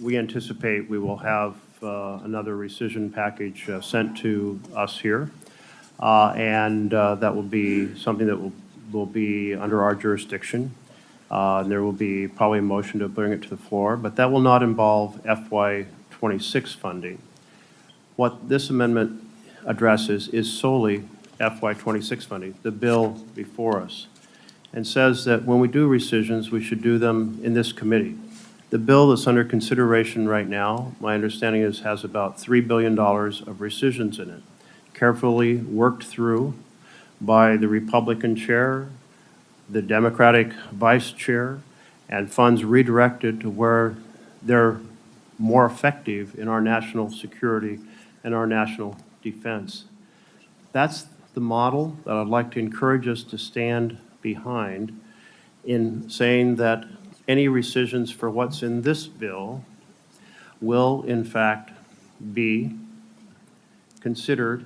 we anticipate we will have another rescission package sent to us here, and that will be something that will be under our jurisdiction. There will be probably a motion to bring it to the floor, but that will not involve FY26 funding. What this amendment addresses is solely FY26 funding, the bill before us, and says that when we do rescissions, we should do them in this committee. The bill that's under consideration right now, my understanding is, has about $3 billion of rescissions in it, carefully worked through by the Republican chair, the Democratic vice chair, and funds redirected to where they're more effective in our national security and our national defense. That's the model that I'd like to encourage us to stand behind in saying that any rescissions for what's in this bill will, in fact, be considered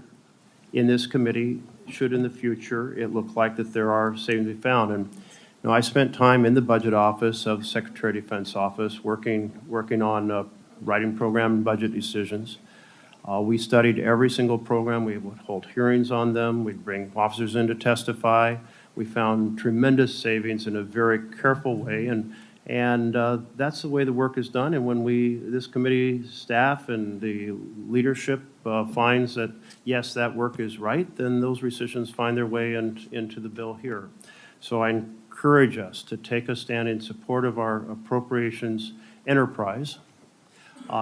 in this committee should in the future it look like that there are savings to be found. And you know, I spent time in the budget office of the Secretary of Defense office working on writing program and budget decisions. We studied every single program. We would hold hearings on them. We'd bring officers in to testify. We found tremendous savings in a very careful way, and And that's the way the work is done. And when this committee staff and the leadership finds that, yes, that work is right, then those rescissions find their way into the bill here. So I encourage us to take a stand in support of our appropriations enterprise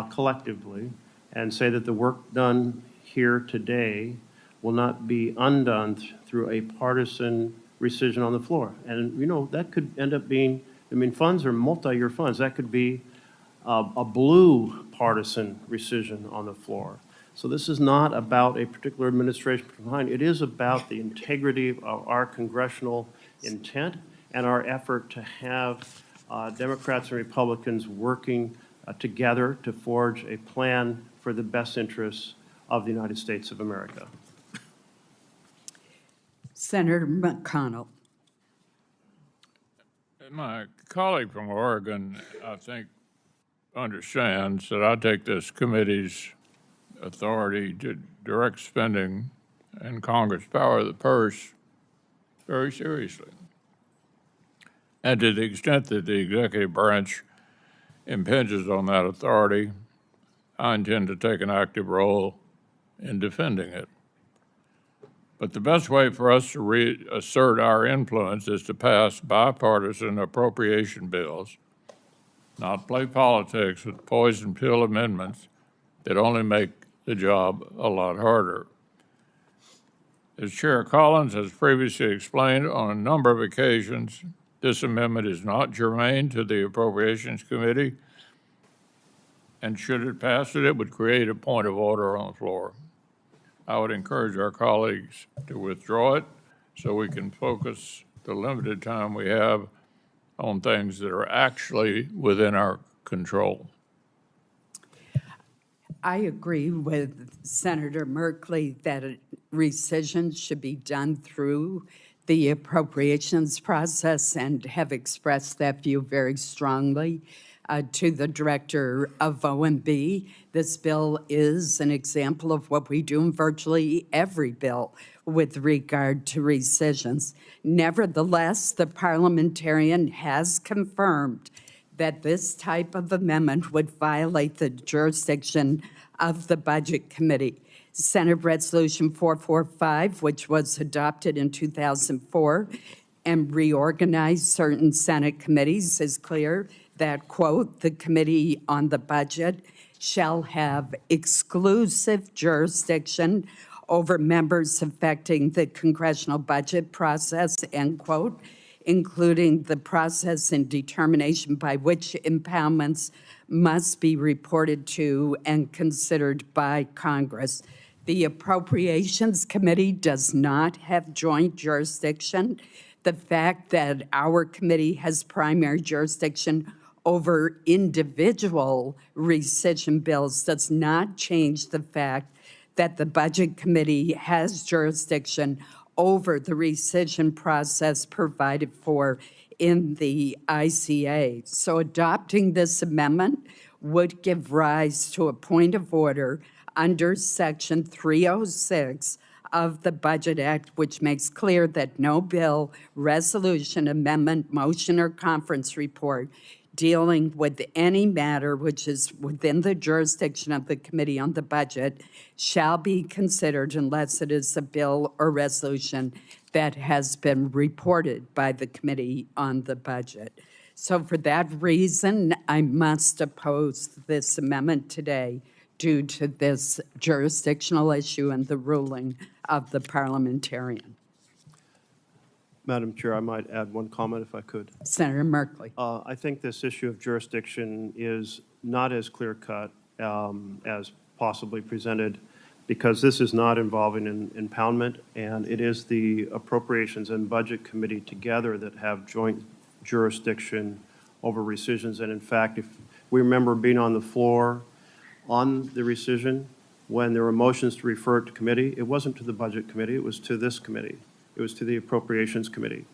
collectively and say that the work done here today will not be undone through a partisan rescission on the floor. And, you know, that could end up being, I mean, funds are multi-year funds. That could be a blue partisan rescission on the floor. So this is not about a particular administration behind. It is about the integrity of our congressional intent and our effort to have Democrats and Republicans working together to forge a plan for the best interests of the United States of America. Senator McConnell. My colleague from Oregon, I think, understands that I take this committee's authority to direct spending and Congress' power of the purse very seriously. And to the extent that the executive branch impinges on that authority, I intend to take an active role in defending it. But the best way for us to reassert our influence is to pass bipartisan appropriation bills, not play politics with poison pill amendments that only make the job a lot harder. As Chair Collins has previously explained on a number of occasions, this amendment is not germane to the Appropriations Committee, and should it pass it would create a point of order on the floor. I would encourage our colleagues to withdraw it so we can focus the limited time we have on things that are actually within our control. I agree with Senator Merkley that rescission should be done through the appropriations process and have expressed that view very strongly. To the director of OMB, this bill is an example of what we do in virtually every bill with regard to rescissions. Nevertheless, the parliamentarian has confirmed that this type of amendment would violate the jurisdiction of the Budget Committee. Senate Resolution 445, which was adopted in 2004 and reorganized certain Senate committees, is clear that, quote, the Committee on the Budget shall have exclusive jurisdiction over members affecting the congressional budget process, end quote, including the process and determination by which impoundments must be reported to and considered by Congress. The Appropriations Committee does not have joint jurisdiction. The fact that our committee has primary jurisdiction over individual rescission bills does not change the fact that the Budget Committee has jurisdiction over the rescission process provided for in the ICA. So adopting this amendment would give rise to a point of order under Section 306 of the Budget Act, which makes clear that no bill, resolution, amendment, motion, or conference report dealing with any matter which is within the jurisdiction of the Committee on the Budget shall be considered unless it is a bill or resolution that has been reported by the Committee on the Budget. So for that reason, I must oppose this amendment today due to this jurisdictional issue and the ruling of the parliamentarian. Madam Chair, I might add one comment if I could. Senator Merkley. I think this issue of jurisdiction is not as clear-cut as possibly presented, because this is not involving an impoundment, and it is the Appropriations and Budget Committee together that have joint jurisdiction over rescissions. And in fact, if we remember being on the floor on the rescission, when there were motions to refer it to committee, it wasn't to the Budget Committee, it was to this committee. It was to the Appropriations Committee.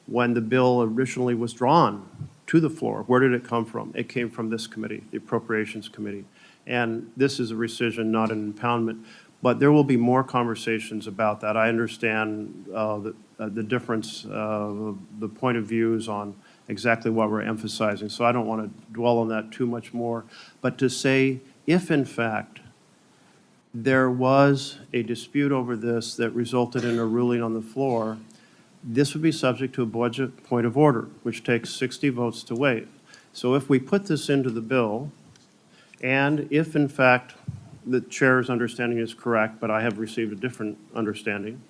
When the bill originally was drawn to the floor, where did it come from? It came from this committee, the Appropriations Committee. And this is a rescission, not an impoundment. But there will be more conversations about that. I understand the difference, the point of views on exactly what we're emphasizing. So I don't want to dwell on that too much more. But to say, if in fact there was a dispute over this that resulted in a ruling on the floor, this would be subject to a budget point of order, which takes 60 votes to waive. So if we put this into the bill, and if in fact the chair's understanding is correct, but I have received a different understanding,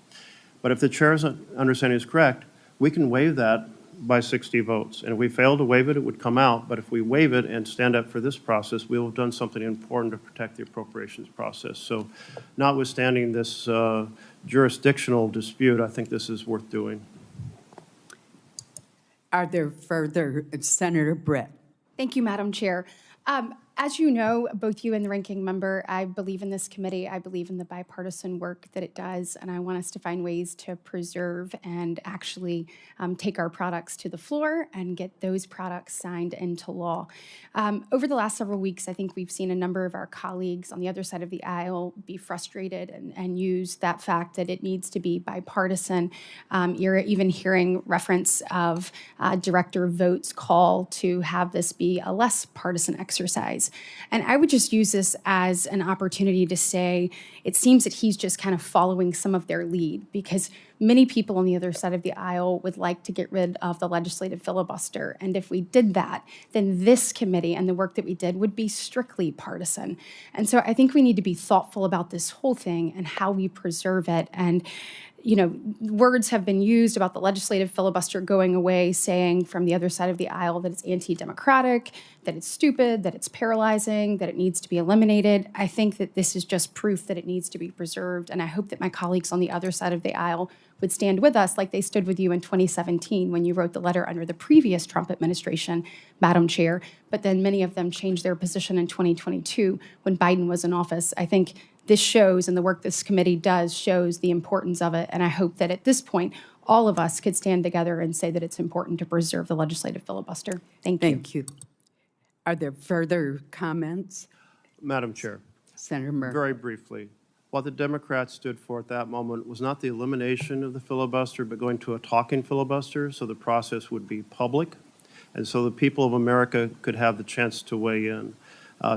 but if the chair's understanding is correct, we can waive that by 60 votes. And if we fail to waive it, it would come out. But if we waive it and stand up for this process, we will have done something important to protect the appropriations process. So notwithstanding this jurisdictional dispute, I think this is worth doing. Are there further, Senator Britt? Thank you, Madam Chair. As you know, both you and the ranking member, I believe in this committee. I believe in the bipartisan work that it does, and I want us to find ways to preserve and actually take our products to the floor and get those products signed into law. Over the last several weeks, I think we've seen a number of our colleagues on the other side of the aisle be frustrated and use that fact that it needs to be bipartisan. You're even hearing reference of Director Vogt's call to have this be a less partisan exercise. And I would just use this as an opportunity to say, it seems that he's just kind of following some of their lead, because many people on the other side of the aisle would like to get rid of the legislative filibuster. And if we did that, then this committee and the work that we did would be strictly partisan. And so I think we need to be thoughtful about this whole thing and how we preserve it. And you know, words have been used about the legislative filibuster going away, saying from the other side of the aisle that it's anti-democratic, that it's stupid, that it's paralyzing, that it needs to be eliminated. I think that this is just proof that it needs to be preserved, and I hope that my colleagues on the other side of the aisle would stand with us like they stood with you in 2017 when you wrote the letter under the previous Trump administration, Madam Chair, but then many of them changed their position in 2022 when Biden was in office. I think this shows, and the work this committee does shows the importance of it. And I hope that at this point, all of us could stand together and say that it's important to preserve the legislative filibuster. Thank you. Thank you. Are there further comments? Madam Chair. Senator Murphy. Very briefly, what the Democrats stood for at that moment was not the elimination of the filibuster, but going to a talking filibuster, so the process would be public, and so the people of America could have the chance to weigh in.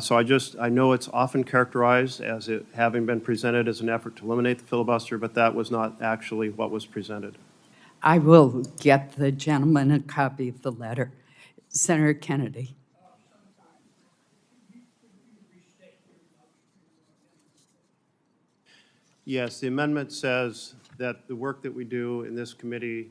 So I know it's often characterized as it having been presented as an effort to eliminate the filibuster, but that was not actually what was presented. I will get the gentleman a copy of the letter. Senator Kennedy. Yes, the amendment says that the work that we do in this committee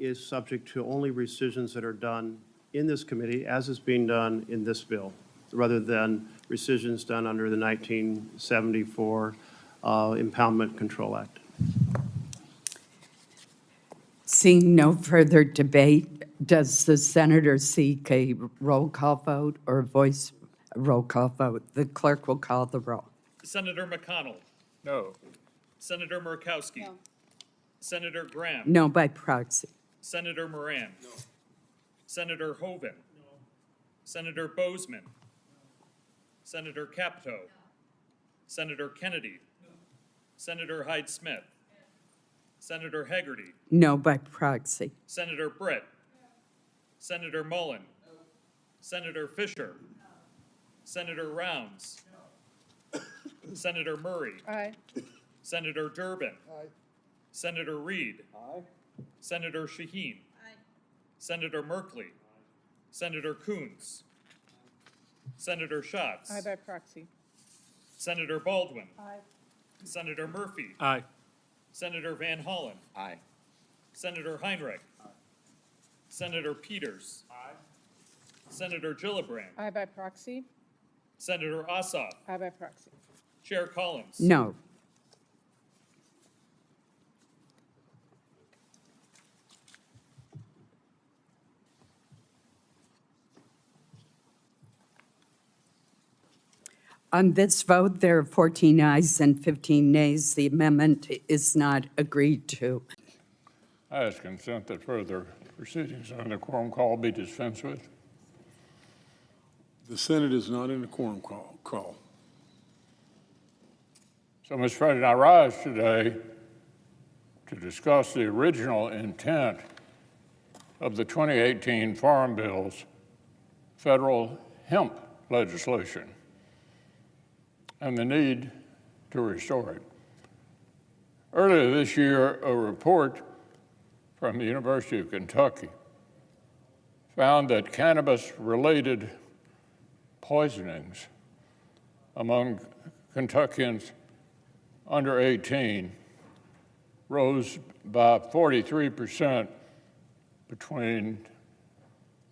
is subject to only rescissions that are done in this committee, as is being done in this bill, rather than rescissions done under the 1974 Impoundment Control Act. Seeing no further debate, does the senator seek a roll call vote or a voice roll call vote? The clerk will call the roll. Senator McConnell. No. Senator Murkowski. No. Senator Graham. No by proxy. Senator Moran. No. Senator Hoeven. No. Senator Bozeman. No. Senator Capito. No. Senator Kennedy. No. Senator Hyde-Smith. No. Senator Hegarty. No by proxy. Senator Britt. No. Senator Mullen. No. Senator Fisher. No. Senator Rounds. No. Senator Murray. Aye. Senator Durbin. Aye. Senator Reed. Aye. Senator Shaheen. Aye. Senator Merkley. Senator Coons. Senator Schatz. Aye by proxy. Senator Baldwin. Aye. Senator Murphy. Aye. Senator Van Hollen. Aye. Senator Heinrich. Senator Peters. Aye. Senator Gillibrand. Aye by proxy. Senator Ossoff. Aye by proxy. Chair Collins. No. On this vote, there are 14 ayes and 15 nays. The amendment is not agreed to. I ask consent that further proceedings on the quorum call be dispensed with. The Senate is not in a quorum call. So, Mr. President, I rise today to discuss the original intent of the 2018 Farm Bill's federal hemp legislation and the need to restore it. Earlier this year, a report from the University of Kentucky found that cannabis-related poisonings among Kentuckians under 18 rose by 43% between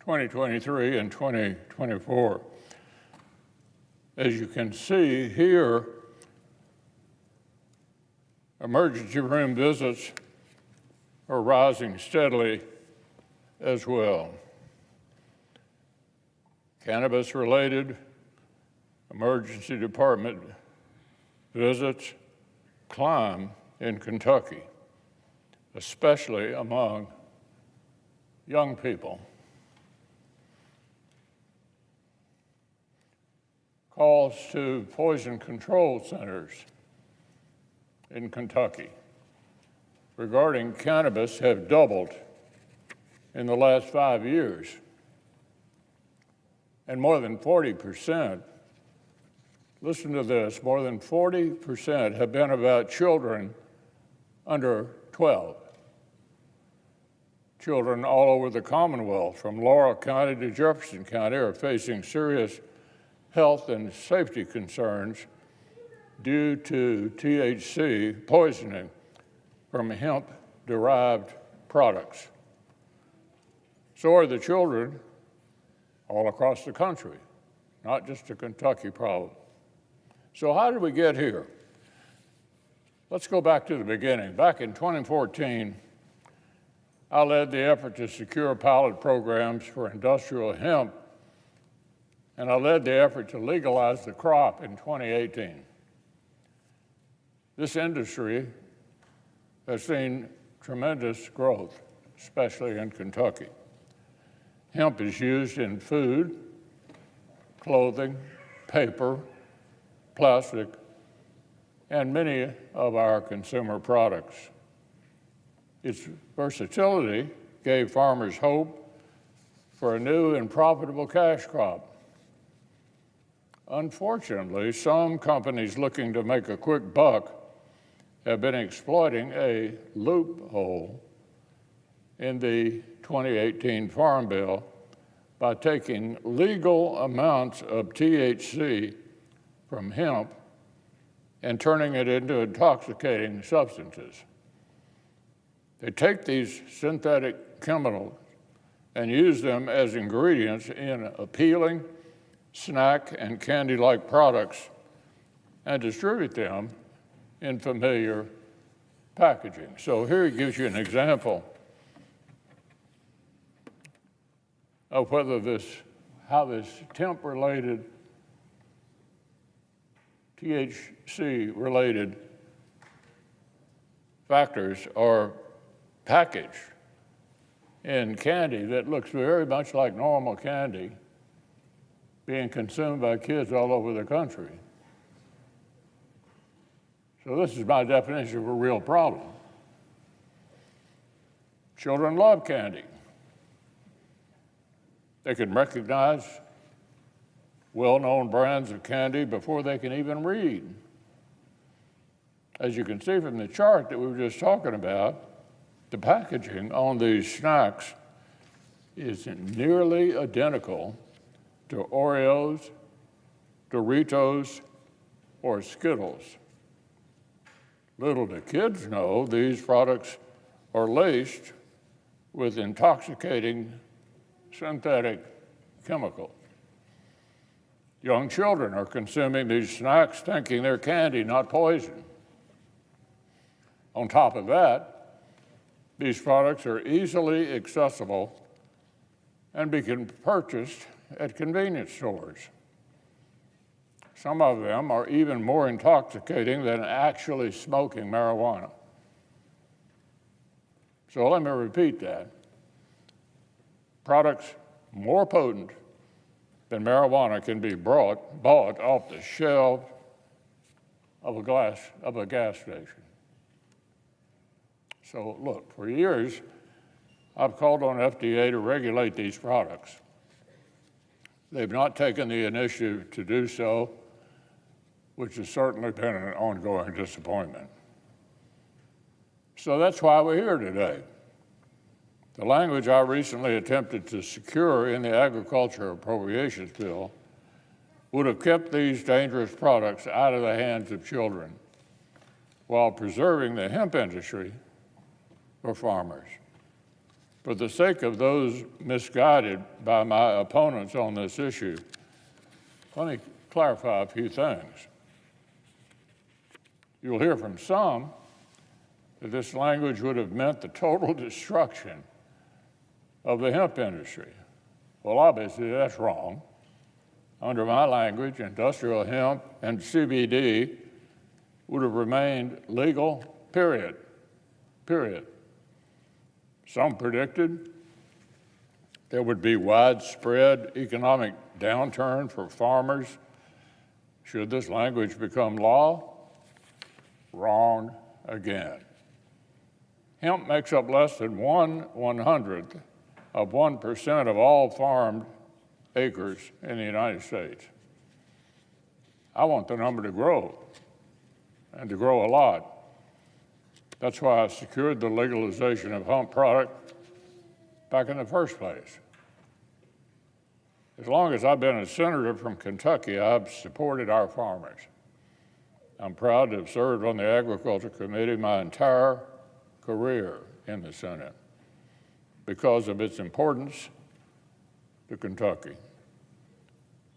2023 and 2024. As you can see here, emergency room visits are rising steadily as well. Cannabis-related emergency department visits climb in Kentucky, especially among young people. Calls to poison control centers in Kentucky regarding cannabis have doubled in the last 5 years. And more than 40%, listen to this, more than 40% have been about children under 12. Children all over the Commonwealth, from Laurel County to Jefferson County, are facing serious health and safety concerns due to THC poisoning from hemp-derived products. So are the children all across the country, not just a Kentucky problem. So how did we get here? Let's go back to the beginning. Back in 2014, I led the effort to secure pilot programs for industrial hemp, and I led the effort to legalize the crop in 2018. This industry has seen tremendous growth, especially in Kentucky. Hemp is used in food, clothing, paper, plastic, and many of our consumer products. Its versatility gave farmers hope for a new and profitable cash crop. Unfortunately, some companies looking to make a quick buck have been exploiting a loophole in the 2018 Farm Bill by taking legal amounts of THC from hemp and turning it into intoxicating substances. They take these synthetic chemicals and use them as ingredients in appealing snack and candy-like products and distribute them in familiar packaging. So here it gives you an example of how this hemp-related, THC-related factors are packaged in candy that looks very much like normal candy being consumed by kids all over the country. So this is my definition of a real problem. Children love candy. They can recognize well-known brands of candy before they can even read. As you can see from the chart that we were just talking about, the packaging on these snacks is nearly identical to Oreos, Doritos, or Skittles. Little do kids know these products are laced with intoxicating synthetic chemicals. Young children are consuming these snacks thinking they're candy, not poison. On top of that, these products are easily accessible and can be purchased at convenience stores. Some of them are even more intoxicating than actually smoking marijuana. So let me repeat that. Products more potent than marijuana can be bought off the shelf of a gas station. So look, for years, I've called on FDA to regulate these products. They've not taken the initiative to do so, which has certainly been an ongoing disappointment. So that's why we're here today. The language I recently attempted to secure in the Agriculture Appropriations Bill would have kept these dangerous products out of the hands of children while preserving the hemp industry for farmers. For the sake of those misguided by my opponents on this issue, let me clarify a few things. You'll hear from some that this language would have meant the total destruction of the hemp industry. Well, obviously, that's wrong. Under my language, industrial hemp and CBD would have remained legal, period. Some predicted there would be widespread economic downturn for farmers should this language become law. Wrong again. Hemp makes up less than 1/100th of 1% of all farmed acres in the United States. I want the number to grow, and to grow a lot. That's why I secured the legalization of hemp product back in the first place. As long as I've been a senator from Kentucky, I've supported our farmers. I'm proud to have served on the Agriculture Committee my entire career in the Senate because of its importance to Kentucky.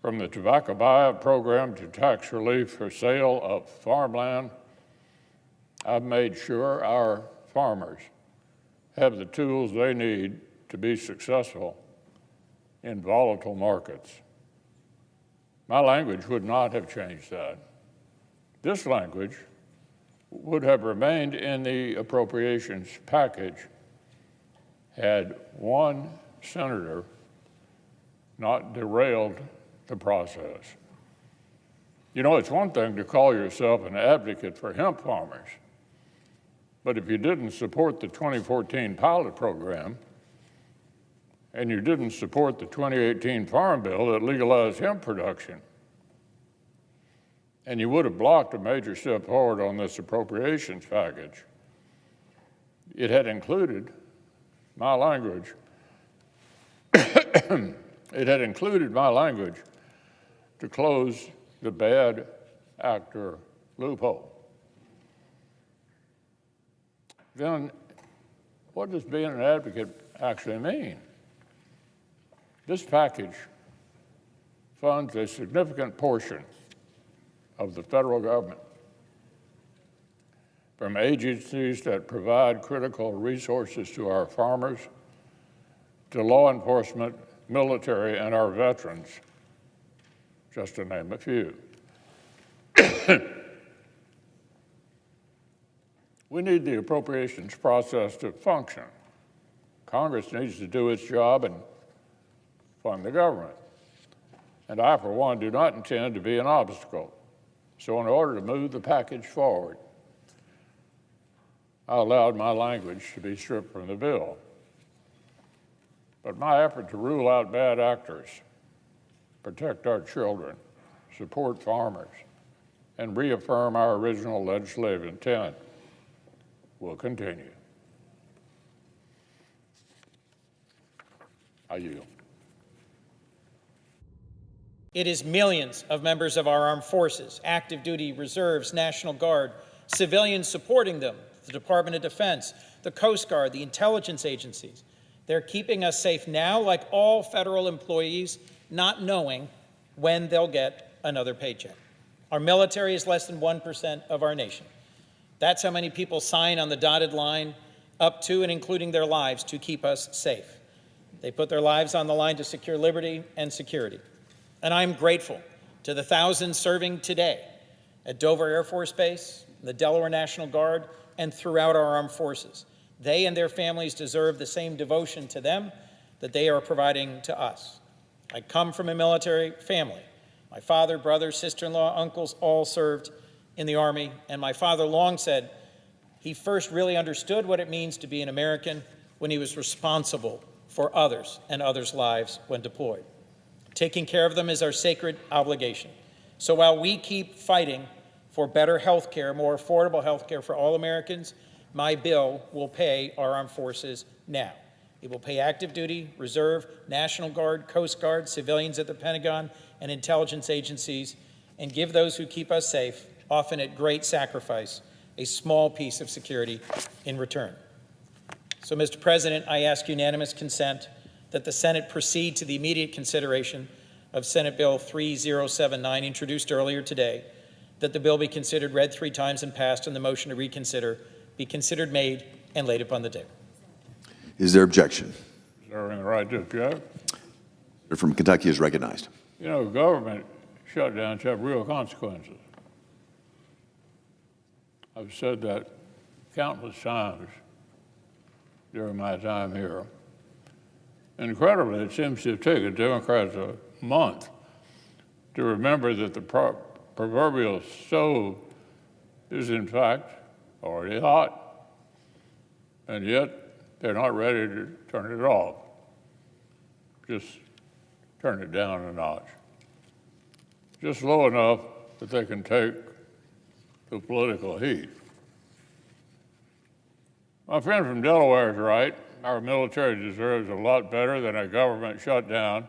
From the tobacco buyout program to tax relief for sale of farmland, I've made sure our farmers have the tools they need to be successful in volatile markets. My language would not have changed that. This language would have remained in the appropriations package had one senator not derailed the process. You know, it's one thing to call yourself an advocate for hemp farmers, but if you didn't support the 2014 pilot program and you didn't support the 2018 Farm Bill that legalized hemp production, and you would have blocked a major step forward on this appropriations package, it had included my language. It had included my language to close the bad actor loophole. Then what does being an advocate actually mean? This package funds a significant portion of the federal government, from agencies that provide critical resources to our farmers, to law enforcement, military, and our veterans, just to name a few. We need the appropriations process to function. Congress needs to do its job and fund the government. And I, for one, do not intend to be an obstacle. So in order to move the package forward, I allowed my language to be stripped from the bill. But my effort to rule out bad actors, protect our children, support farmers, and reaffirm our original legislative intent will continue. I yield. It is millions of members of our armed forces, active duty reserves, National Guard, civilians supporting them, the Department of Defense, the Coast Guard, the intelligence agencies. They're keeping us safe now, like all federal employees, not knowing when they'll get another paycheck. Our military is less than 1% of our nation. That's how many people sign on the dotted line, up to and including their lives, to keep us safe. They put their lives on the line to secure liberty and security. And I'm grateful to the thousands serving today at Dover Air Force Base, the Delaware National Guard, and throughout our armed forces. They and their families deserve the same devotion to them that they are providing to us. I come from a military family. My father, brother, sister-in-law, uncles all served in the Army, and my father long said he first really understood what it means to be an American when he was responsible for others and others' lives when deployed. Taking care of them is our sacred obligation. So while we keep fighting for better health care, more affordable health care for all Americans, my bill will pay our armed forces now. It will pay active duty, reserve, National Guard, Coast Guard, civilians at the Pentagon, and intelligence agencies, and give those who keep us safe, often at great sacrifice, a small piece of security in return. So, Mr. President, I ask unanimous consent that the Senate proceed to the immediate consideration of Senate Bill 3079, introduced earlier today, that the bill be considered read 3 times and passed, and the motion to reconsider be considered made and laid upon the table. Is there objection? Reserving the right to object. Senator from Kentucky is recognized. You know, government shutdowns have real consequences. I've said that countless times during my time here. Incredibly, it seems to have taken Democrats a month to remember that the proverbial stove is in fact already hot, and yet they're not ready to turn it off. Just turn it down a notch. Just low enough that they can take the political heat. My friend from Delaware is right. Our military deserves a lot better than a government shutdown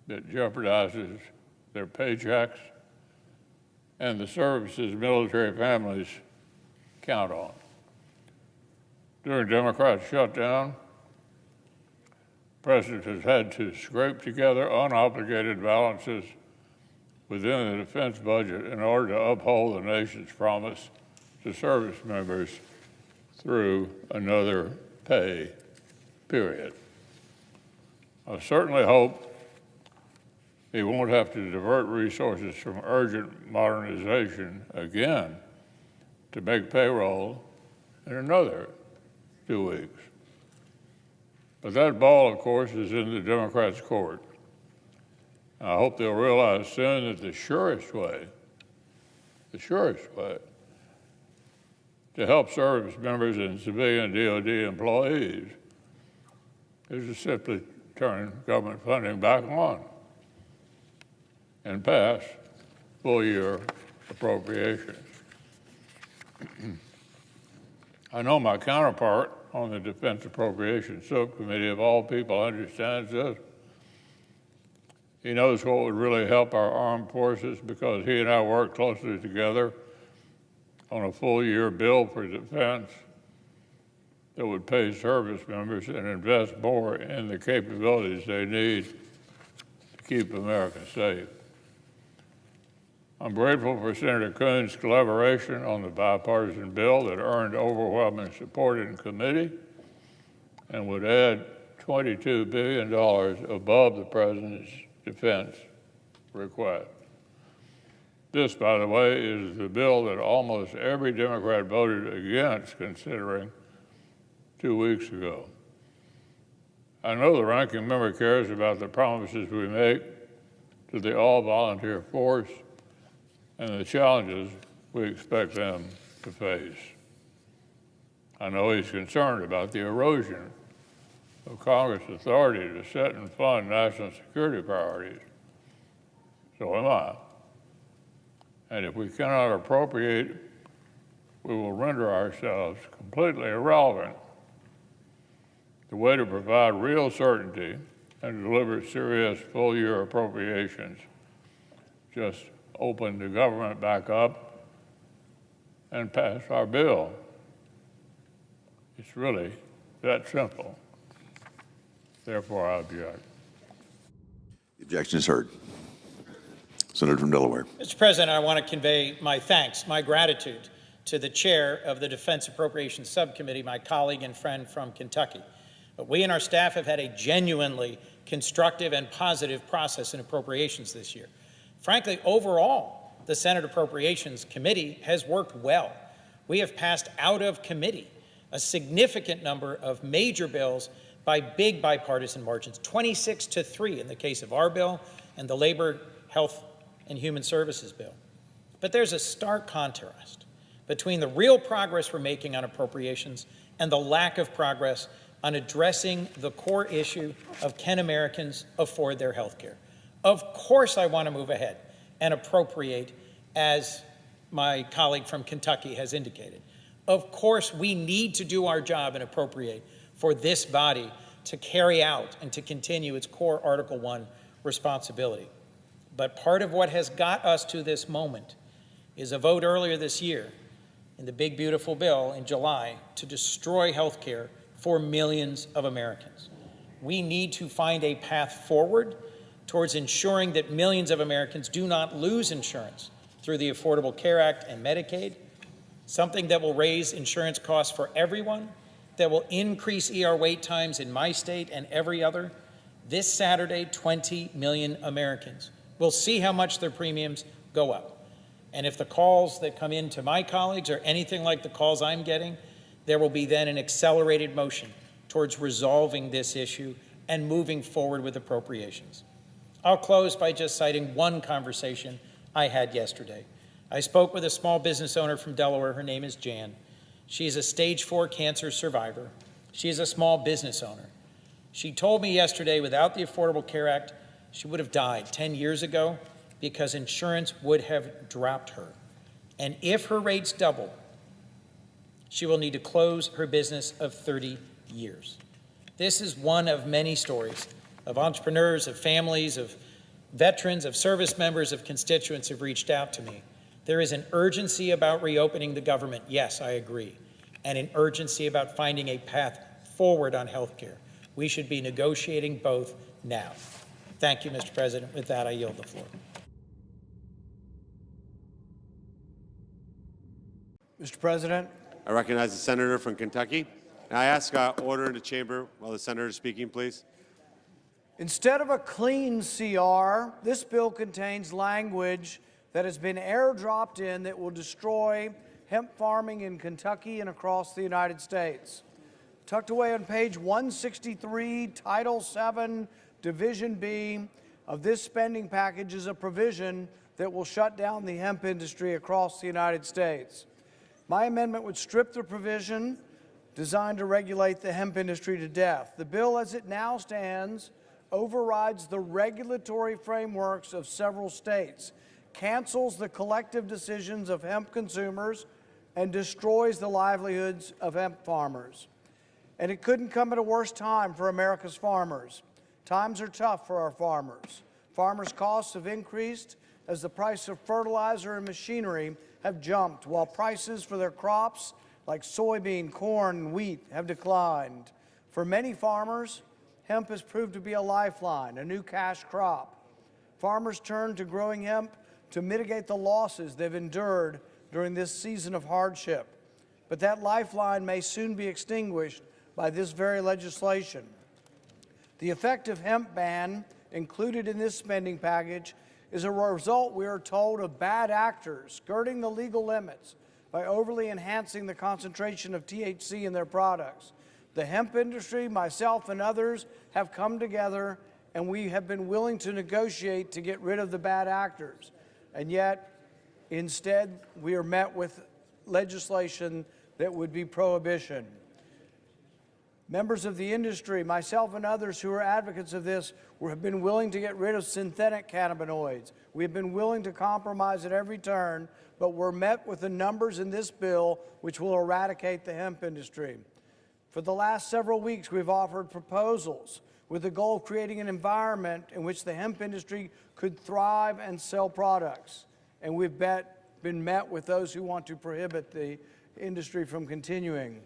that jeopardizes their paychecks and the services military families count on. During Democrats' shutdown, the President has had to scrape together unobligated balances within the defense budget in order to uphold the nation's promise to service members through another pay period. I certainly hope he won't have to divert resources from urgent modernization again to make payroll in another 2 weeks. But that ball, of course, is in the Democrats' court. I hope they'll realize soon that the surest way to help service members and civilian DOD employees is to simply turn government funding back on and pass full-year appropriations. I know my counterpart on the Defense Appropriations Subcommittee, of all people, understands this. He knows what would really help our armed forces because he and I worked closely together on a full-year bill for defense that would pay service members and invest more in the capabilities they need to keep America safe. I'm grateful for Senator Coons' collaboration on the bipartisan bill that earned overwhelming support in committee and would add $22 billion above the President's defense request. This, by the way, is the bill that almost every Democrat voted against considering 2 weeks ago. I know the ranking member cares about the promises we make to the all-volunteer force and the challenges we expect them to face. I know he's concerned about the erosion of Congress' authority to set and fund national security priorities. So am I. And if we cannot appropriate, we will render ourselves completely irrelevant. The way to provide real certainty and deliver serious full-year appropriations, just open the government back up and pass our bill. It's really that simple. Therefore, I object. The objection is heard. Senator from Delaware. Mr. President, I want to convey my thanks, my gratitude to the chair of the Defense Appropriations Subcommittee, my colleague and friend from Kentucky. We and our staff have had a genuinely constructive and positive process in appropriations this year. Frankly, overall, the Senate Appropriations Committee has worked well. We have passed out of committee a significant number of major bills by big bipartisan margins, 26-3 in the case of our bill and the Labor, Health, and Human Services bill. But there's a stark contrast between the real progress we're making on appropriations and the lack of progress on addressing the core issue of can Americans afford their health care. Of course I want to move ahead and appropriate, as my colleague from Kentucky has indicated. Of course we need to do our job and appropriate for this body to carry out and to continue its core Article 1 responsibility. But part of what has got us to this moment is a vote earlier this year in the big, beautiful bill in July to destroy health care for millions of Americans. We need to find a path forward towards ensuring that millions of Americans do not lose insurance through the Affordable Care Act and Medicaid, something that will raise insurance costs for everyone, that will increase ER wait times in my state and every other. This Saturday, 20 million Americans will see how much their premiums go up. And if the calls that come in to my colleagues are anything like the calls I'm getting, there will be then an accelerated motion towards resolving this issue and moving forward with appropriations. I'll close by just citing one conversation I had yesterday. I spoke with a small business owner from Delaware. Her name is Jan. She's a stage 4 cancer survivor. She is a small business owner. She told me yesterday, without the Affordable Care Act, she would have died 10 years ago because insurance would have dropped her. And if her rates double, she will need to close her business of 30 years. This is one of many stories of entrepreneurs, of families, of veterans, of service members, of constituents who have reached out to me. There is an urgency about reopening the government, yes, I agree, and an urgency about finding a path forward on health care. We should be negotiating both now. Thank you, Mr. President. With that, I yield the floor. Mr. President. I recognize the senator from Kentucky. And I ask order in the chamber while the senator is speaking, please. Instead of a clean CR, this bill contains language that has been airdropped in that will destroy hemp farming in Kentucky and across the United States. Tucked away on page 163, Title 7, Division B of this spending package is a provision that will shut down the hemp industry across the United States. My amendment would strip the provision designed to regulate the hemp industry to death. The bill as it now stands overrides the regulatory frameworks of several states, cancels the collective decisions of hemp consumers, and destroys the livelihoods of hemp farmers. And it couldn't come at a worse time for America's farmers. Times are tough for our farmers. Farmers' costs have increased as the price of fertilizer and machinery have jumped, while prices for their crops like soybean, corn, and wheat have declined. For many farmers, hemp has proved to be a lifeline, a new cash crop. Farmers turn to growing hemp to mitigate the losses they've endured during this season of hardship. But that lifeline may soon be extinguished by this very legislation. The effective hemp ban included in this spending package is a result, we are told, of bad actors skirting the legal limits by overly enhancing the concentration of THC in their products. The hemp industry, myself and others, have come together and we have been willing to negotiate to get rid of the bad actors. And yet, instead, we are met with legislation that would be prohibition. Members of the industry, myself and others who are advocates of this, have been willing to get rid of synthetic cannabinoids. We've been willing to compromise at every turn, but we're met with the numbers in this bill which will eradicate the hemp industry. For the last several weeks, we've offered proposals with the goal of creating an environment in which the hemp industry could thrive and sell products. And we've been met with those who want to prohibit the industry from continuing.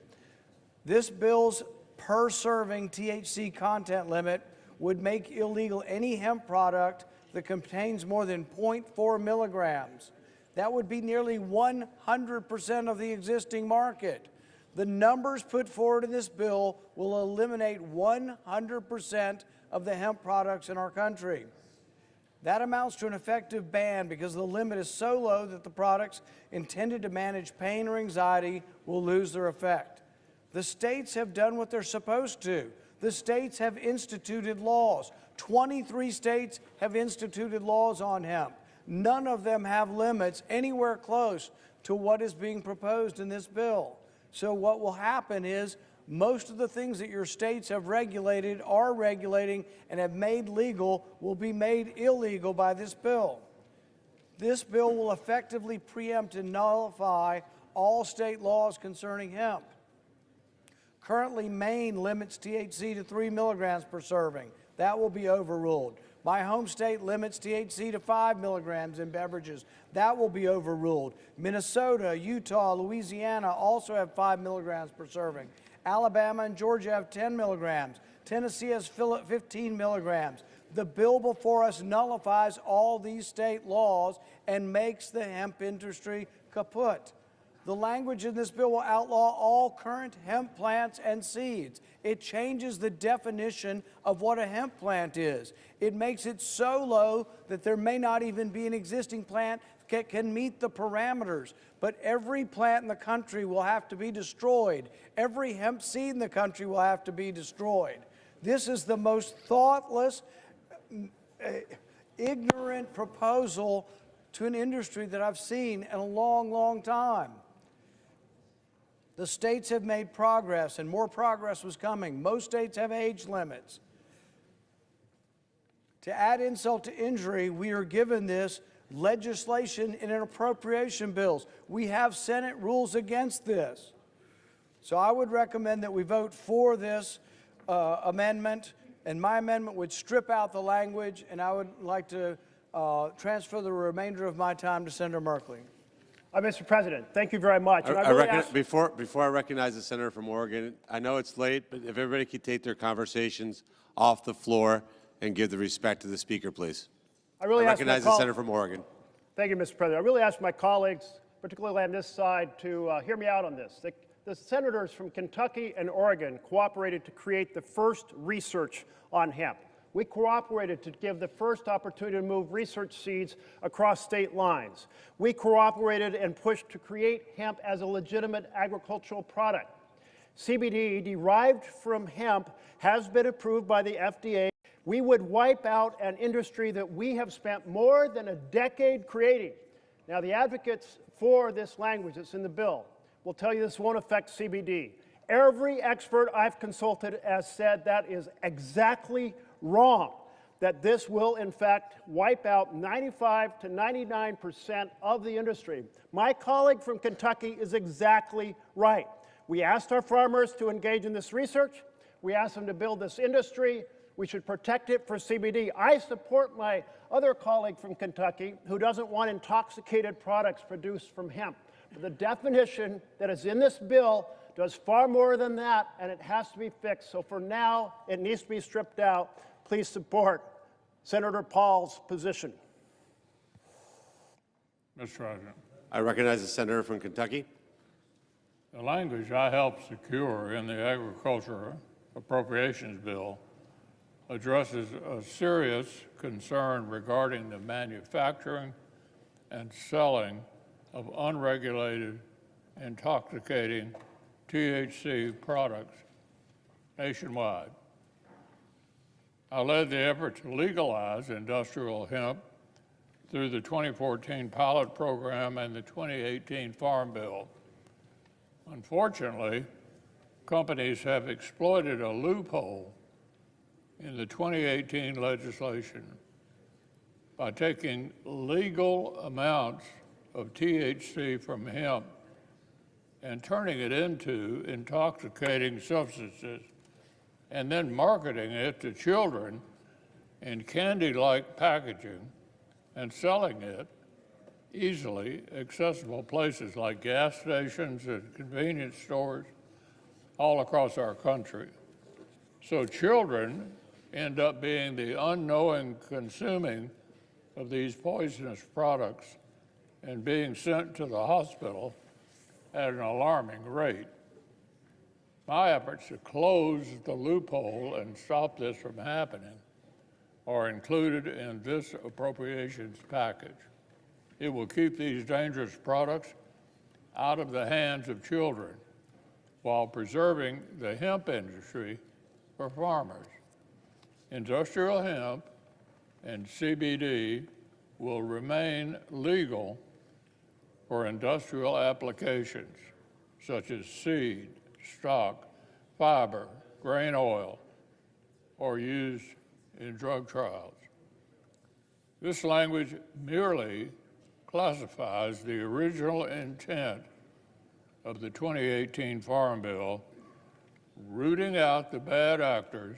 This bill's per-serving THC content limit would make illegal any hemp product that contains more than 0.4 milligrams. That would be nearly 100% of the existing market. The numbers put forward in this bill will eliminate 100% of the hemp products in our country. That amounts to an effective ban because the limit is so low that the products intended to manage pain or anxiety will lose their effect. The states have done what they're supposed to. The states have instituted laws. 23 states have instituted laws on hemp. None of them have limits anywhere close to what is being proposed in this bill. So what will happen is Most of the things that your states have regulated, are regulating, and have made legal will be made illegal by this bill. This bill will effectively preempt and nullify all state laws concerning hemp. Currently, Maine limits THC to 3 milligrams per serving. That will be overruled. My home state limits THC to 5 milligrams in beverages. That will be overruled. Minnesota, Utah, Louisiana also have 5 milligrams per serving. Alabama and Georgia have 10 milligrams. Tennessee has 15 milligrams. The bill before us nullifies all these state laws and makes the hemp industry kaput. The language in this bill will outlaw all current hemp plants and seeds. It changes the definition of what a hemp plant is. It makes it so low that there may not even be an existing plant that can meet the parameters. But every plant in the country will have to be destroyed. Every hemp seed in the country will have to be destroyed. This is the most thoughtless, ignorant proposal to an industry that I've seen in a long, long time. The states have made progress, and more progress was coming. Most states have age limits. To add insult to injury, we are given this legislation in an appropriation bills. We have Senate rules against this. So I would recommend that we vote for this amendment, and my amendment would strip out the language, and I would like to transfer the remainder of my time to Senator Merkley. Mr. President, thank you very much. Before I recognize the senator from Oregon, I know it's late, but if everybody could take their conversations off the floor and give the respect to the speaker, please. I recognize the senator from Oregon. Thank you, Mr. President. I really ask my colleagues, particularly on this side, to hear me out on this. The senators from Kentucky and Oregon cooperated to create the first research on hemp. We cooperated to give the first opportunity to move research seeds across state lines. We cooperated and pushed to create hemp as a legitimate agricultural product. CBD derived from hemp has been approved by the FDA. We would wipe out an industry that we have spent more than a decade creating. Now, the advocates for this language that's in the bill will tell you this won't affect CBD. Every expert I've consulted has said that is exactly wrong, that this will in fact wipe out 95 to 99% of the industry. My colleague from Kentucky is exactly right. We asked our farmers to engage in this research. We asked them to build this industry. We should protect it for CBD. I support my other colleague from Kentucky who doesn't want intoxicated products produced from hemp. But the definition that is in this bill does far more than that, and it has to be fixed. So for now, it needs to be stripped out. Please support Senator Paul's position. Mr. President. I recognize the senator from Kentucky. The language I helped secure in the Agriculture Appropriations Bill addresses a serious concern regarding the manufacturing and selling of unregulated, intoxicating THC products nationwide. I led the effort to legalize industrial hemp through the 2014 pilot program and the 2018 Farm Bill. Unfortunately, companies have exploited a loophole in the 2018 legislation by taking legal amounts of THC from hemp and turning it into intoxicating substances and then marketing it to children in candy-like packaging and selling it easily accessible places like gas stations and convenience stores all across our country. So children end up being the unknowing consuming of these poisonous products and being sent to the hospital at an alarming rate. My efforts to close the loophole and stop this from happening are included in this appropriations package. It will keep these dangerous products out of the hands of children while preserving the hemp industry for farmers. Industrial hemp and CBD will remain legal for industrial applications such as seed, stock, fiber, grain oil, or used in drug trials. This language merely classifies the original intent of the 2018 Farm Bill, rooting out the bad actors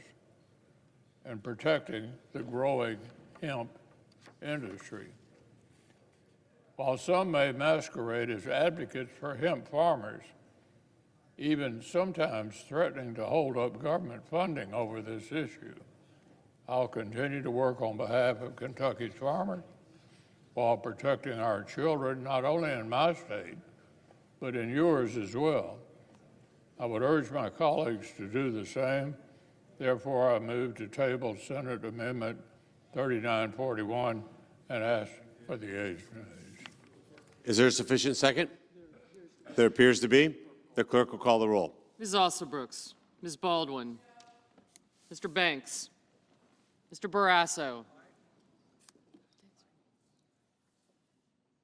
and protecting the growing hemp industry. While some may masquerade as advocates for hemp farmers, even sometimes threatening to hold up government funding over this issue, I'll continue to work on behalf of Kentucky's farmers while protecting our children, not only in my state, but in yours as well. I would urge my colleagues to do the same. Therefore, I move to table Senate Amendment 3941 and ask for the ayes and nays. Is there a sufficient second? There appears to be. The clerk will call the roll. Ms. Alsobrooks, Ms. Baldwin, Mr. Banks, Mr. Barrasso,